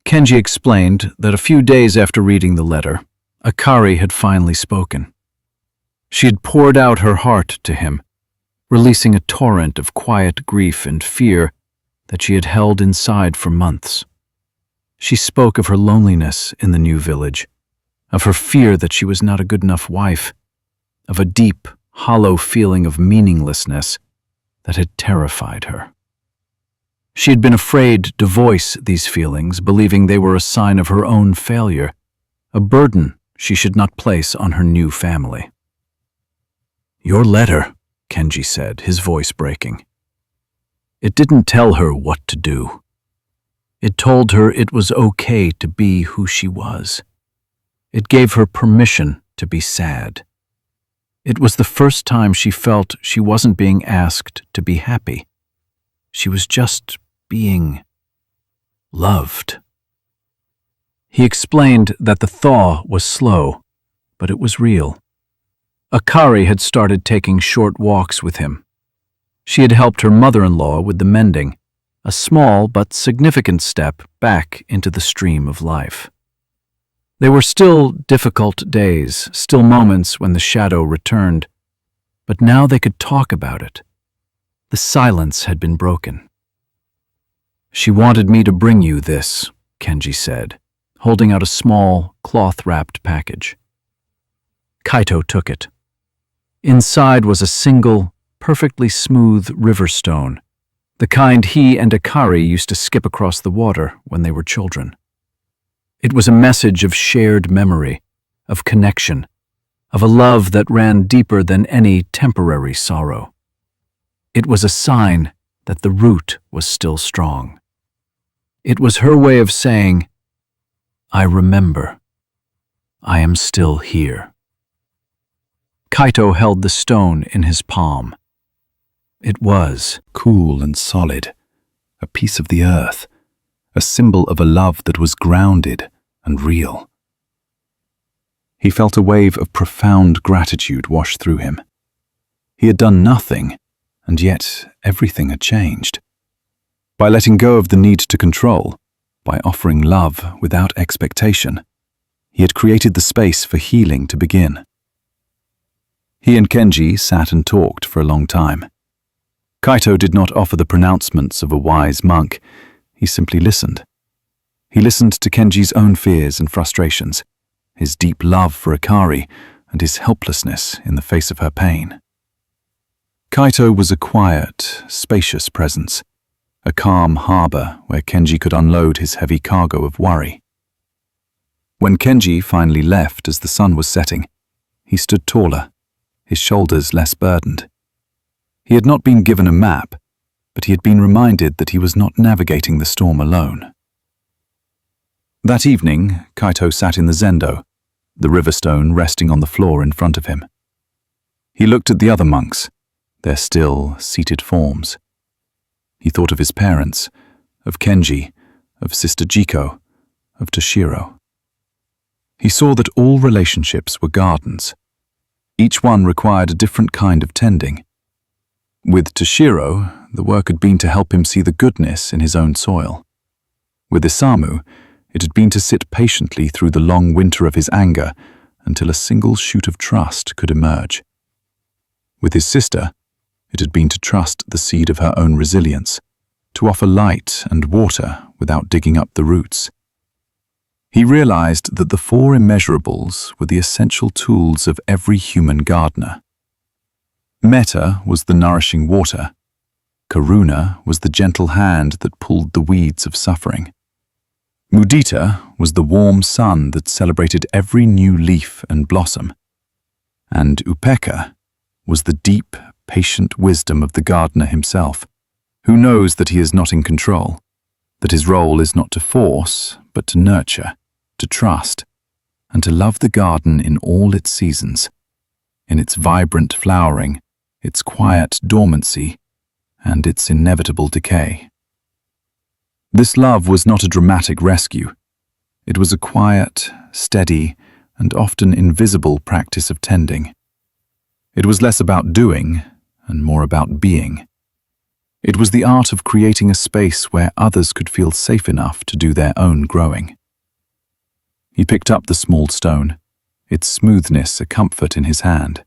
Kenji explained that a few days after reading the letter, Akari had finally spoken. She had poured out her heart to him, releasing a torrent of quiet grief and fear that she had held inside for months. She spoke of her loneliness in the new village, of her fear that she was not a good enough wife, of a deep, hollow feeling of meaninglessness that had terrified her. She had been afraid to voice these feelings, believing they were a sign of her own failure, a burden she should not place on her new family. "Your letter," Kenji said, his voice breaking. It didn't tell her what to do. It told her it was okay to be who she was. It gave her permission to be sad. It was the first time she felt she wasn't being asked to be happy. She was just being loved. He explained that the thaw was slow, but it was real. Akari had started taking short walks with him. She had helped her mother-in-law with the mending, a small but significant step back into the stream of life. There were still difficult days, still moments when the shadow returned, but now they could talk about it. The silence had been broken. "She wanted me to bring you this," Kenji said, holding out a small, cloth-wrapped package. Kaito took it. Inside was a single, perfectly smooth river stone, the kind he and Akari used to skip across the water when they were children. It was a message of shared memory, of connection, of a love that ran deeper than any temporary sorrow. It was a sign that the root was still strong. It was her way of saying, "I remember. I am still here." Kaito held the stone in his palm. It was cool and solid, a piece of the earth, a symbol of a love that was grounded and real. He felt a wave of profound gratitude wash through him. He had done nothing, and yet everything had changed. By letting go of the need to control, by offering love without expectation, he had created the space for healing to begin. He and Kenji sat and talked for a long time. Kaito did not offer the pronouncements of a wise monk. He simply listened. He listened to Kenji's own fears and frustrations, his deep love for Akari, and his helplessness in the face of her pain. Kaito was a quiet, spacious presence, a calm harbor where Kenji could unload his heavy cargo of worry. When Kenji finally left as the sun was setting, he stood taller, his shoulders less burdened. He had not been given a map, but he had been reminded that he was not navigating the storm alone. That evening, Kaito sat in the zendo, the river stone resting on the floor in front of him. He looked at the other monks, their still, seated forms. He thought of his parents, of Kenji, of Sister Jiko, of Toshiro. He saw that all relationships were gardens. Each one required a different kind of tending. With Toshiro, the work had been to help him see the goodness in his own soil. With Isamu, it had been to sit patiently through the long winter of his anger until a single shoot of trust could emerge. With his sister, it had been to trust the seed of her own resilience, to offer light and water without digging up the roots. He realized that the four immeasurables were the essential tools of every human gardener. Metta was the nourishing water. Karuna was the gentle hand that pulled the weeds of suffering. Mudita was the warm sun that celebrated every new leaf and blossom. And Upekkha was the deep, patient wisdom of the gardener himself, who knows that he is not in control, that his role is not to force, but to nurture, to trust, and to love the garden in all its seasons, in its vibrant flowering, its quiet dormancy, and its inevitable decay. This love was not a dramatic rescue. It was a quiet, steady, and often invisible practice of tending. It was less about doing and more about being. It was the art of creating a space where others could feel safe enough to do their own growing. He picked up the small stone, its smoothness a comfort in his hand.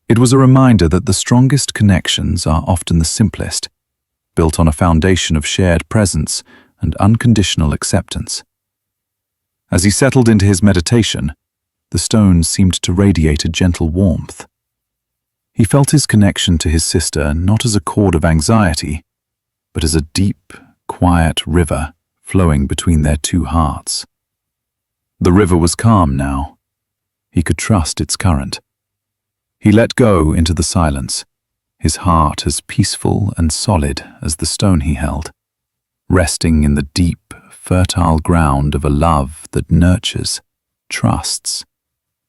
It was a reminder that the strongest connections are often the simplest, built on a foundation of shared presence and unconditional acceptance. As he settled into his meditation, the stones seemed to radiate a gentle warmth. He felt his connection to his sister not as a cord of anxiety, but as a deep, quiet river flowing between their two hearts. The river was calm now. He could trust its current. He let go into the silence, his heart as peaceful and solid as the stone he held, resting in the deep, fertile ground of a love that nurtures, trusts,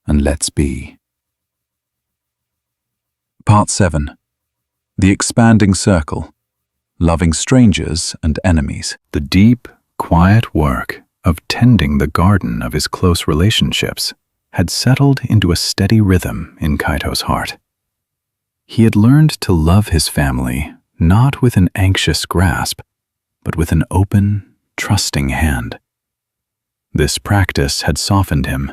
and lets be. Part 7. The Expanding Circle. Loving Strangers and Enemies. The deep, quiet work of tending the garden of his close relationships had settled into a steady rhythm in Kaito's heart. He had learned to love his family not with an anxious grasp, but with an open, trusting hand. This practice had softened him,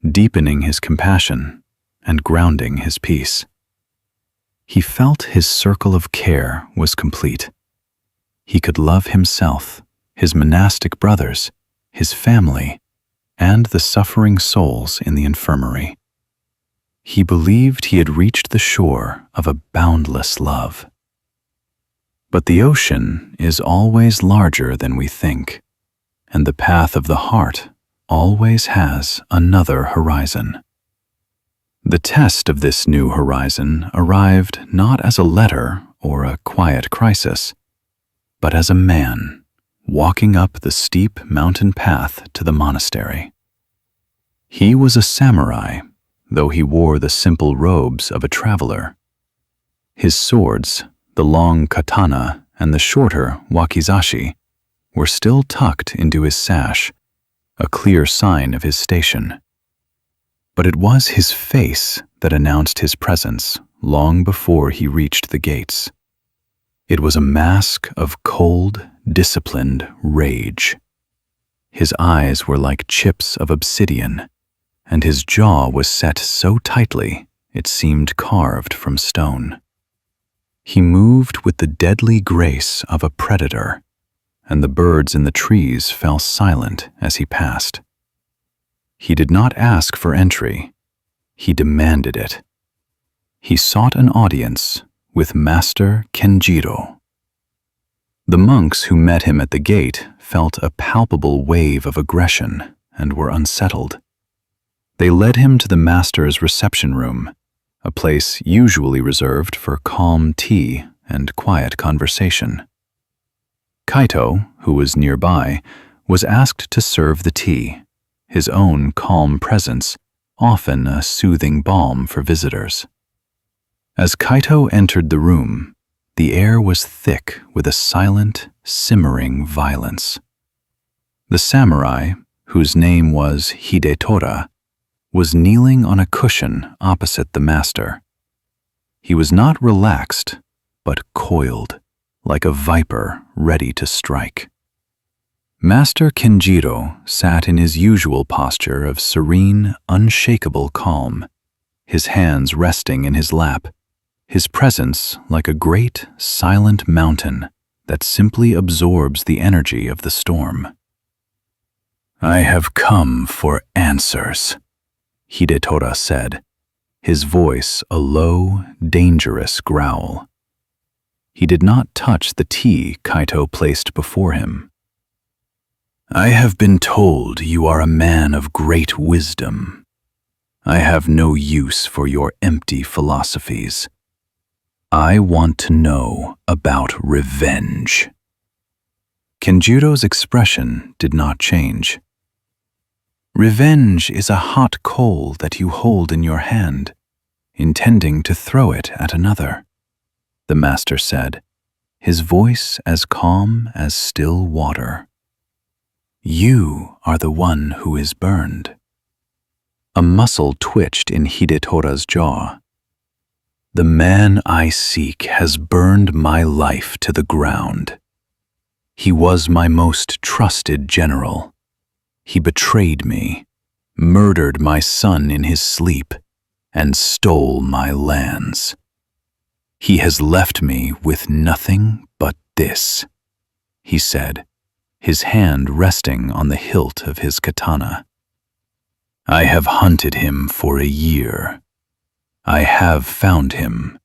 deepening his compassion and grounding his peace. He felt his circle of care was complete. He could love himself, his monastic brothers, his family, and the suffering souls in the infirmary. He believed he had reached the shore of a boundless love. But the ocean is always larger than we think, and the path of the heart always has another horizon. The test of this new horizon arrived not as a letter or a quiet crisis, but as a man walking up the steep mountain path to the monastery. He was a samurai, though he wore the simple robes of a traveler. His swords, the long katana and the shorter wakizashi, were still tucked into his sash, a clear sign of his station. But it was his face that announced his presence long before he reached the gates. It was a mask of cold, disciplined rage. His eyes were like chips of obsidian, and his jaw was set so tightly it seemed carved from stone. He moved with the deadly grace of a predator, and the birds in the trees fell silent as he passed. He did not ask for entry, he demanded it. He sought an audience with Master Kenjiro. The monks who met him at the gate felt a palpable wave of aggression and were unsettled. They led him to the master's reception room, a place usually reserved for calm tea and quiet conversation. Kaito, who was nearby, was asked to serve the tea, his own calm presence often a soothing balm for visitors. As Kaito entered the room, the air was thick with a silent, simmering violence. The samurai, whose name was Hidetora, was kneeling on a cushion opposite the master. He was not relaxed, but coiled, like a viper ready to strike. Master Kenjiro sat in his usual posture of serene, unshakable calm, his hands resting in his lap, his presence like a great, silent mountain that simply absorbs the energy of the storm. "I have come for answers," Hidetora said, his voice a low, dangerous growl. He did not touch the tea Kaito placed before him. "I have been told you are a man of great wisdom. I have no use for your empty philosophies. I want to know about revenge." Kenjiro's expression did not change. "Revenge is a hot coal that you hold in your hand, intending to throw it at another," the master said, his voice as calm as still water. "You are the one who is burned." A muscle twitched in Hidetora's jaw. "The man I seek has burned my life to the ground. He was my most trusted general. He betrayed me, murdered my son in his sleep, and stole my lands. He has left me with nothing but this," he said, his hand resting on the hilt of his katana. "I have hunted him for a year. I have found him.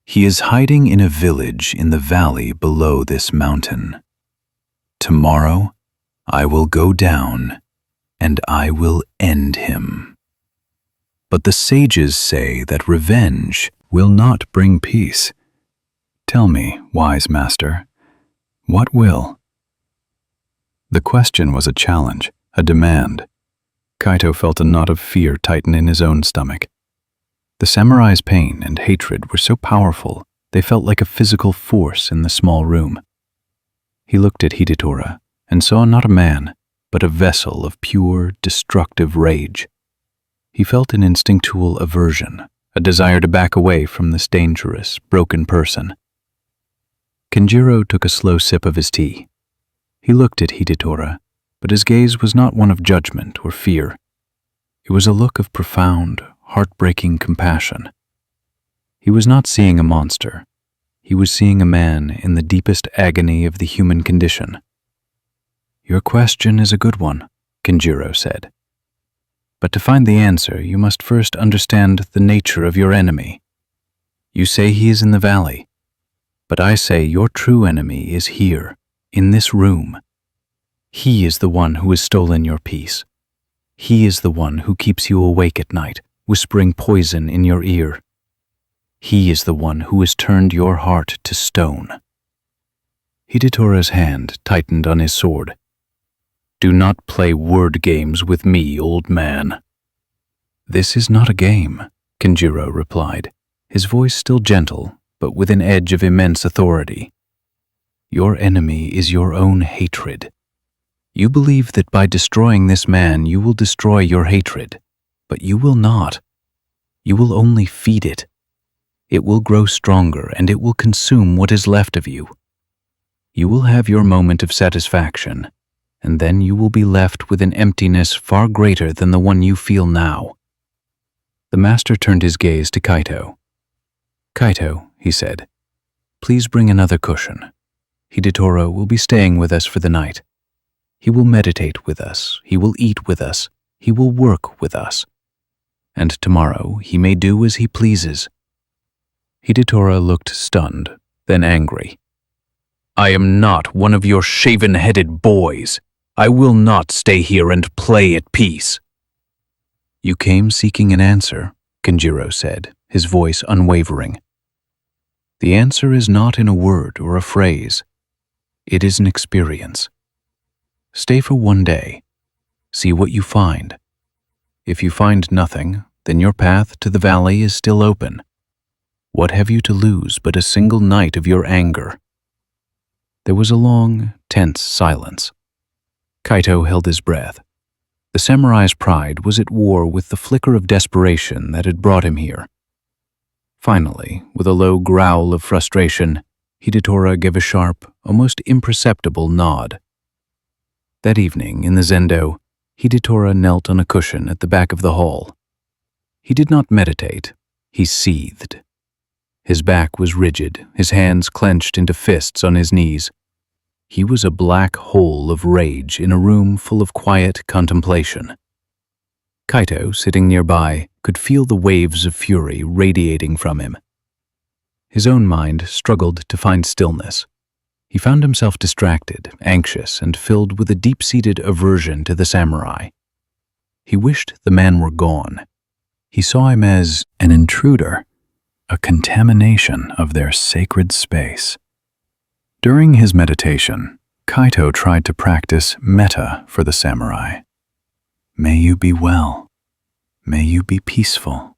He is hiding in a village in the valley below this mountain. Tomorrow, I will go down, and I will end him. But the sages say that revenge will not bring peace. Tell me, wise master, what will?" The question was a challenge, a demand. Kaito felt a knot of fear tighten in his own stomach. The samurai's pain and hatred were so powerful, they felt like a physical force in the small room. He looked at Hidetora and saw not a man, but a vessel of pure, destructive rage. He felt an instinctual aversion, a desire to back away from this dangerous, broken person. Kenjiro took a slow sip of his tea. He looked at Hidetora, but his gaze was not one of judgment or fear. It was a look of profound, heartbreaking compassion. He was not seeing a monster. He was seeing a man in the deepest agony of the human condition. "Your question is a good one," Kenjiro said. "But to find the answer, you must first understand the nature of your enemy. You say he is in the valley, but I say your true enemy is here, in this room. He is the one who has stolen your peace. He is the one who keeps you awake at night, whispering poison in your ear. He is the one who has turned your heart to stone." Hidetora's hand tightened on his sword. "Do not play word games with me, old man." "This is not a game," Kenjiro replied, his voice still gentle, but with an edge of immense authority. "Your enemy is your own hatred. You believe that by destroying this man you will destroy your hatred, but you will not. You will only feed it. It will grow stronger and it will consume what is left of you. You will have your moment of satisfaction, and then you will be left with an emptiness far greater than the one you feel now." The master turned his gaze to Kaito. "Kaito," he said, "please bring another cushion. Hidetora will be staying with us for the night. He will meditate with us, he will eat with us, he will work with us. And tomorrow he may do as he pleases." Hidetora looked stunned, then angry. "I am not one of your shaven-headed boys. I will not stay here and play at peace." "You came seeking an answer," Kenjiro said, his voice unwavering. "The answer is not in a word or a phrase. It is an experience. Stay for one day. See what you find. If you find nothing, then your path to the valley is still open. What have you to lose but a single night of your anger?" There was a long, tense silence. Kaito held his breath. The samurai's pride was at war with the flicker of desperation that had brought him here. Finally, with a low growl of frustration, Hidetora gave a sharp, almost imperceptible nod. That evening, in the zendo, Hidetora knelt on a cushion at the back of the hall. He did not meditate, he seethed. His back was rigid, his hands clenched into fists on his knees. He was a black hole of rage in a room full of quiet contemplation. Kaito, sitting nearby, could feel the waves of fury radiating from him. His own mind struggled to find stillness. He found himself distracted, anxious, and filled with a deep-seated aversion to the samurai. He wished the man were gone. He saw him as an intruder, a contamination of their sacred space. During his meditation, Kaito tried to practice metta for the samurai. "May you be well. May you be peaceful."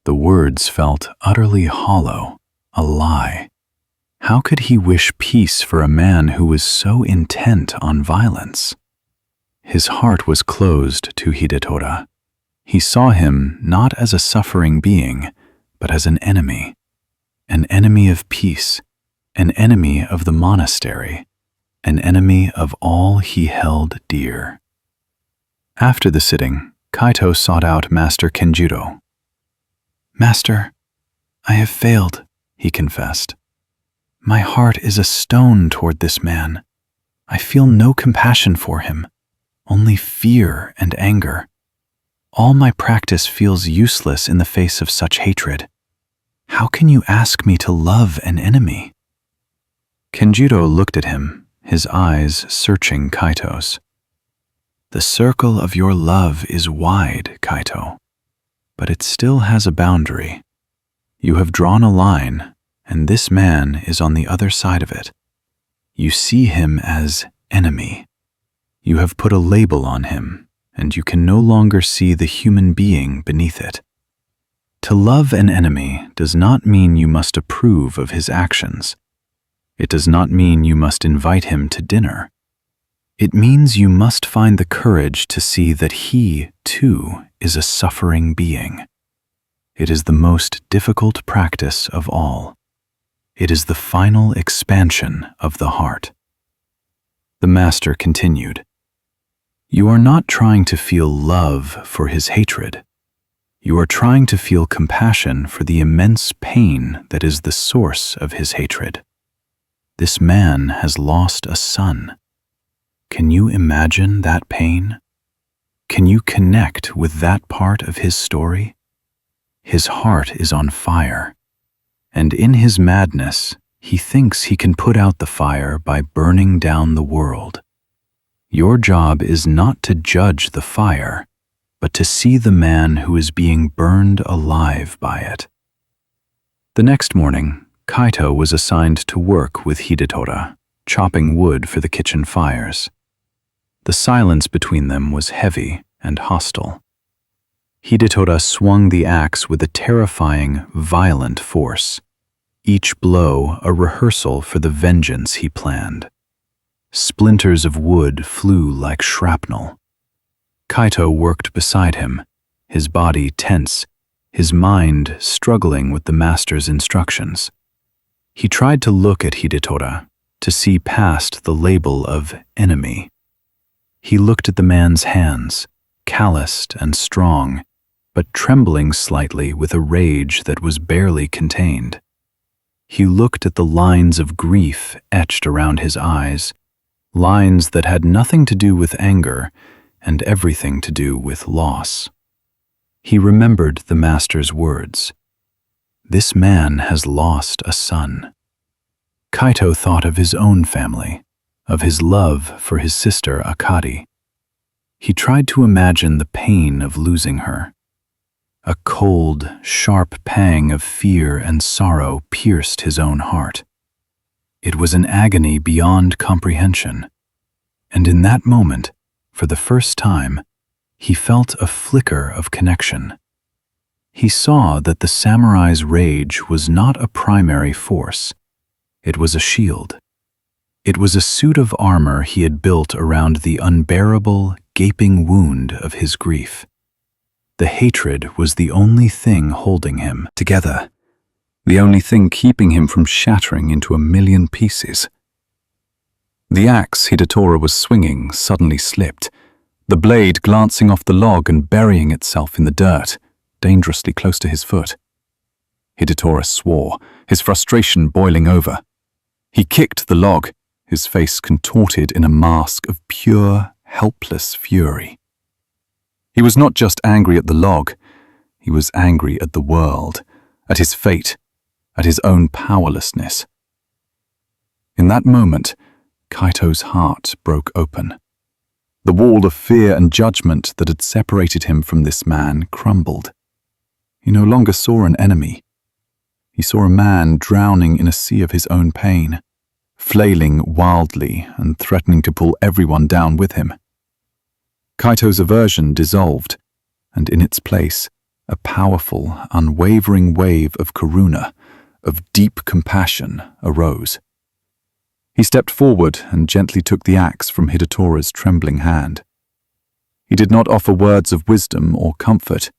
The words felt utterly hollow, a lie. How could he wish peace for a man who was so intent on violence? His heart was closed to Hidetora. He saw him not as a suffering being, but as an enemy of peace, an enemy of the monastery, an enemy of all he held dear. After the sitting, Kaito sought out Master Kenjiro. "Master, I have failed," he confessed. "My heart is a stone toward this man. I feel no compassion for him, only fear and anger. All my practice feels useless in the face of such hatred. How can you ask me to love an enemy?" Kenjiro looked at him, his eyes searching Kaito's. "The circle of your love is wide, Kaito, but it still has a boundary. You have drawn a line, and this man is on the other side of it. You see him as enemy. You have put a label on him, and you can no longer see the human being beneath it. To love an enemy does not mean you must approve of his actions. It does not mean you must invite him to dinner. It means you must find the courage to see that he, too, is a suffering being. It is the most difficult practice of all. It is the final expansion of the heart." The master continued, "You are not trying to feel love for his hatred. You are trying to feel compassion for the immense pain that is the source of his hatred. This man has lost a son. Can you imagine that pain? Can you connect with that part of his story? His heart is on fire, and in his madness, he thinks he can put out the fire by burning down the world. Your job is not to judge the fire, but to see the man who is being burned alive by it." The next morning, Kaito was assigned to work with Hidetora, chopping wood for the kitchen fires. The silence between them was heavy and hostile. Hidetora swung the axe with a terrifying, violent force, each blow a rehearsal for the vengeance he planned. Splinters of wood flew like shrapnel. Kaito worked beside him, his body tense, his mind struggling with the master's instructions. He tried to look at Hidetora, to see past the label of enemy. He looked at the man's hands, calloused and strong, but trembling slightly with a rage that was barely contained. He looked at the lines of grief etched around his eyes, lines that had nothing to do with anger and everything to do with loss. He remembered the master's words. This man has lost a son. Kaito thought of his own family, of his love for his sister Akari. He tried to imagine the pain of losing her. A cold, sharp pang of fear and sorrow pierced his own heart. It was an agony beyond comprehension, and in that moment, for the first time, he felt a flicker of connection. He saw that the samurai's rage was not a primary force. It was a shield. It was a suit of armor he had built around the unbearable, gaping wound of his grief. The hatred was the only thing holding him together, the only thing keeping him from shattering into a million pieces. The axe Hidetora was swinging suddenly slipped, the blade glancing off the log and burying itself in the dirt, dangerously close to his foot. Hidetora swore, his frustration boiling over. He kicked the log, his face contorted in a mask of pure, helpless fury. He was not just angry at the log, he was angry at the world, at his fate, at his own powerlessness. In that moment, Kaito's heart broke open. The wall of fear and judgment that had separated him from this man crumbled. He no longer saw an enemy. He saw a man drowning in a sea of his own pain, flailing wildly and threatening to pull everyone down with him. Kaito's aversion dissolved, and in its place, a powerful, unwavering wave of karuna, of deep compassion, arose. He stepped forward and gently took the axe from Hidetora's trembling hand. He did not offer words of wisdom or comfort.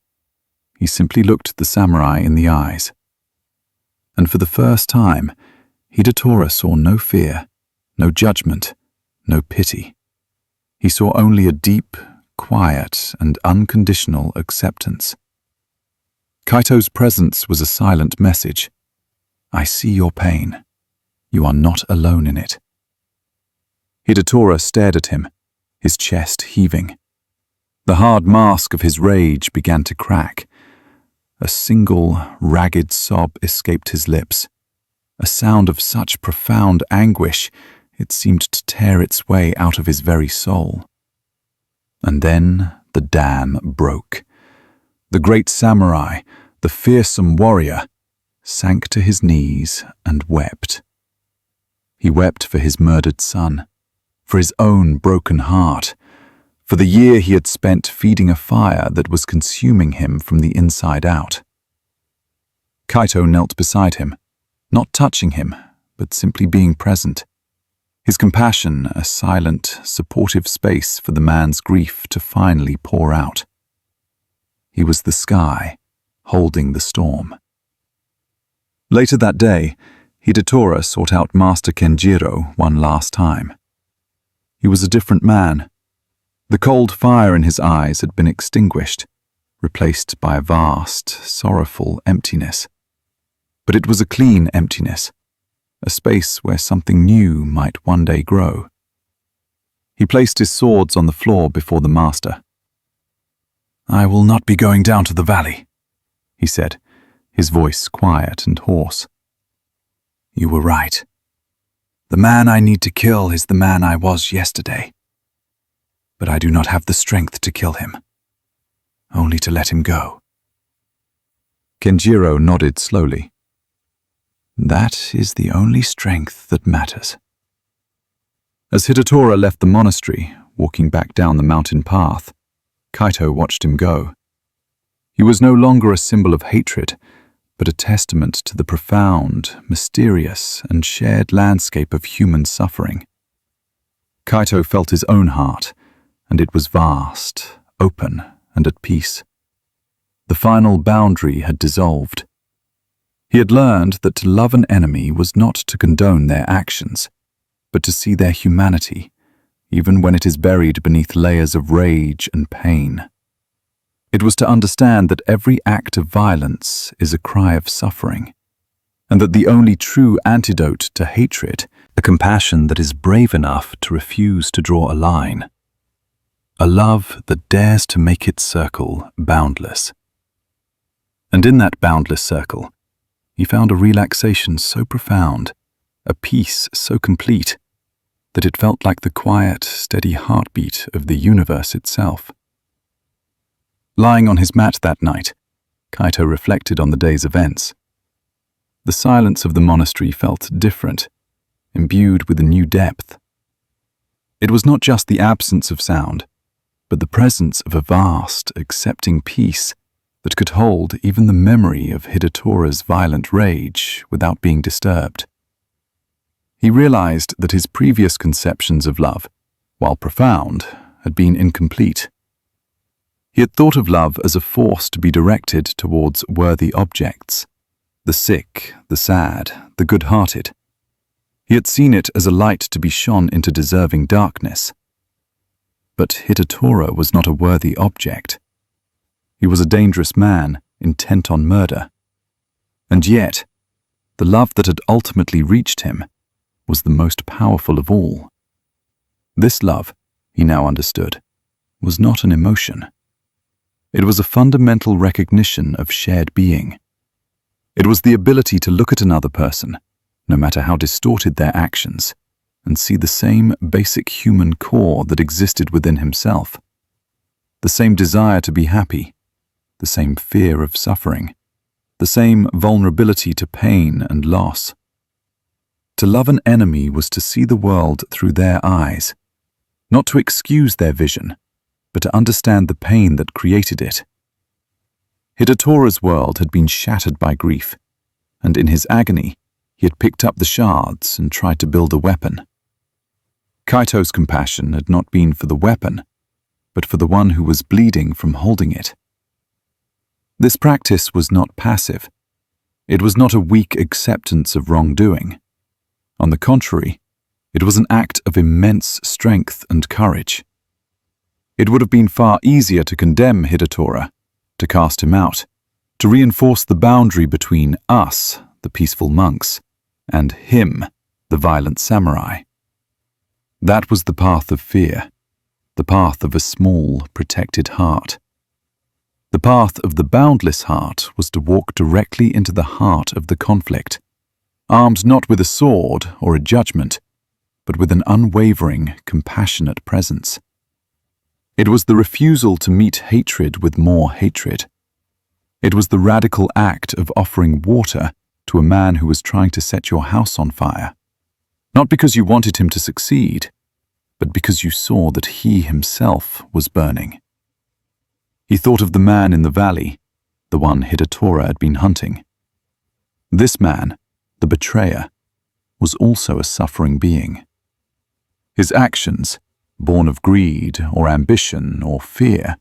He simply looked the samurai in the eyes. And for the first time, Hidetora saw no fear, no judgment, no pity. He saw only a deep, quiet, and unconditional acceptance. Kaito's presence was a silent message. I see your pain. You are not alone in it. Hidetora stared at him, his chest heaving. The hard mask of his rage began to crack. A single, ragged sob escaped his lips, a sound of such profound anguish it seemed to tear its way out of his very soul. And then the dam broke. The great samurai, the fearsome warrior, sank to his knees and wept. He wept for his murdered son, for his own broken heart, for the year he had spent feeding a fire that was consuming him from the inside out. Kaito knelt beside him, not touching him, but simply being present. His compassion a silent, supportive space for the man's grief to finally pour out. He was the sky, holding the storm. Later that day, Hidetora sought out Master Kenjiro one last time. He was a different man. The cold fire in his eyes had been extinguished, replaced by a vast, sorrowful emptiness. But it was a clean emptiness, a space where something new might one day grow. He placed his swords on the floor before the master. I will not be going down to the valley, he said, his voice quiet and hoarse. You were right. The man I need to kill is the man I was yesterday. But I do not have the strength to kill him, only to let him go. Kenjiro nodded slowly. That is the only strength that matters. As Hidetora left the monastery, walking back down the mountain path, Kaito watched him go. He was no longer a symbol of hatred, but a testament to the profound, mysterious, and shared landscape of human suffering. Kaito felt his own heart, and it was vast, open, and at peace. The final boundary had dissolved. He had learned that to love an enemy was not to condone their actions, but to see their humanity, even when it is buried beneath layers of rage and pain. It was to understand that every act of violence is a cry of suffering, and that the only true antidote to hatred, a compassion that is brave enough to refuse to draw a line, a love that dares to make its circle boundless. And in that boundless circle, he found a relaxation so profound, a peace so complete, that it felt like the quiet, steady heartbeat of the universe itself. Lying on his mat that night, Kaito reflected on the day's events. The silence of the monastery felt different, imbued with a new depth. It was not just the absence of sound, but the presence of a vast, accepting peace that could hold even the memory of Hidetora's violent rage without being disturbed. He realized that his previous conceptions of love, while profound, had been incomplete. He had thought of love as a force to be directed towards worthy objects, the sick, the sad, the good-hearted. He had seen it as a light to be shone into deserving darkness. But Hidetora was not a worthy object. He was a dangerous man, intent on murder. And yet, the love that had ultimately reached him was the most powerful of all. This love, he now understood, was not an emotion. It was a fundamental recognition of shared being. It was the ability to look at another person, no matter how distorted their actions, and see the same basic human core that existed within himself. The same desire to be happy, the same fear of suffering, the same vulnerability to pain and loss. To love an enemy was to see the world through their eyes, not to excuse their vision, but to understand the pain that created it. Hidetora's world had been shattered by grief, and in his agony, he had picked up the shards and tried to build a weapon. Kaito's compassion had not been for the weapon, but for the one who was bleeding from holding it. This practice was not passive. It was not a weak acceptance of wrongdoing. On the contrary, it was an act of immense strength and courage. It would have been far easier to condemn Hidetora, to cast him out, to reinforce the boundary between us, the peaceful monks, and him, the violent samurai. That was the path of fear, the path of a small, protected heart. The path of the boundless heart was to walk directly into the heart of the conflict, armed not with a sword or a judgment, but with an unwavering, compassionate presence. It was the refusal to meet hatred with more hatred. It was the radical act of offering water to a man who was trying to set your house on fire, not because you wanted him to succeed, but because you saw that he himself was burning. He thought of the man in the valley, the one Hidatora had been hunting. This man, the betrayer, was also a suffering being. His actions, born of greed or ambition or fear,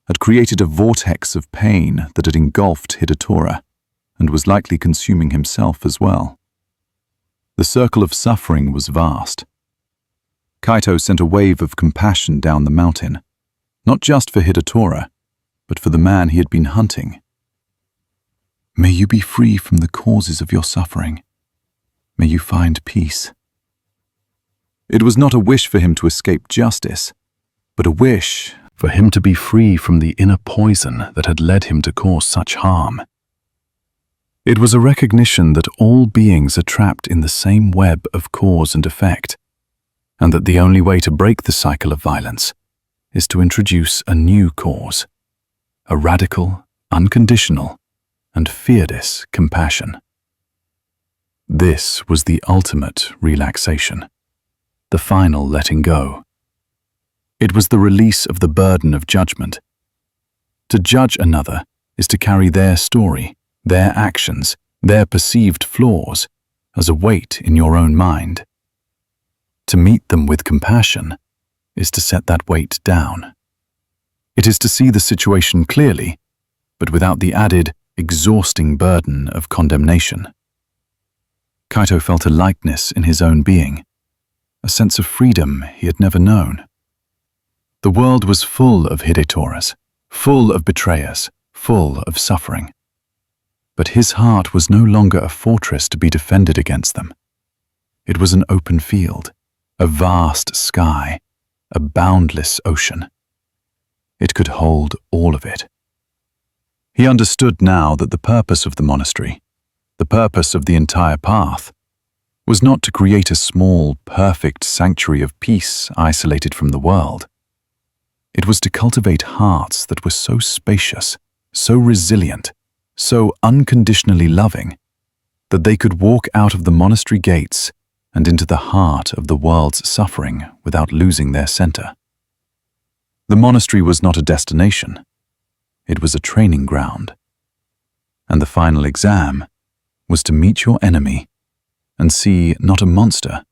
had created a vortex of pain that had engulfed Hidatora and was likely consuming himself as well. The circle of suffering was vast. Kaito sent a wave of compassion down the mountain, not just for Hidatora, but for the man he had been hunting. May you be free from the causes of your suffering. May you find peace. It was not a wish for him to escape justice, but a wish for him to be free from the inner poison that had led him to cause such harm. It was a recognition that all beings are trapped in the same web of cause and effect, and that the only way to break the cycle of violence is to introduce a new cause, a radical, unconditional, and fearless compassion. This was the ultimate relaxation, the final letting go. It was the release of the burden of judgment. To judge another is to carry their story, their actions, their perceived flaws as a weight in your own mind. To meet them with compassion is to set that weight down. It is to see the situation clearly, but without the added, exhausting burden of condemnation. Kaito felt a lightness in his own being, a sense of freedom he had never known. The world was full of Hidetoras, full of betrayers, full of suffering. But his heart was no longer a fortress to be defended against them. It was an open field, a vast sky, a boundless ocean. It could hold all of it. He understood now that the purpose of the monastery, the purpose of the entire path, was not to create a small, perfect sanctuary of peace isolated from the world. It was to cultivate hearts that were so spacious, so resilient, so unconditionally loving, that they could walk out of the monastery gates and into the heart of the world's suffering without losing their center. The monastery was not a destination. It was a training ground. And the final exam was to meet your enemy and see not a monster,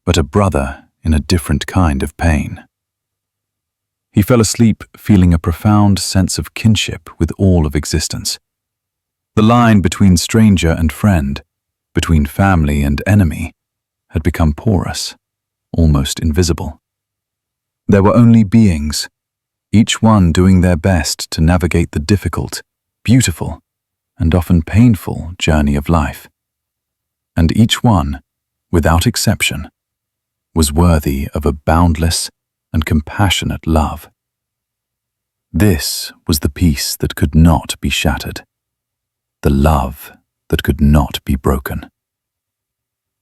but a brother in a different kind of pain. He fell asleep feeling a profound sense of kinship with all of existence. The line between stranger and friend, between family and enemy, had become porous, almost invisible. There were only beings, each one doing their best to navigate the difficult, beautiful, and often painful journey of life. And each one, without exception, was worthy of a boundless and compassionate love. This was the peace that could not be shattered, the love that could not be broken.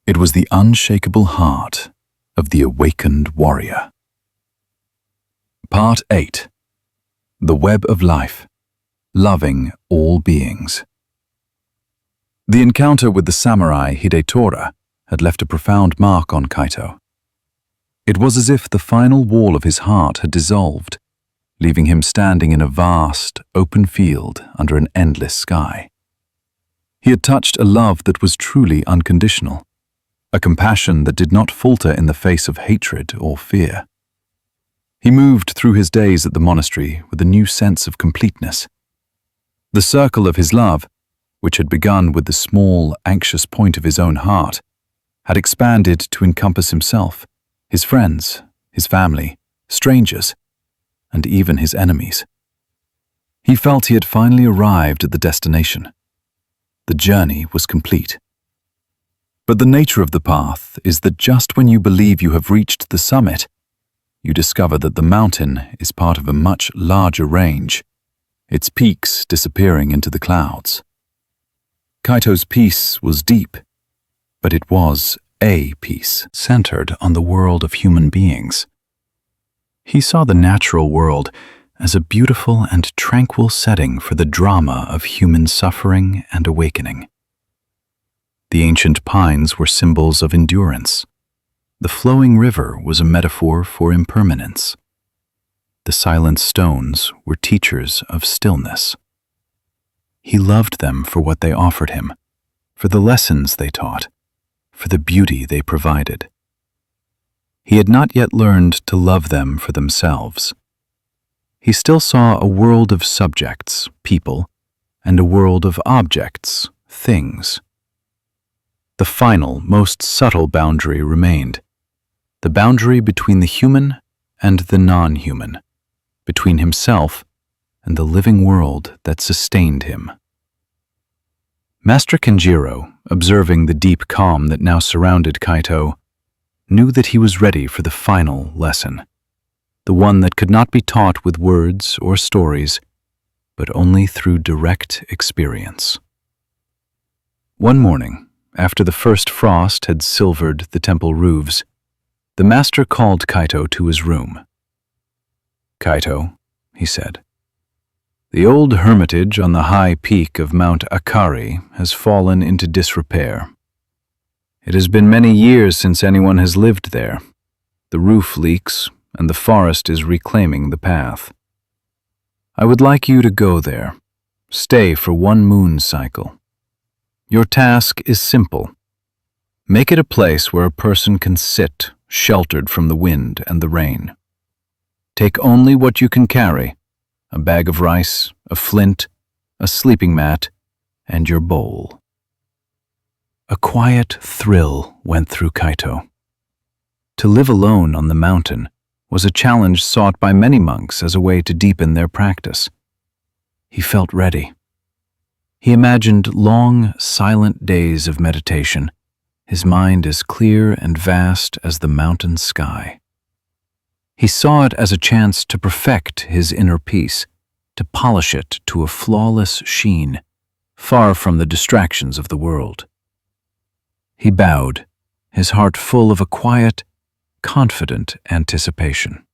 It was the unshakable heart of the awakened warrior. Part 8. The Web of Life, Loving All Beings. The encounter with the samurai Hidetora had left a profound mark on Kaito. It was as if the final wall of his heart had dissolved, leaving him standing in a vast, open field under an endless sky. He had touched a love that was truly unconditional, a compassion that did not falter in the face of hatred or fear. He moved through his days at the monastery with a new sense of completeness. The circle of his love, which had begun with the small, anxious point of his own heart, had expanded to encompass himself, his friends, his family, strangers, and even his enemies. He He felt he had finally arrived at the destination. The journey was complete. But the nature of the path is that just when you believe you have reached the summit, you discover that the mountain is part of a much larger range, its peaks disappearing into the clouds. Kaito's peace was deep, but it was a peace centered on the world of human beings. He saw the natural world as a beautiful and tranquil setting for the drama of human suffering and awakening. The ancient pines were symbols of endurance. The flowing river was a metaphor for impermanence. The silent stones were teachers of stillness. He loved them for what they offered him, for the lessons they taught, for the beauty they provided. He had not yet learned to love them for themselves. He still saw a world of subjects, people, and a world of objects, things. The final, most subtle boundary remained, the boundary between the human and the non-human, between himself and the living world that sustained him. Master Kenjiro, observing the deep calm that now surrounded Kaito, knew that he was ready for the final lesson, the one that could not be taught with words or stories, but only through direct experience. One morning, after the first frost had silvered the temple roofs, the master called Kaito to his room. "Kaito," he said, "the old hermitage on the high peak of Mount Akari has fallen into disrepair. It has been many years since anyone has lived there. The roof leaks, and the forest is reclaiming the path. I would like you to go there, stay for 1 moon cycle. Your task is simple. Make it a place where a person can sit, sheltered from the wind and the rain. Take only what you can carry, a bag of rice, a flint, a sleeping mat, and your bowl." A quiet thrill went through Kaito. To live alone on the mountain was a challenge sought by many monks as a way to deepen their practice. He felt ready. He imagined long, silent days of meditation, his mind as clear and vast as the mountain sky. He saw it as a chance to perfect his inner peace, to polish it to a flawless sheen, far from the distractions of the world. He bowed, his heart full of a quiet, confident anticipation.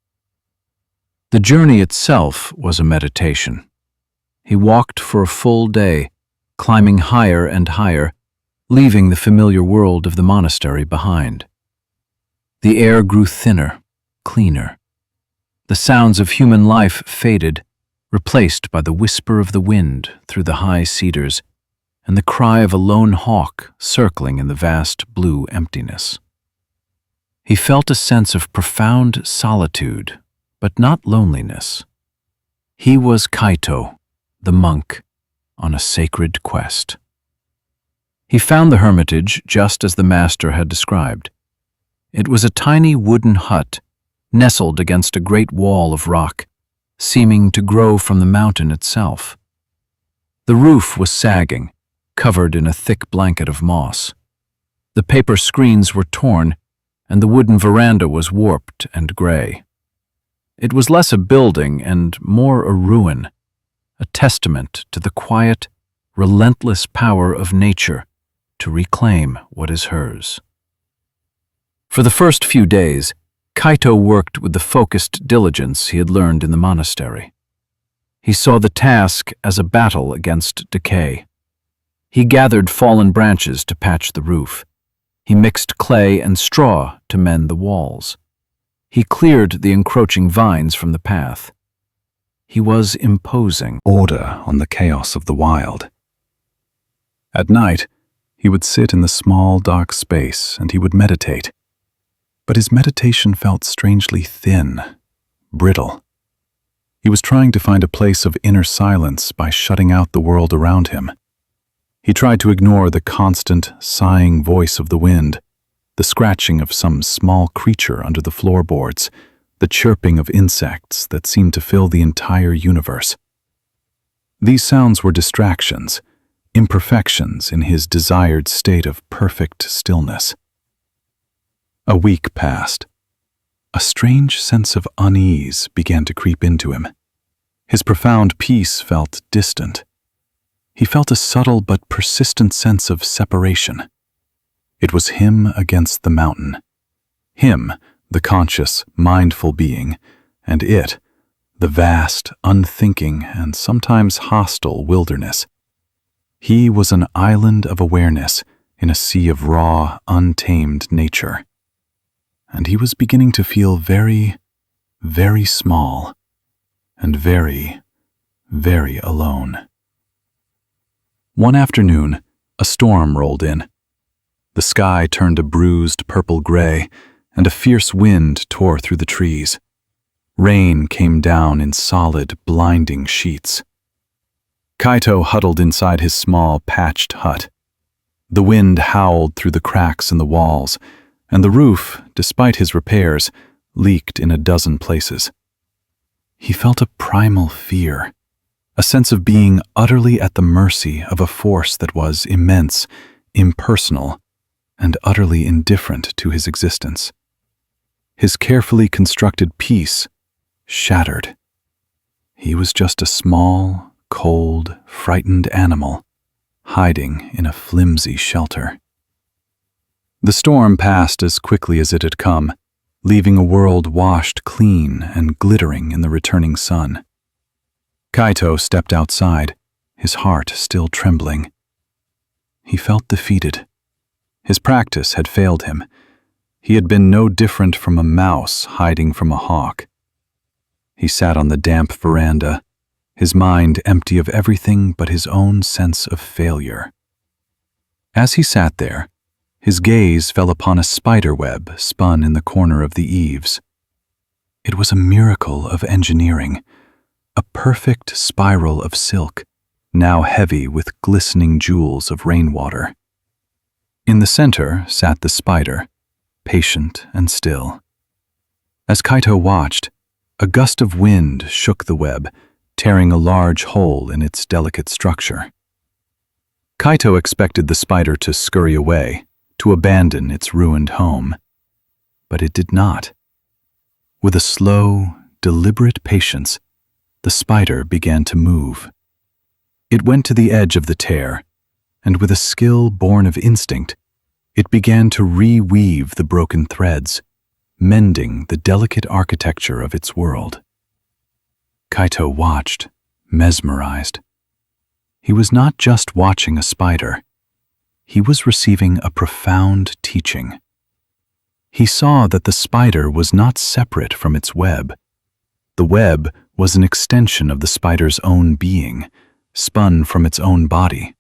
The journey itself was a meditation. He walked for a full day, climbing higher and higher, leaving the familiar world of the monastery behind. The air grew thinner, cleaner. The sounds of human life faded, replaced by the whisper of the wind through the high cedars and the cry of a lone hawk circling in the vast blue emptiness. He felt a sense of profound solitude, but not loneliness. He was Kaito, the monk, on a sacred quest. He found the hermitage just as the master had described. It was a tiny wooden hut, nestled against a great wall of rock, seeming to grow from the mountain itself. The roof was sagging, covered in a thick blanket of moss. The paper screens were torn, and the wooden veranda was warped and gray. It was less a building and more a ruin, a testament to the quiet, relentless power of nature to reclaim what is hers. For the first few days, Kaito worked with the focused diligence he had learned in the monastery. He saw the task as a battle against decay. He gathered fallen branches to patch the roof. He mixed clay and straw to mend the walls. He cleared the encroaching vines from the path. He was imposing order on the chaos of the wild. At night, he would sit in the small, dark space and he would meditate. But his meditation felt strangely thin, brittle. He was trying to find a place of inner silence by shutting out the world around him. He tried to ignore the constant, sighing voice of the wind, the scratching of some small creature under the floorboards, the chirping of insects that seemed to fill the entire universe. These sounds were distractions, imperfections in his desired state of perfect stillness. A week passed. A strange sense of unease began to creep into him. His profound peace felt distant. He felt a subtle but persistent sense of separation. It was him against the mountain. Him, the conscious, mindful being, and it, the vast, unthinking, and sometimes hostile wilderness. He was an island of awareness in a sea of raw, untamed nature. And he was beginning to feel very, very small, and very, very alone. One afternoon, a storm rolled in. The sky turned a bruised purple-gray, and a fierce wind tore through the trees. Rain came down in solid, blinding sheets. Kaito huddled inside his small, patched hut. The wind howled through the cracks in the walls, and the roof, despite his repairs, leaked in a dozen places. He felt a primal fear, a sense of being utterly at the mercy of a force that was immense, impersonal, and utterly indifferent to his existence. His carefully constructed peace shattered. He was just a small, cold, frightened animal, hiding in a flimsy shelter. The storm passed as quickly as it had come, leaving a world washed clean and glittering in the returning sun. Kaito stepped outside, his heart still trembling. He felt defeated. His practice had failed him. He had been no different from a mouse hiding from a hawk. He sat on the damp veranda, his mind empty of everything but his own sense of failure. As he sat there, his gaze fell upon a spider web spun in the corner of the eaves. It was a miracle of engineering, a perfect spiral of silk, now heavy with glistening jewels of rainwater. In the center sat the spider, patient and still. As Kaito watched, a gust of wind shook the web, tearing a large hole in its delicate structure. Kaito expected the spider to scurry away, to abandon its ruined home. But it did not. With a slow, deliberate patience, the spider began to move. It went to the edge of the tear, and with a skill born of instinct, it began to reweave the broken threads, mending the delicate architecture of its world. Kaito watched, mesmerized. He was not just watching a spider. He was receiving a profound teaching. He saw that the spider was not separate from its web. The web was an extension of the spider's own being, spun from its own body.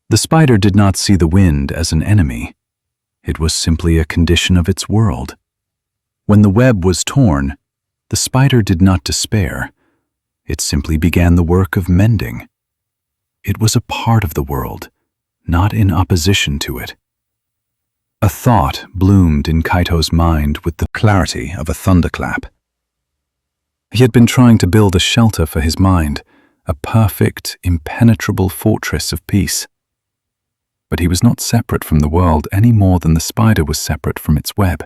The spider did not see the wind as an enemy. It was simply a condition of its world. When the web was torn, the spider did not despair. It simply began the work of mending. It was a part of the world, not in opposition to it. A thought bloomed in Kaito's mind with the clarity of a thunderclap. He had been trying to build a shelter for his mind, a perfect, impenetrable fortress of peace. But he was not separate from the world any more than the spider was separate from its web.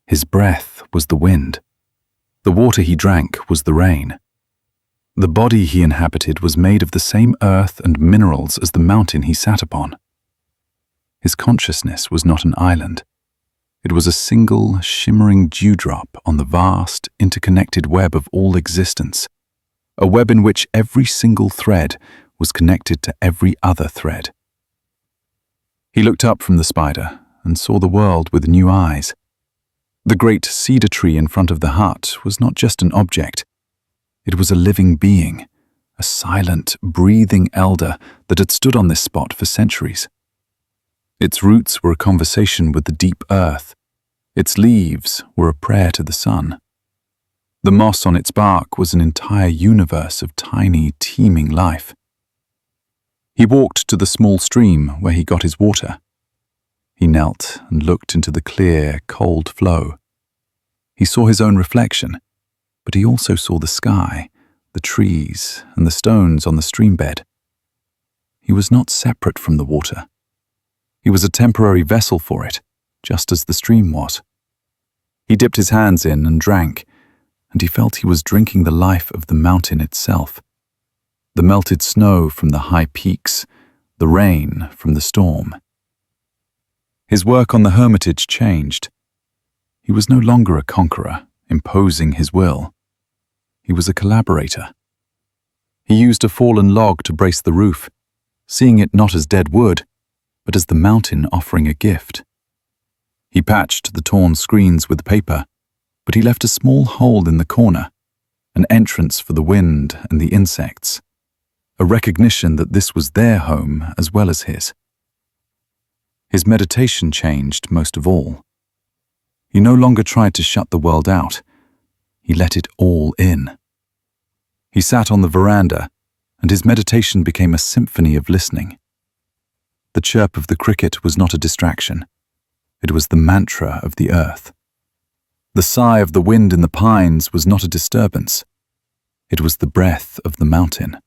His breath was the wind. The water he drank was the rain. The body he inhabited was made of the same earth and minerals as the mountain he sat upon. His consciousness was not an island. It was a single, shimmering dewdrop on the vast, interconnected web of all existence, a web in which every single thread was connected to every other thread. He looked up from the spider and saw the world with new eyes. The great cedar tree in front of the hut was not just an object. It was a living being, a silent, breathing elder that had stood on this spot for centuries. Its roots were a conversation with the deep earth. Its leaves were a prayer to the sun. The moss on its bark was an entire universe of tiny, teeming life. He walked to the small stream where he got his water. He knelt and looked into the clear, cold flow. He saw his own reflection, but he also saw the sky, the trees, and the stones on the stream bed. He was not separate from the water. He was a temporary vessel for it, just as the stream was. He dipped his hands in and drank, and he felt he was drinking the life of the mountain itself. The melted snow from the high peaks, the rain from the storm. His work on the hermitage changed. He was no longer a conqueror, imposing his will. He was a collaborator. He used a fallen log to brace the roof, seeing it not as dead wood, but as the mountain offering a gift. He patched the torn screens with paper, but he left a small hole in the corner, an entrance for the wind and the insects, a recognition that this was their home as well as his. His meditation changed most of all. He no longer tried to shut the world out. He let it all in. He sat on the veranda, and his meditation became a symphony of listening. The chirp of the cricket was not a distraction. It was the mantra of the earth. The sigh of the wind in the pines was not a disturbance. It was the breath of the mountain.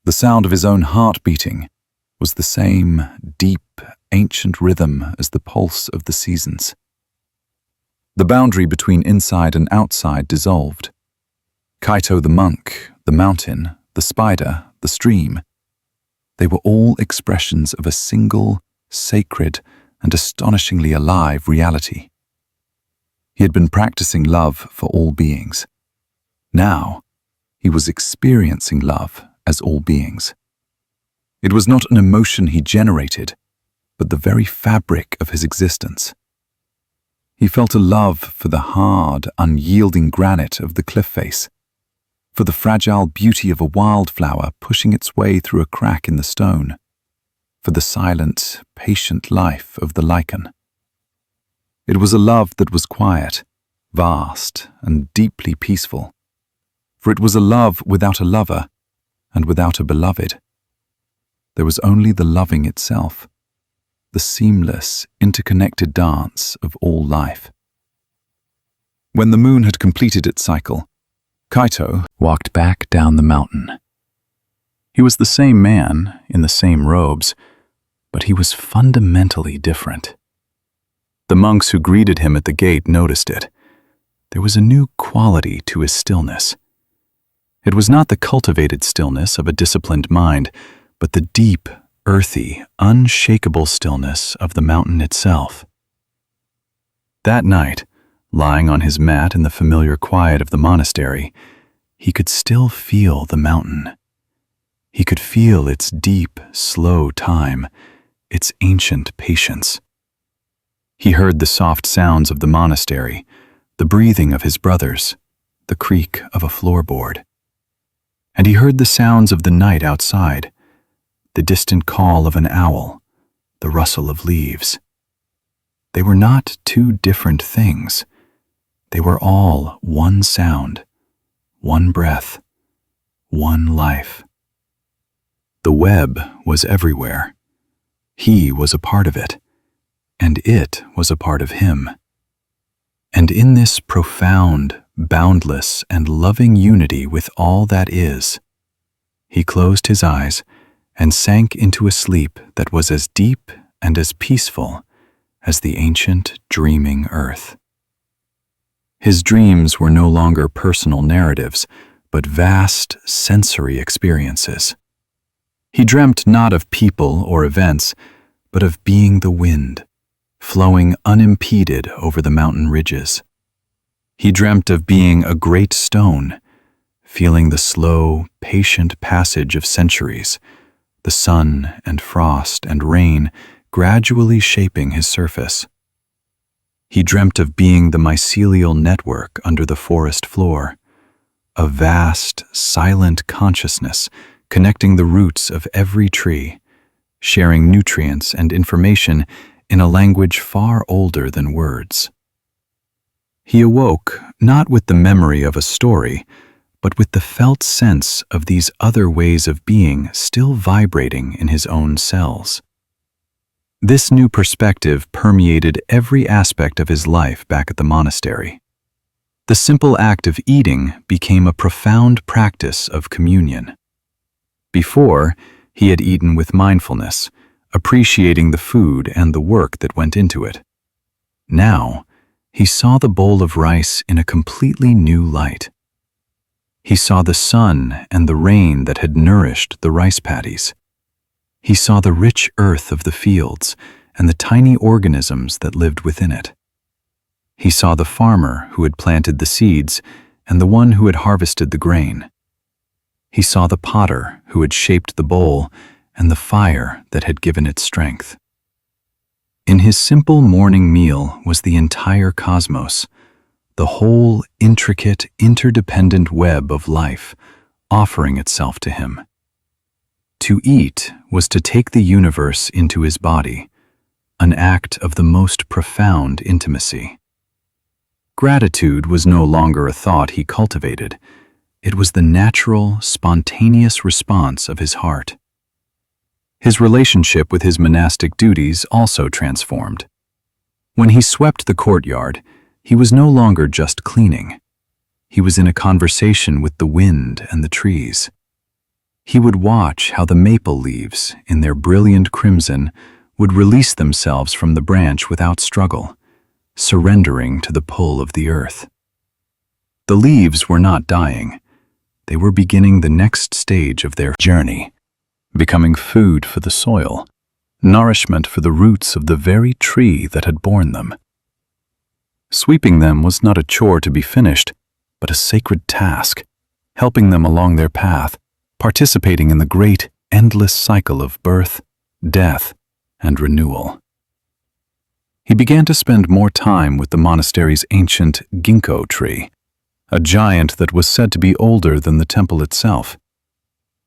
The sound of his own heart beating was the same deep, ancient rhythm as the pulse of the seasons. The boundary between inside and outside dissolved. Kaito the monk, the mountain, the spider, the stream, they were all expressions of a single, sacred, and astonishingly alive reality. He had been practicing love for all beings. Now, he was experiencing love as all beings. It was not an emotion he generated, but the very fabric of his existence. He felt a love for the hard, unyielding granite of the cliff face, for the fragile beauty of a wildflower pushing its way through a crack in the stone, for the silent, patient life of the lichen. It was a love that was quiet, vast, and deeply peaceful, for it was a love without a lover and without a beloved. There was only the loving itself, the seamless, interconnected dance of all life. When the moon had completed its cycle, Kaito walked back down the mountain. He was the same man, in the same robes, but he was fundamentally different. The monks who greeted him at the gate noticed it. There was a new quality to his stillness. It was not the cultivated stillness of a disciplined mind, but the deep, earthy, unshakable stillness of the mountain itself. That night, lying on his mat in the familiar quiet of the monastery, he could still feel the mountain. He could feel its deep, slow time, its ancient patience. He heard the soft sounds of the monastery, the breathing of his brothers, the creak of a floorboard. And he heard the sounds of the night outside, the distant call of an owl, the rustle of leaves. They were not two different things. They were all one sound, one breath, one life. The web was everywhere. He was a part of it, and it was a part of him. And in this profound, boundless, and loving unity with all that is, he closed his eyes and sank into a sleep that was as deep and as peaceful as the ancient, dreaming earth. His dreams were no longer personal narratives, but vast sensory experiences. He dreamt not of people or events, but of being the wind, flowing unimpeded over the mountain ridges. He dreamt of being a great stone, feeling the slow, patient passage of centuries, the sun and frost and rain gradually shaping his surface. He dreamt of being the mycelial network under the forest floor, a vast, silent consciousness connecting the roots of every tree, sharing nutrients and information in a language far older than words. He awoke not with the memory of a story, but with the felt sense of these other ways of being still vibrating in his own cells. This new perspective permeated every aspect of his life back at the monastery. The simple act of eating became a profound practice of communion. Before, he had eaten with mindfulness, appreciating the food and the work that went into it. Now, he saw the bowl of rice in a completely new light. He saw the sun and the rain that had nourished the rice paddies. He saw the rich earth of the fields and the tiny organisms that lived within it. He saw the farmer who had planted the seeds and the one who had harvested the grain. He saw the potter who had shaped the bowl and the fire that had given it strength. In his simple morning meal was the entire cosmos, the whole intricate, interdependent web of life offering itself to him. To eat was to take the universe into his body, an act of the most profound intimacy. Gratitude was no longer a thought he cultivated. It was the natural, spontaneous response of his heart. His relationship with his monastic duties also transformed. When he swept the courtyard, he was no longer just cleaning. He was in a conversation with the wind and the trees. He would watch how the maple leaves, in their brilliant crimson, would release themselves from the branch without struggle, surrendering to the pull of the earth. The leaves were not dying. They were beginning the next stage of their journey, becoming food for the soil, nourishment for the roots of the very tree that had borne them. Sweeping them was not a chore to be finished, but a sacred task, helping them along their path, participating in the great, endless cycle of birth, death, and renewal. He began to spend more time with the monastery's ancient ginkgo tree, a giant that was said to be older than the temple itself.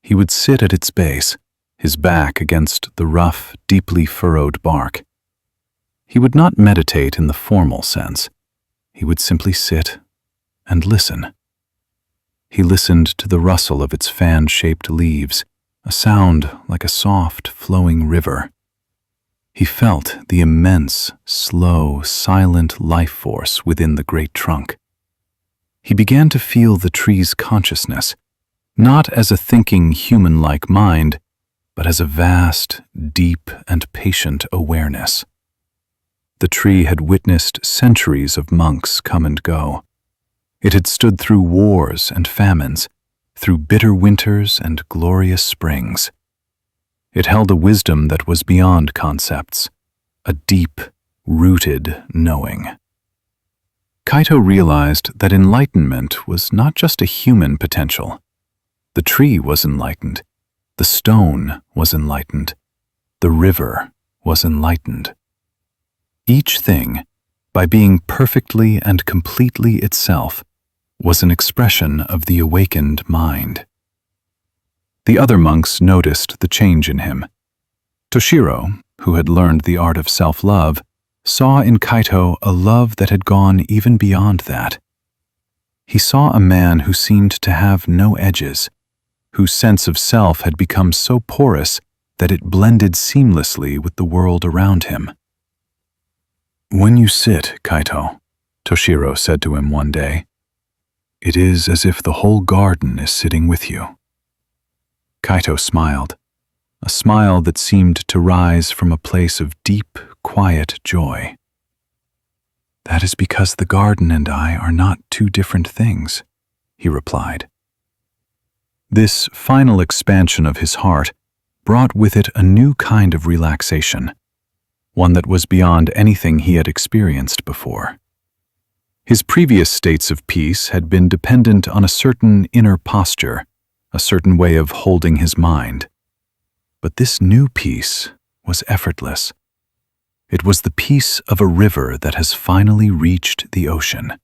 He would sit at its base, his back against the rough, deeply furrowed bark. He would not meditate in the formal sense. He would simply sit and listen. He listened to the rustle of its fan-shaped leaves, a sound like a soft, flowing river. He felt the immense, slow, silent life force within the great trunk. He began to feel the tree's consciousness, not as a thinking human-like mind, but as a vast, deep, and patient awareness. The tree had witnessed centuries of monks come and go. It had stood through wars and famines, through bitter winters and glorious springs. It held a wisdom that was beyond concepts, a deep, rooted knowing. Kaito realized that enlightenment was not just a human potential. The tree was enlightened. The stone was enlightened. The river was enlightened. Each thing, by being perfectly and completely itself, was an expression of the awakened mind. The other monks noticed the change in him. Toshiro, who had learned the art of self-love, saw in Kaito a love that had gone even beyond that. He saw a man who seemed to have no edges, whose sense of self had become so porous that it blended seamlessly with the world around him. "When you sit, Kaito," Toshiro said to him one day, "it is as if the whole garden is sitting with you." Kaito smiled, a smile that seemed to rise from a place of deep, quiet joy. "That is because the garden and I are not two different things," he replied. This final expansion of his heart brought with it a new kind of relaxation, one that was beyond anything he had experienced before. His previous states of peace had been dependent on a certain inner posture, a certain way of holding his mind. But this new peace was effortless. It was the peace of a river that has finally reached the ocean.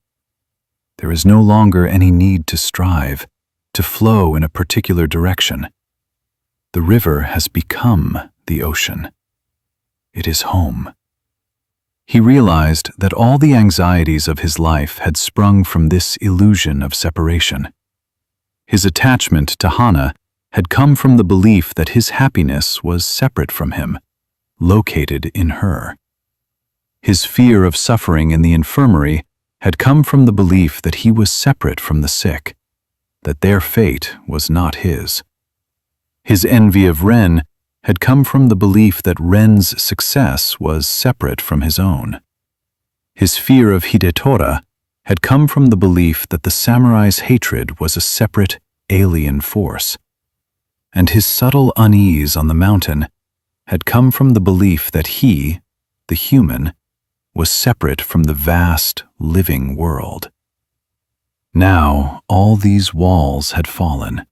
There is no longer any need to strive, to flow in a particular direction. The river has become the ocean. It is home. He realized that all the anxieties of his life had sprung from this illusion of separation. His attachment to Hana had come from the belief that his happiness was separate from him, located in her. His fear of suffering in the infirmary had come from the belief that he was separate from the sick, that their fate was not his. His envy of Ren had come from the belief that Ren's success was separate from his own. His fear of Hidetora had come from the belief that the samurai's hatred was a separate, alien force. And his subtle unease on the mountain had come from the belief that he, the human, was separate from the vast, living world. Now, all these walls had fallen.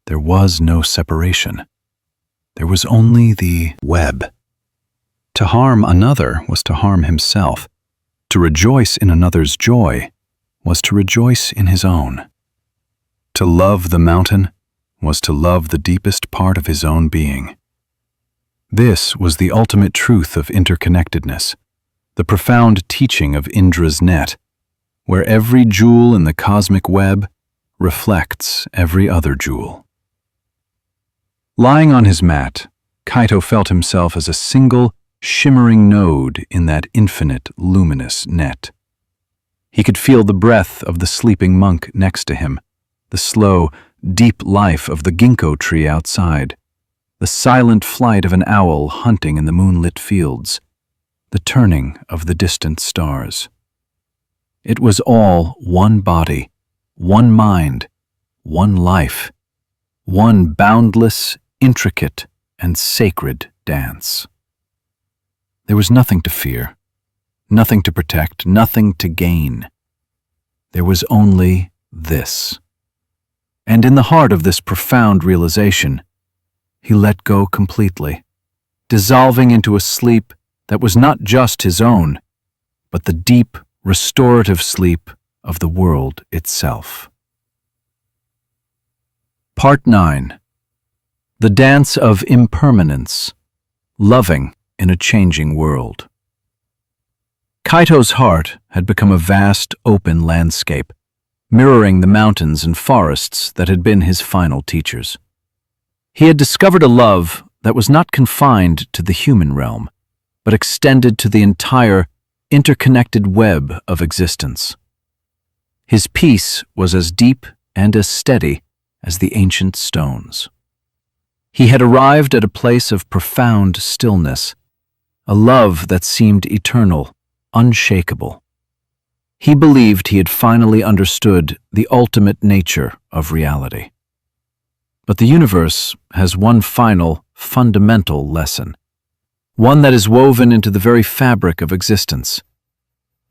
There was no separation. There was only the web. To harm another was to harm himself. To rejoice in another's joy was to rejoice in his own. To love the mountain was to love the deepest part of his own being. This was the ultimate truth of interconnectedness, the profound teaching of Indra's net, where every jewel in the cosmic web reflects every other jewel. Lying on his mat, Kaito felt himself as a single, shimmering node in that infinite, luminous net. He could feel the breath of the sleeping monk next to him, the slow, deep life of the ginkgo tree outside, the silent flight of an owl hunting in the moonlit fields, the turning of the distant stars. It was all one body, one mind, one life, one boundless, intricate, and sacred dance. There was nothing to fear, nothing to protect, nothing to gain. There was only this. And in the heart of this profound realization, he let go completely, dissolving into a sleep that was not just his own, but the deep, restorative sleep of the world itself. Part 9. The Dance of Impermanence, Loving in a Changing World. Kaito's heart had become a vast, open landscape, mirroring the mountains and forests that had been his final teachers. He had discovered a love that was not confined to the human realm, but extended to the entire, interconnected web of existence. His peace was as deep and as steady as the ancient stones. He had arrived at a place of profound stillness, a love that seemed eternal, unshakable. He believed he had finally understood the ultimate nature of reality. But the universe has one final, fundamental lesson, one that is woven into the very fabric of existence.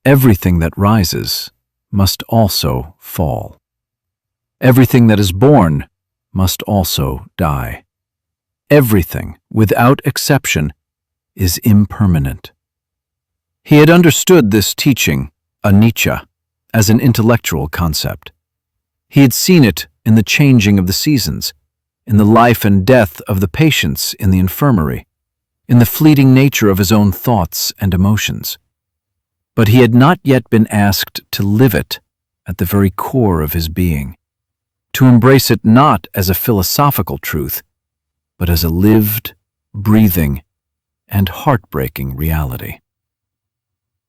Everything that rises must also fall. Everything that is born must also die. Everything, without exception, is impermanent. He had understood this teaching, anicca, as an intellectual concept. He had seen it in the changing of the seasons, in the life and death of the patients in the infirmary, in the fleeting nature of his own thoughts and emotions. But he had not yet been asked to live it at the very core of his being, to embrace it not as a philosophical truth, but as a lived, breathing, and heartbreaking reality.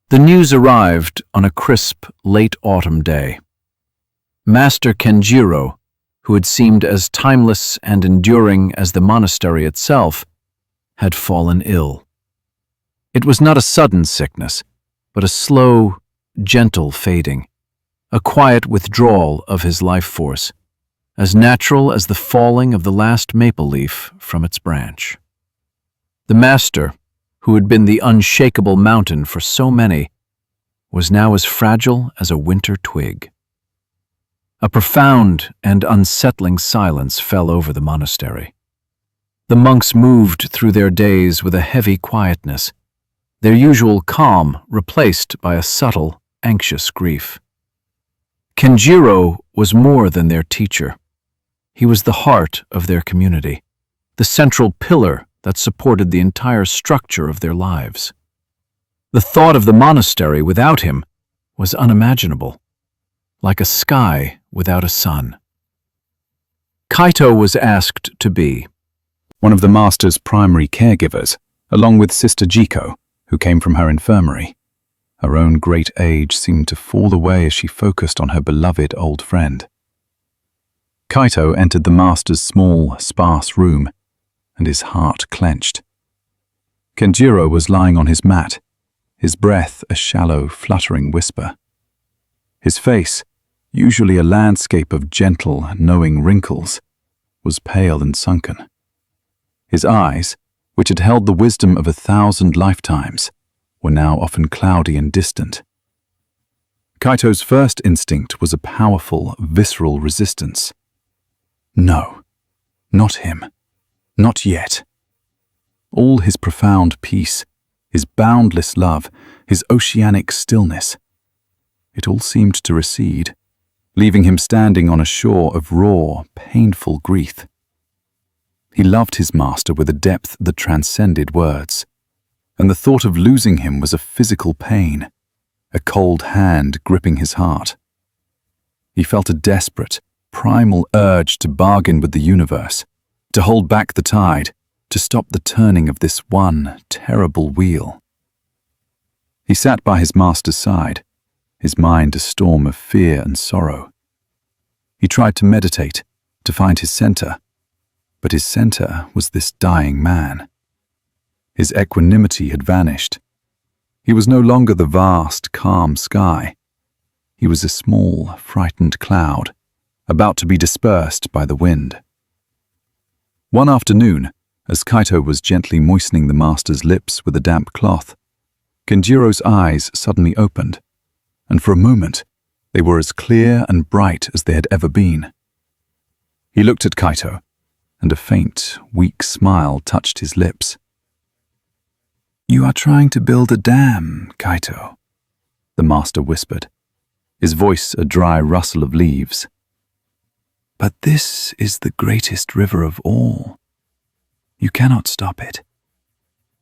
The news arrived on a crisp, late autumn day. Master Kenjiro, who had seemed as timeless and enduring as the monastery itself, had fallen ill. It was not a sudden sickness, but a slow, gentle fading, a quiet withdrawal of his life force, as natural as the falling of the last maple leaf from its branch. The master, who had been the unshakable mountain for so many, was now as fragile as a winter twig. A profound and unsettling silence fell over the monastery. The monks moved through their days with a heavy quietness, their usual calm replaced by a subtle, anxious grief. Kenjiro was more than their teacher. He was the heart of their community, the central pillar that supported the entire structure of their lives. The thought of the monastery without him was unimaginable, like a sky without a sun. Kaito was asked to be one of the master's primary caregivers, along with Sister Jiko, who came from her infirmary. Her own great age seemed to fall away as she focused on her beloved old friend. Kaito entered the master's small, sparse room, and his heart clenched. Kenjiro was lying on his mat, his breath a shallow, fluttering whisper. His face, usually a landscape of gentle, knowing wrinkles, was pale and sunken. His eyes, which had held the wisdom of 1,000 lifetimes, were now often cloudy and distant. Kaito's first instinct was a powerful, visceral resistance. No, not him. Not yet. All his profound peace, his boundless love, his oceanic stillness, it all seemed to recede, leaving him standing on a shore of raw, painful grief. He loved his master with a depth that transcended words, and the thought of losing him was a physical pain, a cold hand gripping his heart. He felt a desperate, primal urge to bargain with the universe, to hold back the tide, to stop the turning of this one terrible wheel. He sat by his master's side, his mind a storm of fear and sorrow. He tried to meditate, to find his center, but his center was this dying man. His equanimity had vanished. He was no longer the vast, calm sky. He was a small, frightened cloud, about to be dispersed by the wind. One afternoon, as Kaito was gently moistening the master's lips with a damp cloth, Kenjiro's eyes suddenly opened, and for a moment they were as clear and bright as they had ever been. He looked at Kaito, and a faint, weak smile touched his lips. "You are trying to build a dam, Kaito," the master whispered, his voice a dry rustle of leaves. "But this is the greatest river of all. You cannot stop it.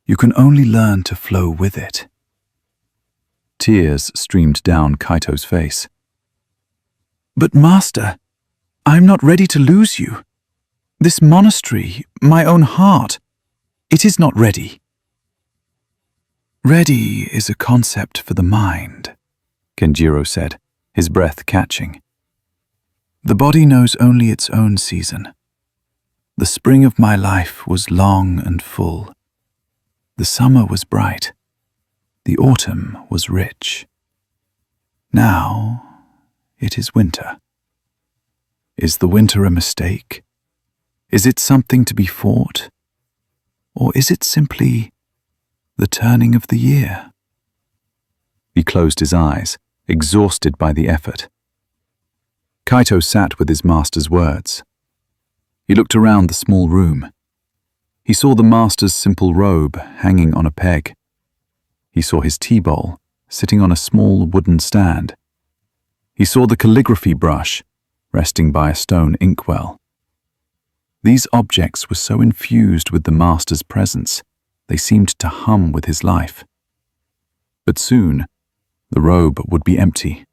You can only learn to flow with it." Tears streamed down Kaito's face. "But Master, I am not ready to lose you. This monastery, my own heart, it is not ready." "Ready is a concept for the mind," Kenjiro said, his breath catching. "The body knows only its own season. The spring of my life was long and full. The summer was bright. The autumn was rich. Now it is winter. Is the winter a mistake? Is it something to be fought? Or is it simply the turning of the year?" He closed his eyes, exhausted by the effort. Kaito sat with his master's words. He looked around the small room. He saw the master's simple robe hanging on a peg. He saw his tea bowl sitting on a small wooden stand. He saw the calligraphy brush resting by a stone inkwell. These objects were so infused with the master's presence, they seemed to hum with his life. But soon, the robe would be empty.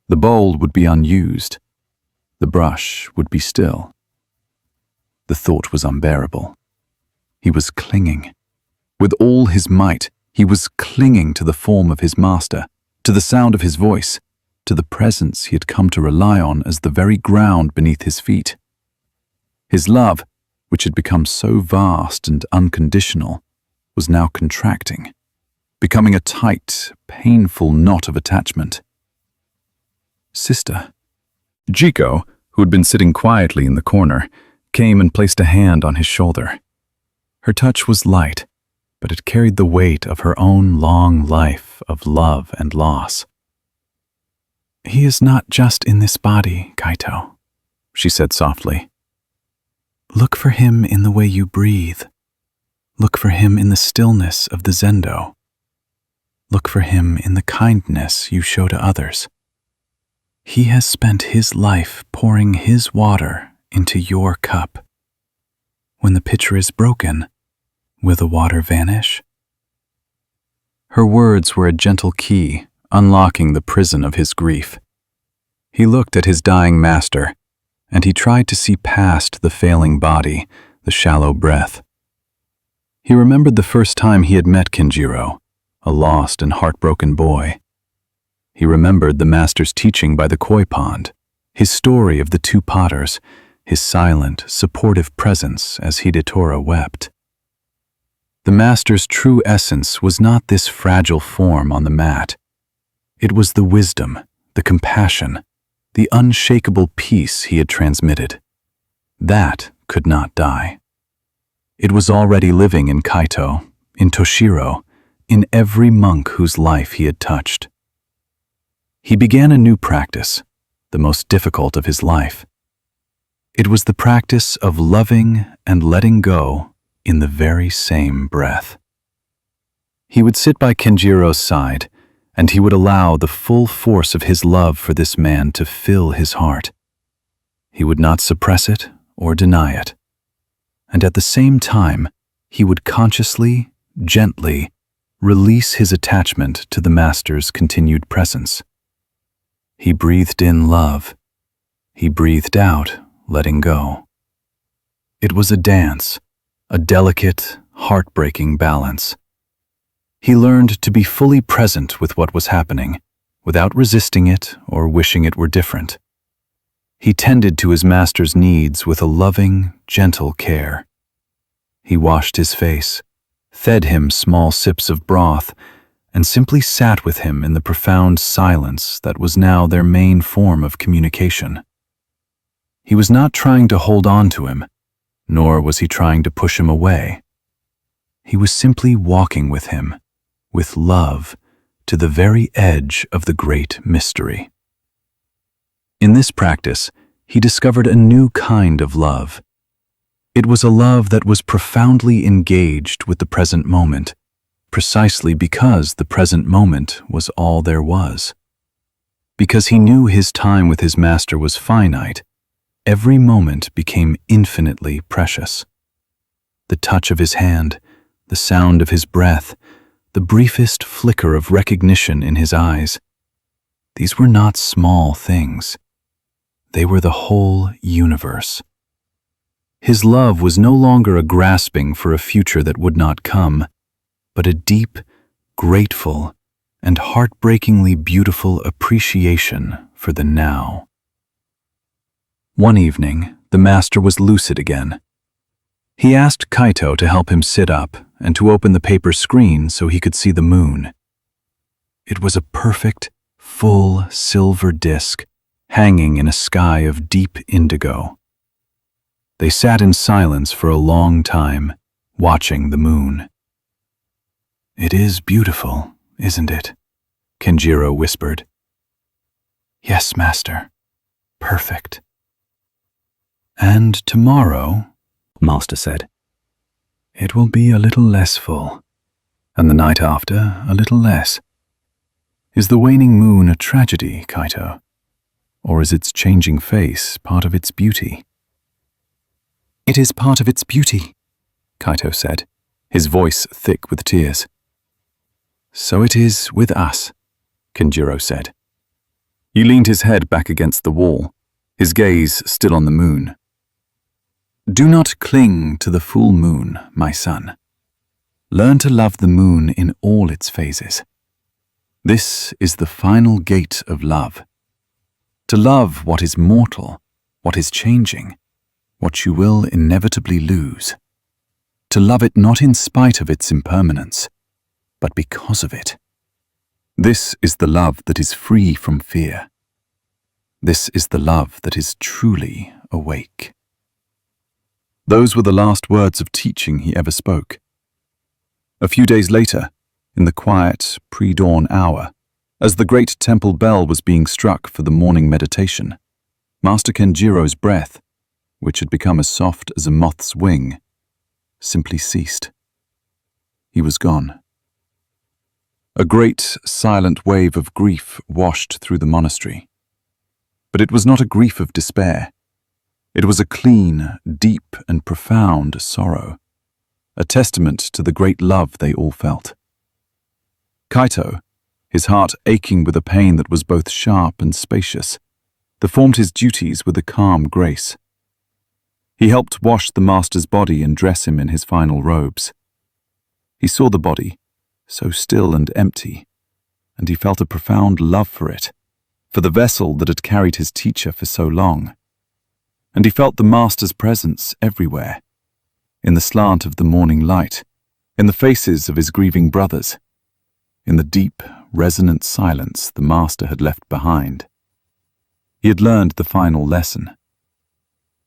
The bowl would be unused. The brush would be still. The thought was unbearable. He was clinging. With all his might, he was clinging to the form of his master, to the sound of his voice, to the presence he had come to rely on as the very ground beneath his feet. His love, which had become so vast and unconditional, was now contracting, becoming a tight, painful knot of attachment. "Sister." Jiko, who had been sitting quietly in the corner, came and placed a hand on his shoulder. Her touch was light, but it carried the weight of her own long life of love and loss. "He is not just in this body, Kaito," she said softly. "Look for him in the way you breathe. Look for him in the stillness of the zendo. Look for him in the kindness you show to others. He has spent his life pouring his water into your cup. When the pitcher is broken, will the water vanish?" Her words were a gentle key, unlocking the prison of his grief. He looked at his dying master, and he tried to see past the failing body, the shallow breath. He remembered the first time he had met Kenjiro, a lost and heartbroken boy. He remembered the master's teaching by the koi pond, his story of the two potters, his silent, supportive presence as Hidetora wept. The master's true essence was not this fragile form on the mat. It was the wisdom, the compassion, the unshakable peace he had transmitted. That could not die. It was already living in Kaito, in Toshiro, in every monk whose life he had touched. He began a new practice, the most difficult of his life. It was the practice of loving and letting go in the very same breath. He would sit by Kenjiro's side, and he would allow the full force of his love for this man to fill his heart. He would not suppress it or deny it. And at the same time, he would consciously, gently, release his attachment to the master's continued presence. He breathed in love. He breathed out, letting go. It was a dance, a delicate, heartbreaking balance. He learned to be fully present with what was happening, without resisting it or wishing it were different. He tended to his master's needs with a loving, gentle care. He washed his face, fed him small sips of broth, and simply sat with him in the profound silence that was now their main form of communication. He was not trying to hold on to him, nor was he trying to push him away. He was simply walking with him, with love, to the very edge of the great mystery. In this practice, he discovered a new kind of love. It was a love that was profoundly engaged with the present moment, precisely because the present moment was all there was. Because he knew his time with his master was finite, every moment became infinitely precious. The touch of his hand, the sound of his breath, the briefest flicker of recognition in his eyes, these were not small things. They were the whole universe. His love was no longer a grasping for a future that would not come, but a deep, grateful, and heartbreakingly beautiful appreciation for the now. One evening, the master was lucid again. He asked Kaito to help him sit up and to open the paper screen so he could see the moon. It was a perfect, full silver disk hanging in a sky of deep indigo. They sat in silence for a long time, watching the moon. "It is beautiful, isn't it?" Kenjiro whispered. "Yes, master. Perfect." "And tomorrow," master said, "it will be a little less full, and the night after a little less. Is the waning moon a tragedy, Kaito? Or is its changing face part of its beauty?" "It is part of its beauty," Kaito said, his voice thick with tears. "So it is with us," Kenjiro said. He leaned his head back against the wall, his gaze still on the moon. "Do not cling to the full moon, my son. Learn to love the moon in all its phases. This is the final gate of love. To love what is mortal, what is changing, what you will inevitably lose. To love it not in spite of its impermanence, but because of it. This is the love that is free from fear. This is the love that is truly awake." Those were the last words of teaching he ever spoke. A few days later, in the quiet, pre-dawn hour, as the great temple bell was being struck for the morning meditation, Master Kenjiro's breath, which had become as soft as a moth's wing, simply ceased. He was gone. A great, silent wave of grief washed through the monastery. But it was not a grief of despair. It was a clean, deep, and profound sorrow, a testament to the great love they all felt. Kaito, his heart aching with a pain that was both sharp and spacious, performed his duties with a calm grace. He helped wash the master's body and dress him in his final robes. He saw the body, so still and empty, and he felt a profound love for it, for the vessel that had carried his teacher for so long. And he felt the Master's presence everywhere, in the slant of the morning light, in the faces of his grieving brothers, in the deep, resonant silence the Master had left behind. He had learned the final lesson.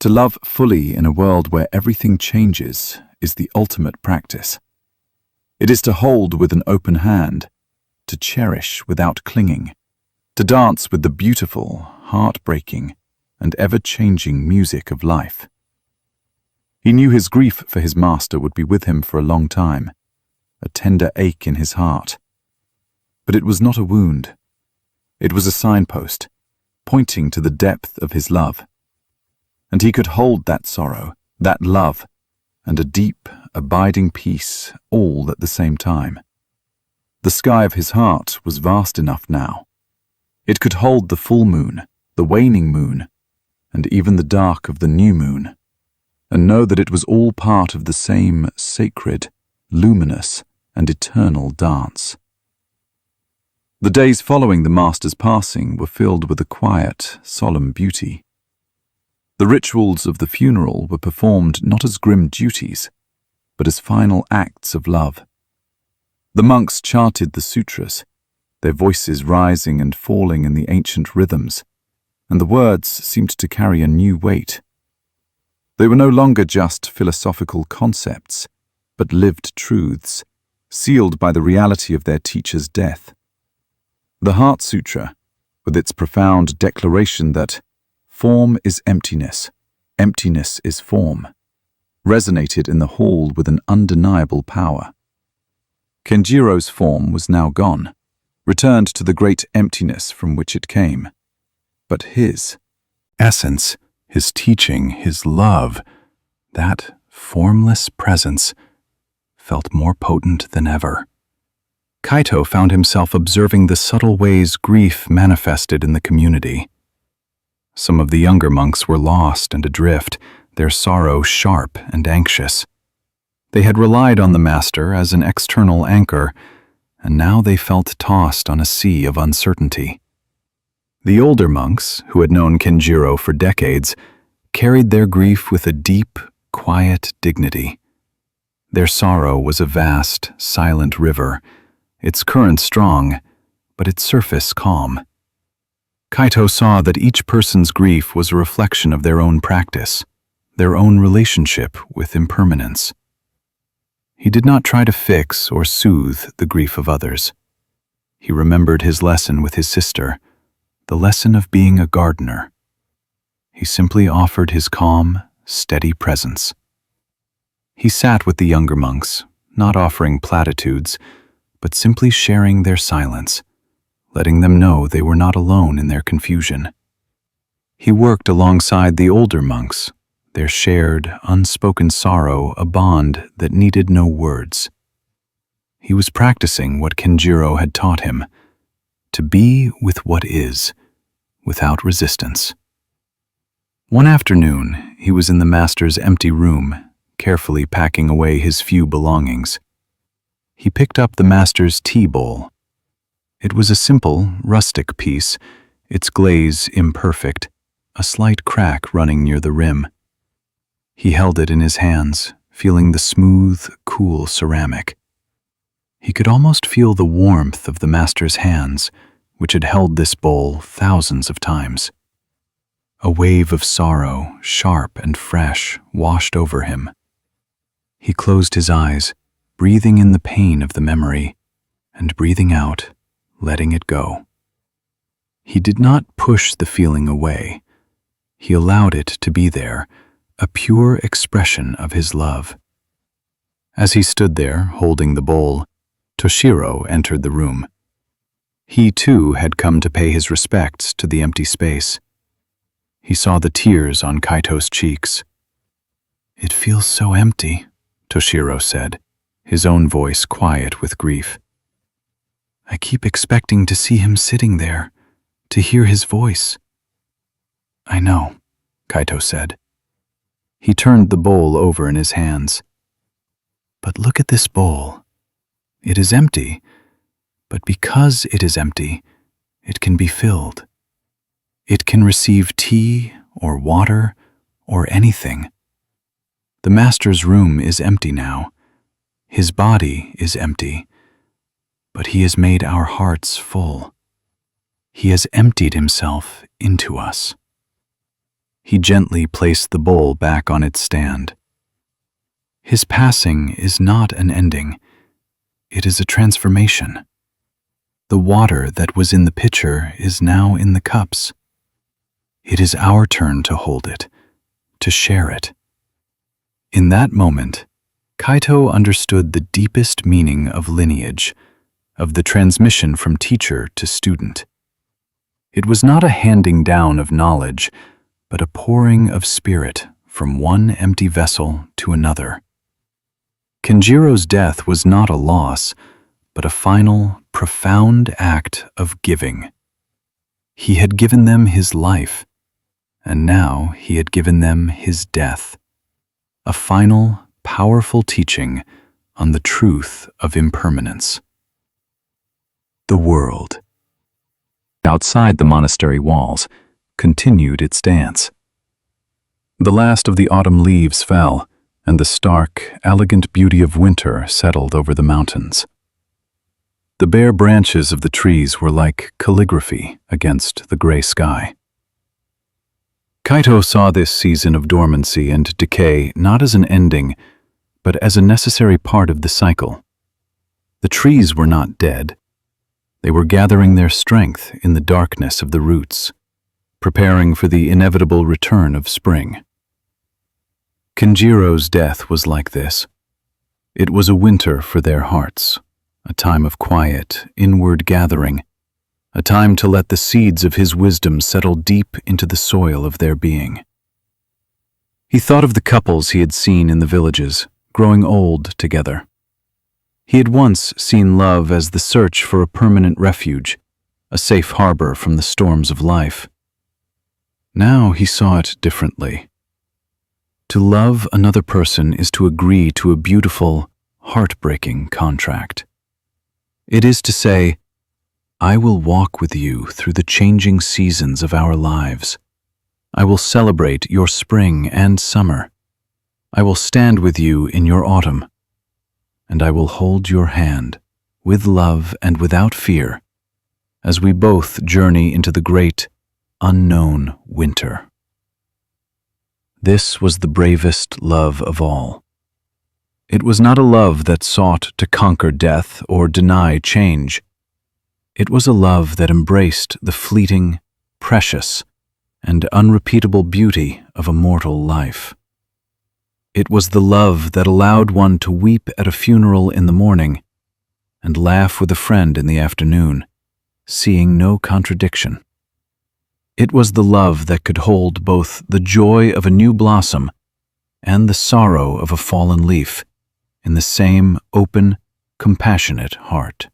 To love fully in a world where everything changes is the ultimate practice. It is to hold with an open hand, to cherish without clinging, to dance with the beautiful, heartbreaking, and ever-changing music of life. He knew his grief for his Master would be with him for a long time, a tender ache in his heart. But it was not a wound. It was a signpost, pointing to the depth of his love. And he could hold that sorrow, that love, and a deep, abiding peace all at the same time. The sky of his heart was vast enough now. It could hold the full moon, the waning moon, and even the dark of the new moon, and know that it was all part of the same sacred, luminous, and eternal dance. The days following the Master's passing were filled with a quiet, solemn beauty. The rituals of the funeral were performed not as grim duties, but as final acts of love. The monks chanted the sutras, their voices rising and falling in the ancient rhythms, and the words seemed to carry a new weight. They were no longer just philosophical concepts, but lived truths, sealed by the reality of their teacher's death. The Heart Sutra, with its profound declaration that form is emptiness, emptiness is form, resonated in the hall with an undeniable power. Kenjiro's form was now gone, returned to the great emptiness from which it came. But his essence, his teaching, his love, that formless presence, felt more potent than ever. Kaito found himself observing the subtle ways grief manifested in the community. Some of the younger monks were lost and adrift, their sorrow sharp and anxious. They had relied on the Master as an external anchor, and now they felt tossed on a sea of uncertainty. The older monks, who had known Kenjiro for decades, carried their grief with a deep, quiet dignity. Their sorrow was a vast, silent river, its current strong, but its surface calm. Kaito saw that each person's grief was a reflection of their own practice, their own relationship with impermanence. He did not try to fix or soothe the grief of others. He remembered his lesson with his sister, the lesson of being a gardener. He simply offered his calm, steady presence. He sat with the younger monks, not offering platitudes, but simply sharing their silence, letting them know they were not alone in their confusion. He worked alongside the older monks, their shared, unspoken sorrow a bond that needed no words. He was practicing what Kenjiro had taught him, to be with what is, without resistance. One afternoon, he was in the Master's empty room, carefully packing away his few belongings. He picked up the Master's tea bowl. It was a simple, rustic piece, its glaze imperfect, a slight crack running near the rim. He held it in his hands, feeling the smooth, cool ceramic. He could almost feel the warmth of the Master's hands, which had held this bowl thousands of times. A wave of sorrow, sharp and fresh, washed over him. He closed his eyes, breathing in the pain of the memory, and breathing out, letting it go. He did not push the feeling away. He allowed it to be there, a pure expression of his love. As he stood there, holding the bowl, Toshiro entered the room. He, too, had come to pay his respects to the empty space. He saw the tears on Kaito's cheeks. "It feels so empty," Toshiro said, his own voice quiet with grief. "I keep expecting to see him sitting there, to hear his voice." "I know," Kaito said. He turned the bowl over in his hands. "But look at this bowl. It is empty, but because it is empty, it can be filled. It can receive tea or water or anything. The Master's room is empty now. His body is empty, but he has made our hearts full. He has emptied himself into us. He gently placed the bowl back on its stand. His passing is not an ending. It is a transformation. The water that was in the pitcher is now in the cups. It is our turn to hold it, to share it. In that moment, Kaito understood the deepest meaning of lineage, of the transmission from teacher to student. It was not a handing down of knowledge, but a pouring of spirit from one empty vessel to another. Kenjiro's death was not a loss, but a final, profound act of giving. He had given them his life, and now he had given them his death. A final, powerful teaching on the truth of impermanence. The world, outside the monastery walls, continued its dance. The last of the autumn leaves fell, and the stark, elegant beauty of winter settled over the mountains. The bare branches of the trees were like calligraphy against the gray sky. Kaito saw this season of dormancy and decay not as an ending, but as a necessary part of the cycle. The trees were not dead. They were gathering their strength in the darkness of the roots, preparing for the inevitable return of spring. Kenjiro's death was like this. It was a winter for their hearts, a time of quiet, inward gathering, a time to let the seeds of his wisdom settle deep into the soil of their being. He thought of the couples he had seen in the villages, growing old together. He had once seen love as the search for a permanent refuge, a safe harbor from the storms of life. Now he saw it differently. To love another person is to agree to a beautiful, heartbreaking contract. It is to say, I will walk with you through the changing seasons of our lives. I will celebrate your spring and summer. I will stand with you in your autumn. And I will hold your hand, with love and without fear, as we both journey into the great, unknown winter. This was the bravest love of all. It was not a love that sought to conquer death or deny change. It was a love that embraced the fleeting, precious, and unrepeatable beauty of a mortal life. It was the love that allowed one to weep at a funeral in the morning and laugh with a friend in the afternoon, seeing no contradiction. It was the love that could hold both the joy of a new blossom and the sorrow of a fallen leaf in the same open, compassionate heart.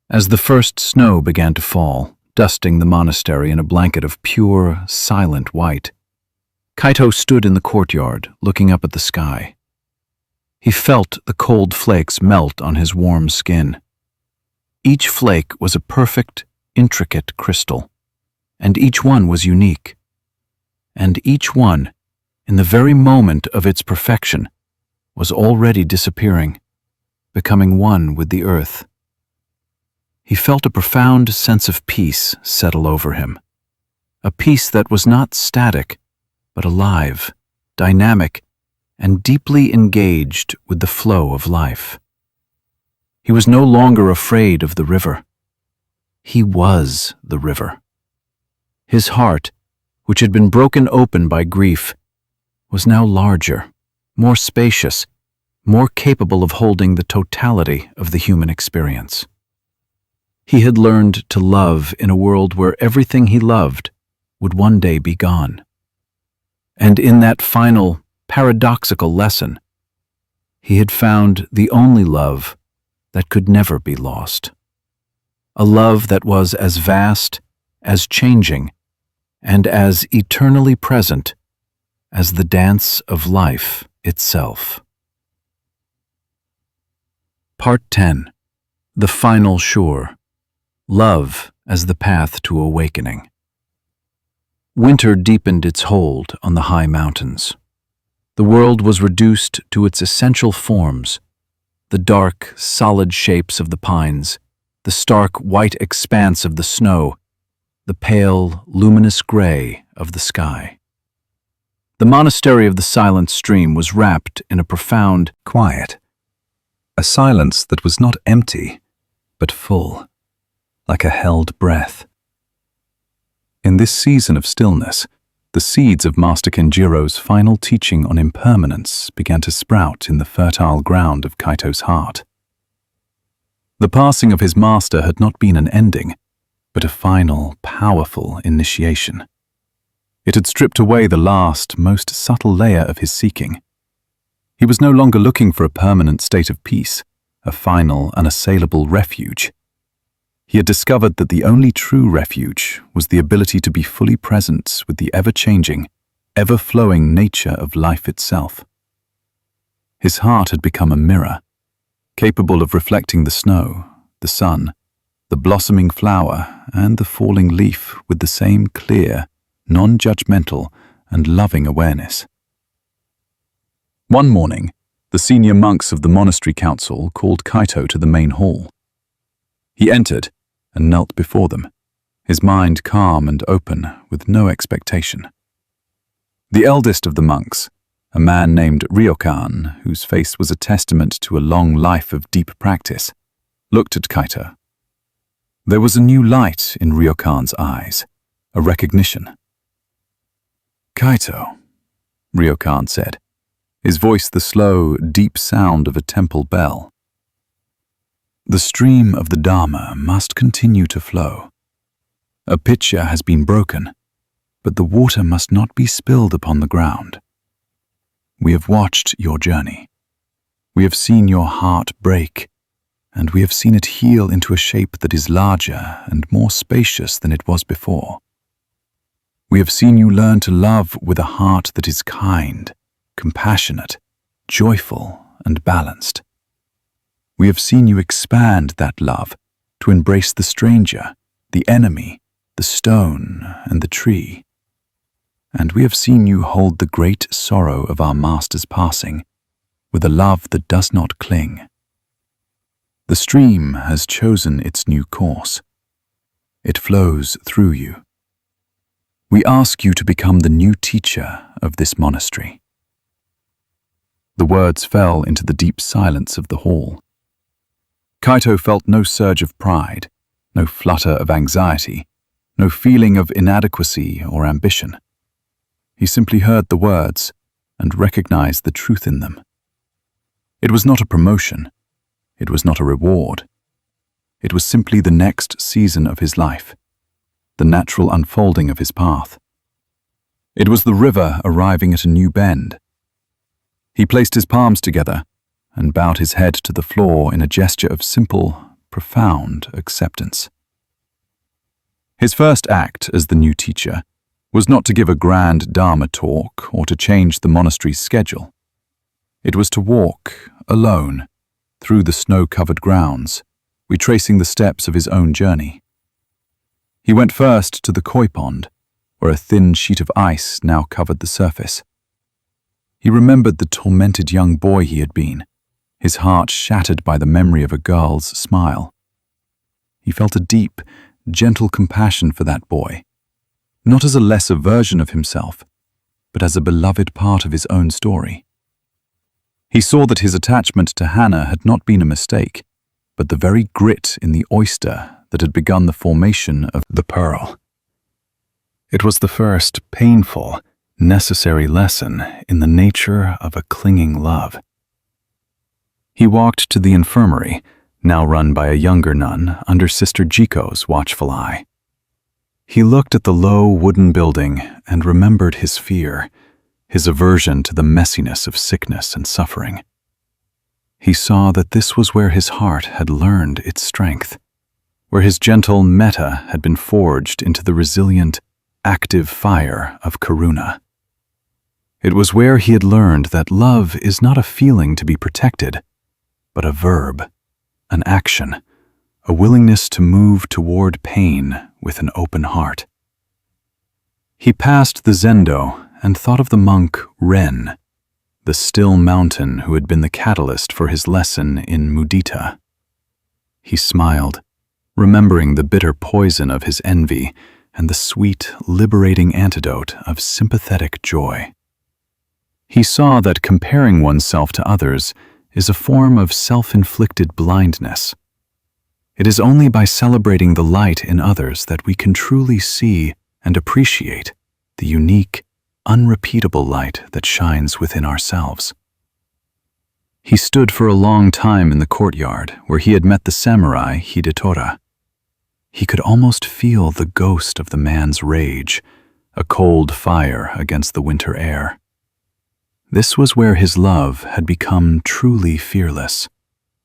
As the first snow began to fall, dusting the monastery in a blanket of pure, silent white, Kaito stood in the courtyard, looking up at the sky. He felt the cold flakes melt on his warm skin. Each flake was a perfect, intricate crystal, and each one was unique. And each one, in the very moment of its perfection, was already disappearing, becoming one with the earth. He felt a profound sense of peace settle over him, a peace that was not static, but alive, dynamic, and deeply engaged with the flow of life. He was no longer afraid of the river. He was the river. His heart, which had been broken open by grief, was now larger, more spacious, more capable of holding the totality of the human experience. He had learned to love in a world where everything he loved would one day be gone. And in that final, paradoxical lesson, he had found the only love that could never be lost. A love that was as vast, as changing, and as eternally present as the dance of life itself. Part 10. The Final Shore. Love as the Path to Awakening. Winter deepened its hold on the high mountains. The world was reduced to its essential forms: the dark, solid shapes of the pines, the stark white expanse of the snow, the pale, luminous gray of the sky. The monastery of the silent stream was wrapped in a profound quiet, a silence that was not empty, but full, like a held breath. In this season of stillness, the seeds of Master Kenjiro's final teaching on impermanence began to sprout in the fertile ground of Kaito's heart. The passing of his master had not been an ending, but a final, powerful initiation. It had stripped away the last, most subtle layer of his seeking. He was no longer looking for a permanent state of peace, a final, unassailable refuge. He had discovered that the only true refuge was the ability to be fully present with the ever-changing, ever-flowing nature of life itself. His heart had become a mirror, capable of reflecting the snow, the sun, the blossoming flower, and the falling leaf with the same clear, non-judgmental, and loving awareness. One morning, the senior monks of the monastery council called Kaito to the main hall. He entered and knelt before them, his mind calm and open, with no expectation. The eldest of the monks, a man named Ryokan, whose face was a testament to a long life of deep practice, looked at Kaito. There was a new light in Ryokan's eyes, a recognition. "Kaito," Ryokan said, his voice the slow, deep sound of a temple bell. "The stream of the Dharma must continue to flow. A pitcher has been broken, but the water must not be spilled upon the ground. We have watched your journey. We have seen your heart break, and we have seen it heal into a shape that is larger and more spacious than it was before. We have seen you learn to love with a heart that is kind, compassionate, joyful, and balanced. We have seen you expand that love to embrace the stranger, the enemy, the stone, and the tree. And we have seen you hold the great sorrow of our master's passing with a love that does not cling. The stream has chosen its new course. It flows through you. We ask you to become the new teacher of this monastery." The words fell into the deep silence of the hall. Kaito felt no surge of pride, no flutter of anxiety, no feeling of inadequacy or ambition. He simply heard the words and recognized the truth in them. It was not a promotion. It was not a reward. It was simply the next season of his life, the natural unfolding of his path. It was the river arriving at a new bend. He placed his palms together and bowed his head to the floor in a gesture of simple, profound acceptance. His first act as the new teacher was not to give a grand Dharma talk or to change the monastery's schedule. It was to walk, alone, through the snow-covered grounds, retracing the steps of his own journey. He went first to the koi pond, where a thin sheet of ice now covered the surface. He remembered the tormented young boy he had been, his heart shattered by the memory of a girl's smile. He felt a deep, gentle compassion for that boy, not as a lesser version of himself, but as a beloved part of his own story. He saw that his attachment to Hannah had not been a mistake, but the very grit in the oyster that had begun the formation of the pearl. It was the first painful, necessary lesson in the nature of a clinging love. He walked to the infirmary, now run by a younger nun under Sister Jiko's watchful eye. He looked at the low wooden building and remembered his fear, his aversion to the messiness of sickness and suffering. He saw that this was where his heart had learned its strength, where his gentle metta had been forged into the resilient, active fire of karuna. It was where he had learned that love is not a feeling to be protected, but a verb, an action, a willingness to move toward pain with an open heart. He passed the zendo and thought of the monk Ren, the still mountain who had been the catalyst for his lesson in mudita. He smiled, remembering the bitter poison of his envy and the sweet, liberating antidote of sympathetic joy. He saw that comparing oneself to others is a form of self-inflicted blindness. It is only by celebrating the light in others that we can truly see and appreciate the unique, unrepeatable light that shines within ourselves. He stood for a long time in the courtyard where he had met the samurai Hidetora. He could almost feel the ghost of the man's rage, a cold fire against the winter air. This was where his love had become truly fearless,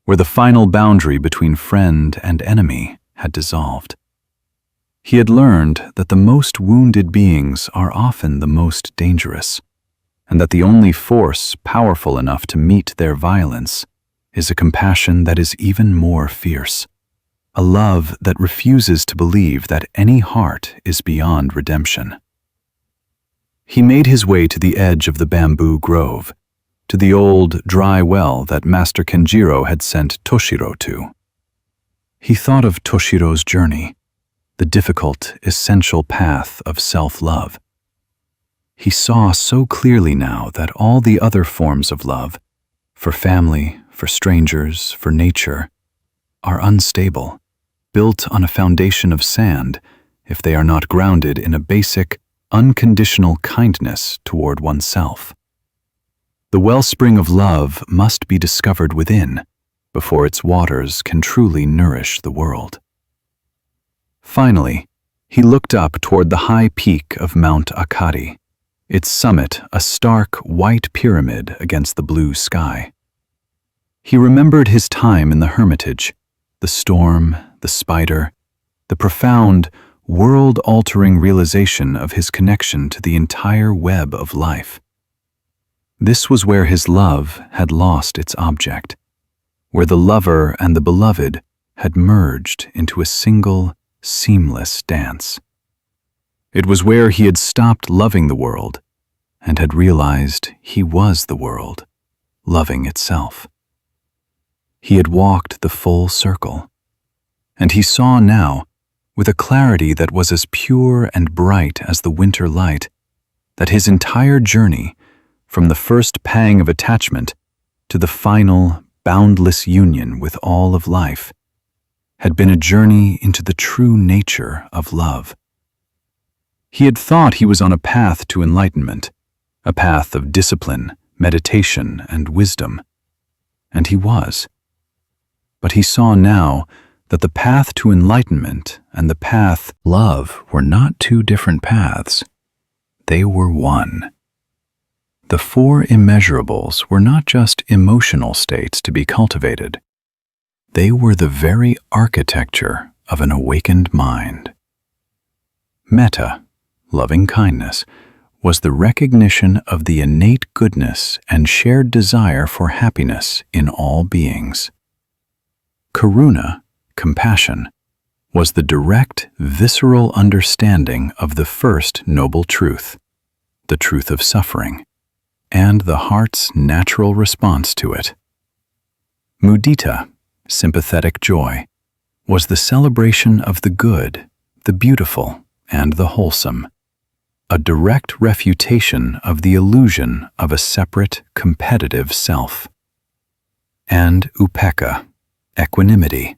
where the final boundary between friend and enemy had dissolved. He had learned that the most wounded beings are often the most dangerous, and that the only force powerful enough to meet their violence is a compassion that is even more fierce, a love that refuses to believe that any heart is beyond redemption. He made his way to the edge of the bamboo grove, to the old, dry well that Master Kenjiro had sent Toshiro to. He thought of Toshiro's journey, the difficult, essential path of self-love. He saw so clearly now that all the other forms of love, for family, for strangers, for nature, are unstable, built on a foundation of sand if they are not grounded in a basic, unconditional kindness toward oneself. The wellspring of love must be discovered within before its waters can truly nourish the world. Finally, he looked up toward the high peak of Mount Akari, its summit a stark white pyramid against the blue sky. He remembered his time in the hermitage, the storm, the spider, the profound, world-altering realization of his connection to the entire web of life. This was where his love had lost its object, where the lover and the beloved had merged into a single, seamless dance. It was where he had stopped loving the world and had realized he was the world, loving itself. He had walked the full circle, and he saw now, with a clarity that was as pure and bright as the winter light, that his entire journey, from the first pang of attachment to the final, boundless union with all of life, had been a journey into the true nature of love. He had thought he was on a path to enlightenment, a path of discipline, meditation, and wisdom, and he was. But he saw now that the path to enlightenment and the path love were not two different paths. They were one. The four immeasurables were not just emotional states to be cultivated. They were the very architecture of an awakened mind. Metta, loving kindness, was the recognition of the innate goodness and shared desire for happiness in all beings. Karuna, compassion, was the direct, visceral understanding of the first noble truth, the truth of suffering, and the heart's natural response to it. Mudita, sympathetic joy, was the celebration of the good, the beautiful, and the wholesome, a direct refutation of the illusion of a separate, competitive self. And upekkha, equanimity,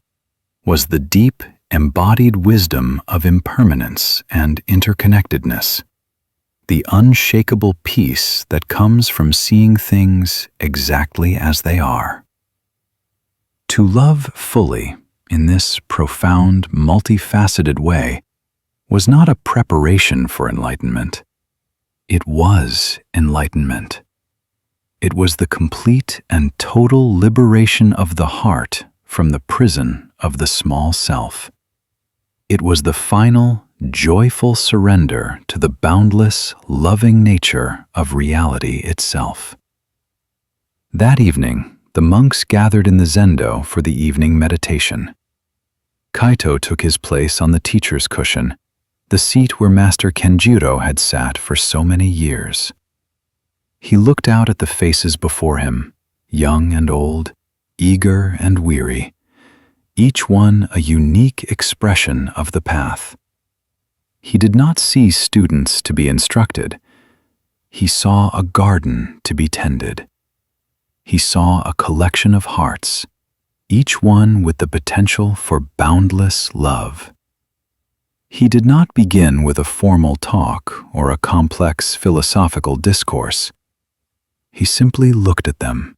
was the deep, embodied wisdom of impermanence and interconnectedness, the unshakable peace that comes from seeing things exactly as they are. To love fully, in this profound, multifaceted way, was not a preparation for enlightenment. It was enlightenment. It was the complete and total liberation of the heart from the prison of the small self. It was the final, joyful surrender to the boundless, loving nature of reality itself. That evening, The monks gathered in the zendo for the evening meditation. Kaito took his place on the teacher's cushion, the seat where Master Kenjiro had sat for so many years. He looked out at the faces before him, young and old, eager and weary, each one a unique expression of the path. He did not see students to be instructed. He saw a garden to be tended. He saw a collection of hearts, each one with the potential for boundless love. He did not begin with a formal talk or a complex philosophical discourse. He simply looked at them,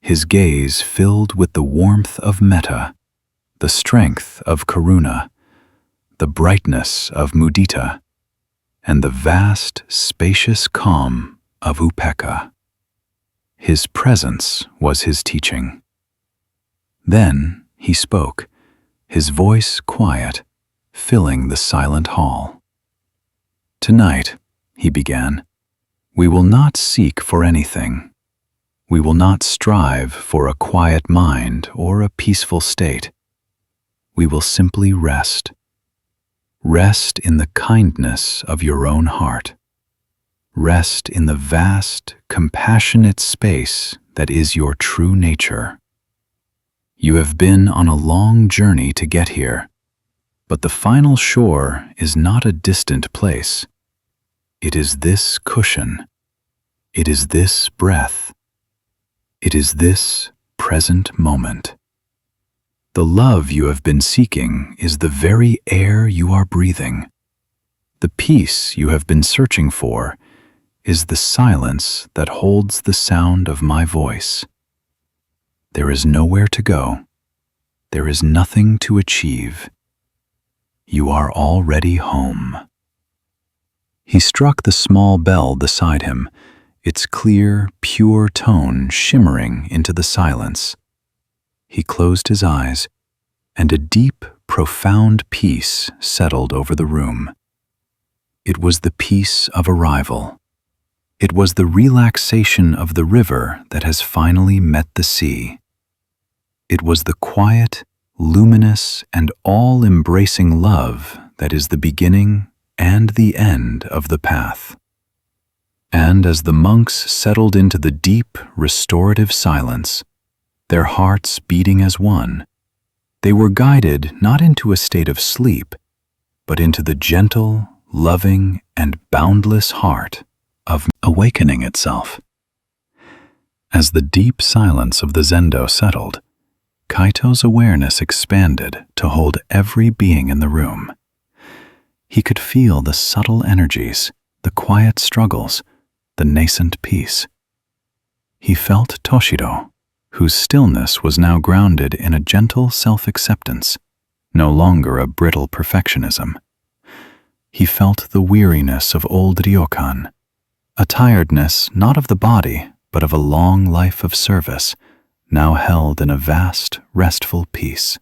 his gaze filled with the warmth of metta, the strength of karuna, the brightness of mudita, and the vast, spacious calm of upekkha. His presence was his teaching. Then he spoke, his voice quiet, filling the silent hall. "Tonight," he began, "we will not seek for anything. We will not strive for a quiet mind or a peaceful state. We will simply rest. Rest in the kindness of your own heart. Rest in the vast, compassionate space that is your true nature. You have been on a long journey to get here, but the final shore is not a distant place. It is this cushion. It is this breath. It is this present moment. The love you have been seeking is the very air you are breathing. The peace you have been searching for is the silence that holds the sound of my voice. There is nowhere to go. There is nothing to achieve. You are already home." He struck the small bell beside him, its clear, pure tone shimmering into the silence. He closed his eyes, and a deep, profound peace settled over the room. It was the peace of arrival. It was the relaxation of the river that has finally met the sea. It was the quiet, luminous, and all-embracing love that is the beginning and the end of the path. And as the monks settled into the deep, restorative silence, their hearts beating as one, they were guided not into a state of sleep, but into the gentle, loving, and boundless heart of awakening itself. As the deep silence of the zendo settled, Kaito's awareness expanded to hold every being in the room. He could feel the subtle energies, the quiet struggles, the nascent peace. He felt Toshiro, whose stillness was now grounded in a gentle self-acceptance, no longer a brittle perfectionism. He felt the weariness of old ryokan, a tiredness not of the body, but of a long life of service, now held in a vast, restful peace.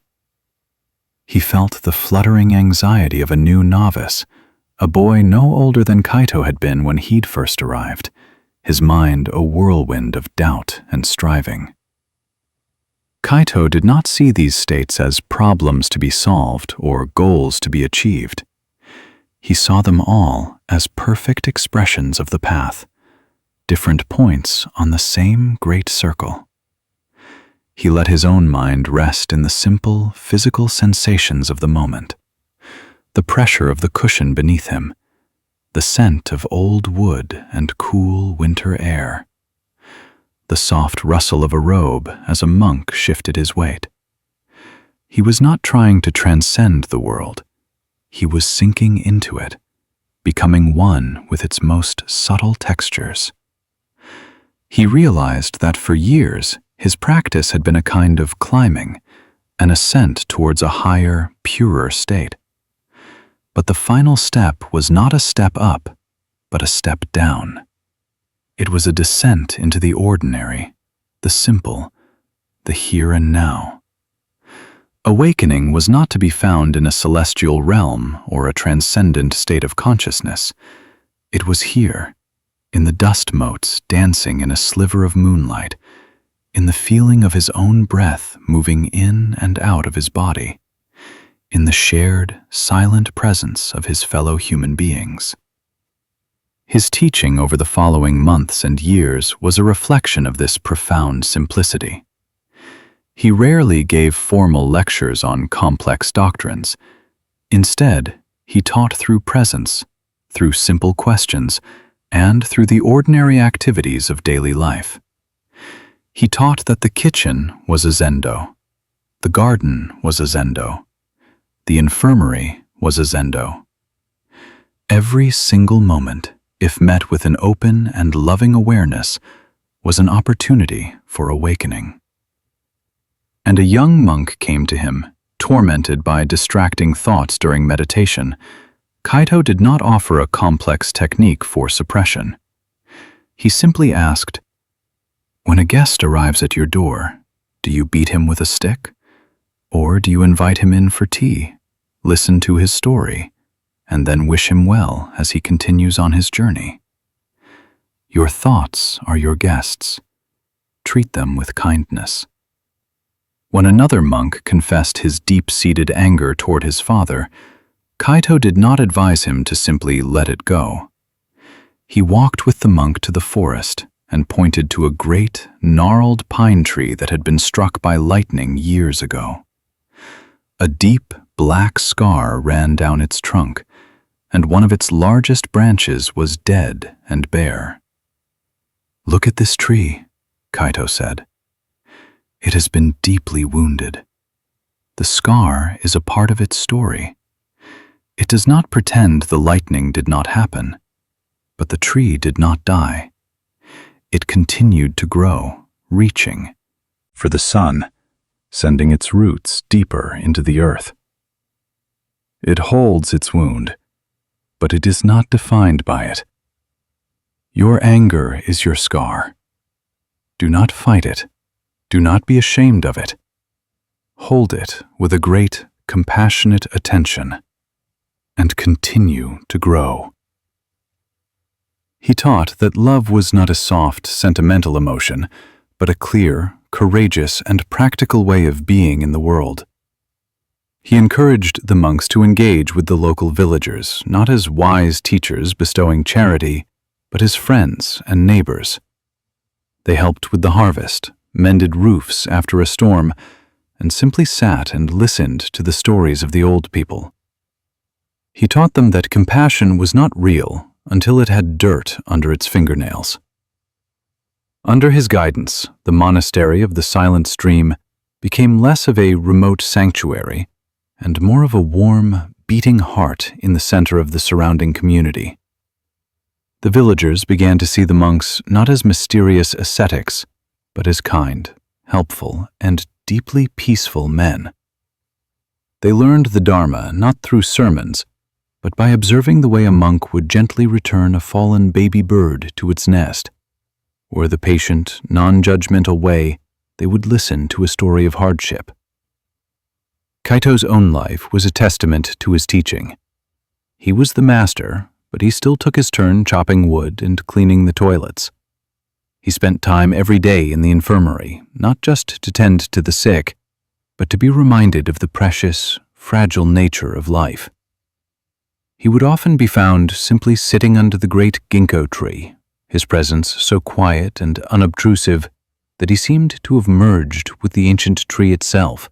He felt the fluttering anxiety of a new novice, a boy no older than Kaito had been when he'd first arrived, his mind a whirlwind of doubt and striving. Kaito did not see these states as problems to be solved or goals to be achieved. He saw them all as perfect expressions of the path, different points on the same great circle. He let his own mind rest in the simple, physical sensations of the moment, the pressure of the cushion beneath him, the scent of old wood and cool winter air, the soft rustle of a robe as a monk shifted his weight. He was not trying to transcend the world. He was sinking into it, becoming one with its most subtle textures. He realized that for years, his practice had been a kind of climbing, an ascent towards a higher, purer state. But the final step was not a step up, but a step down. It was a descent into the ordinary, the simple, the here and now. Awakening was not to be found in a celestial realm or a transcendent state of consciousness. It was here, in the dust motes dancing in a sliver of moonlight, in the feeling of his own breath moving in and out of his body, in the shared, silent presence of his fellow human beings. His teaching over the following months and years was a reflection of this profound simplicity. He rarely gave formal lectures on complex doctrines. Instead, he taught through presence, through simple questions, and through the ordinary activities of daily life. He taught that the kitchen was a zendo, the garden was a zendo, the infirmary was a zendo. Every single moment, if met with an open and loving awareness, was an opportunity for awakening. And a young monk came to him, tormented by distracting thoughts during meditation. Kaito did not offer a complex technique for suppression. He simply asked, "When a guest arrives at your door, do you beat him with a stick? Or do you invite him in for tea, listen to his story, and then wish him well as he continues on his journey? Your thoughts are your guests. Treat them with kindness." When another monk confessed his deep-seated anger toward his father, Kaito did not advise him to simply let it go. He walked with the monk to the forest and pointed to a great, gnarled pine tree that had been struck by lightning years ago. A deep, black scar ran down its trunk, and one of its largest branches was dead and bare. "Look at this tree," Kaito said. "It has been deeply wounded. The scar is a part of its story. It does not pretend the lightning did not happen, but the tree did not die. It continued to grow, reaching for the sun, sending its roots deeper into the earth. It holds its wound, but it is not defined by it. Your anger is your scar. Do not fight it. Do not be ashamed of it. Hold it with a great, compassionate attention, and continue to grow." He taught that love was not a soft, sentimental emotion, but a clear, courageous, and practical way of being in the world. He encouraged the monks to engage with the local villagers, not as wise teachers bestowing charity, but as friends and neighbors. They helped with the harvest, mended roofs after a storm, and simply sat and listened to the stories of the old people. He taught them that compassion was not real until it had dirt under its fingernails. Under his guidance, the monastery of the Silent Stream became less of a remote sanctuary and more of a warm, beating heart in the center of the surrounding community. The villagers began to see the monks not as mysterious ascetics, but as kind, helpful, and deeply peaceful men. They learned the Dharma not through sermons, but by observing the way a monk would gently return a fallen baby bird to its nest, or the patient, non-judgmental way they would listen to a story of hardship. Kaito's own life was a testament to his teaching. He was the master, but he still took his turn chopping wood and cleaning the toilets. He spent time every day in the infirmary, not just to tend to the sick, but to be reminded of the precious, fragile nature of life. He would often be found simply sitting under the great ginkgo tree, his presence so quiet and unobtrusive that he seemed to have merged with the ancient tree itself.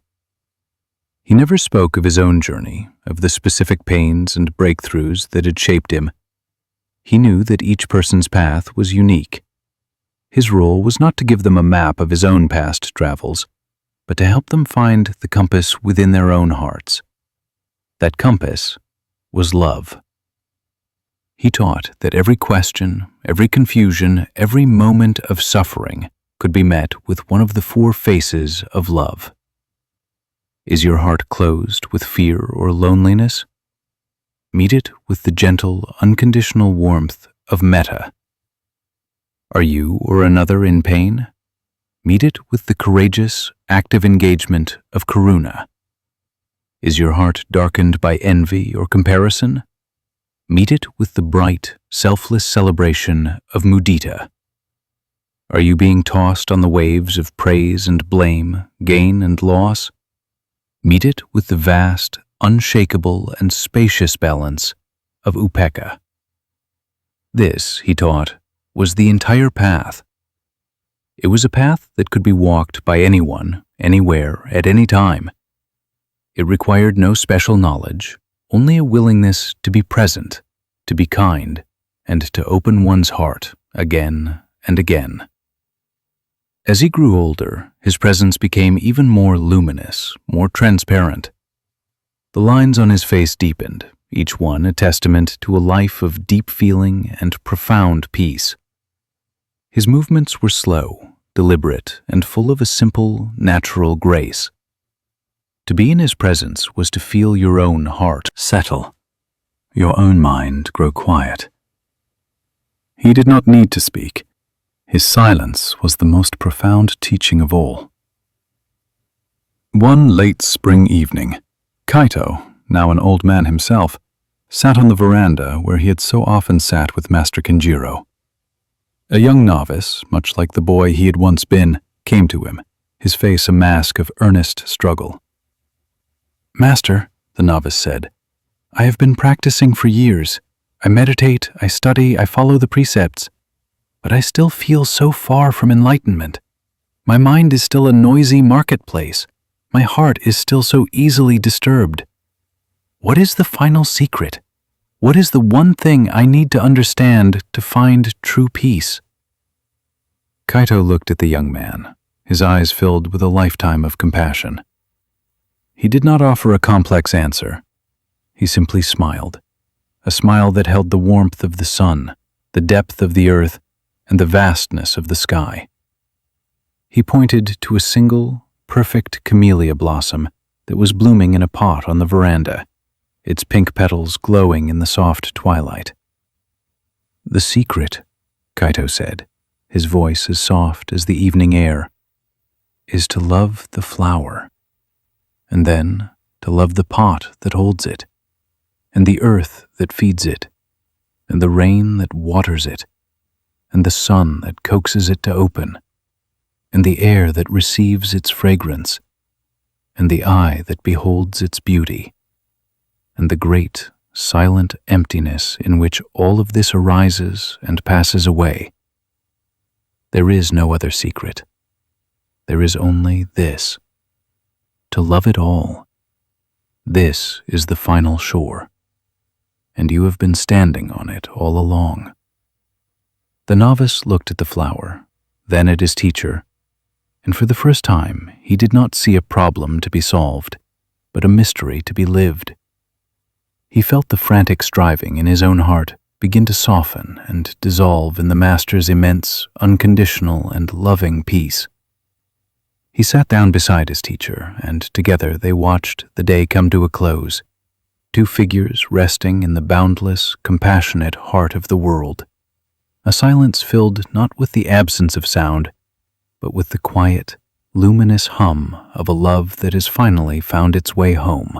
He never spoke of his own journey, of the specific pains and breakthroughs that had shaped him. He knew that each person's path was unique. His role was not to give them a map of his own past travels, but to help them find the compass within their own hearts. That compass was love. He taught that every question, every confusion, every moment of suffering could be met with one of the four faces of love. Is your heart closed with fear or loneliness? Meet it with the gentle, unconditional warmth of metta. Are you or another in pain? Meet it with the courageous, active engagement of karuna. Is your heart darkened by envy or comparison? Meet it with the bright, selfless celebration of mudita. Are you being tossed on the waves of praise and blame, gain and loss? Meet it with the vast, unshakable, and spacious balance of upekkha. This, he taught, was the entire path. It was a path that could be walked by anyone, anywhere, at any time. It required no special knowledge, only a willingness to be present, to be kind, and to open one's heart again and again. As he grew older, his presence became even more luminous, more transparent. The lines on his face deepened, each one a testament to a life of deep feeling and profound peace. His movements were slow, deliberate, and full of a simple, natural grace. To be in his presence was to feel your own heart settle, your own mind grow quiet. He did not need to speak. His silence was the most profound teaching of all. One late spring evening, Kaito, now an old man himself, sat on the veranda where he had so often sat with Master Kenjiro. A young novice, much like the boy he had once been, came to him, his face a mask of earnest struggle. "Master," the novice said, "I have been practicing for years. I meditate, I study, I follow the precepts. But I still feel so far from enlightenment. My mind is still a noisy marketplace. My heart is still so easily disturbed. What is the final secret? What is the one thing I need to understand to find true peace?" Kaito looked at the young man, his eyes filled with a lifetime of compassion. He did not offer a complex answer. He simply smiled, a smile that held the warmth of the sun, the depth of the earth, and the vastness of the sky. He pointed to a single, perfect camellia blossom that was blooming in a pot on the veranda, its pink petals glowing in the soft twilight. "The secret," Kaito said, his voice as soft as the evening air, "is to love the flower, and then to love the pot that holds it, and the earth that feeds it, and the rain that waters it, and the sun that coaxes it to open, and the air that receives its fragrance, and the eye that beholds its beauty, and the great, silent emptiness in which all of this arises and passes away. There is no other secret. There is only this. To love it all. This is the final shore, and you have been standing on it all along." The novice looked at the flower, then at his teacher, and for the first time he did not see a problem to be solved, but a mystery to be lived. He felt the frantic striving in his own heart begin to soften and dissolve in the Master's immense, unconditional, and loving peace. He sat down beside his teacher, and together they watched the day come to a close, two figures resting in the boundless, compassionate heart of the world, a silence filled not with the absence of sound, but with the quiet, luminous hum of a love that has finally found its way home.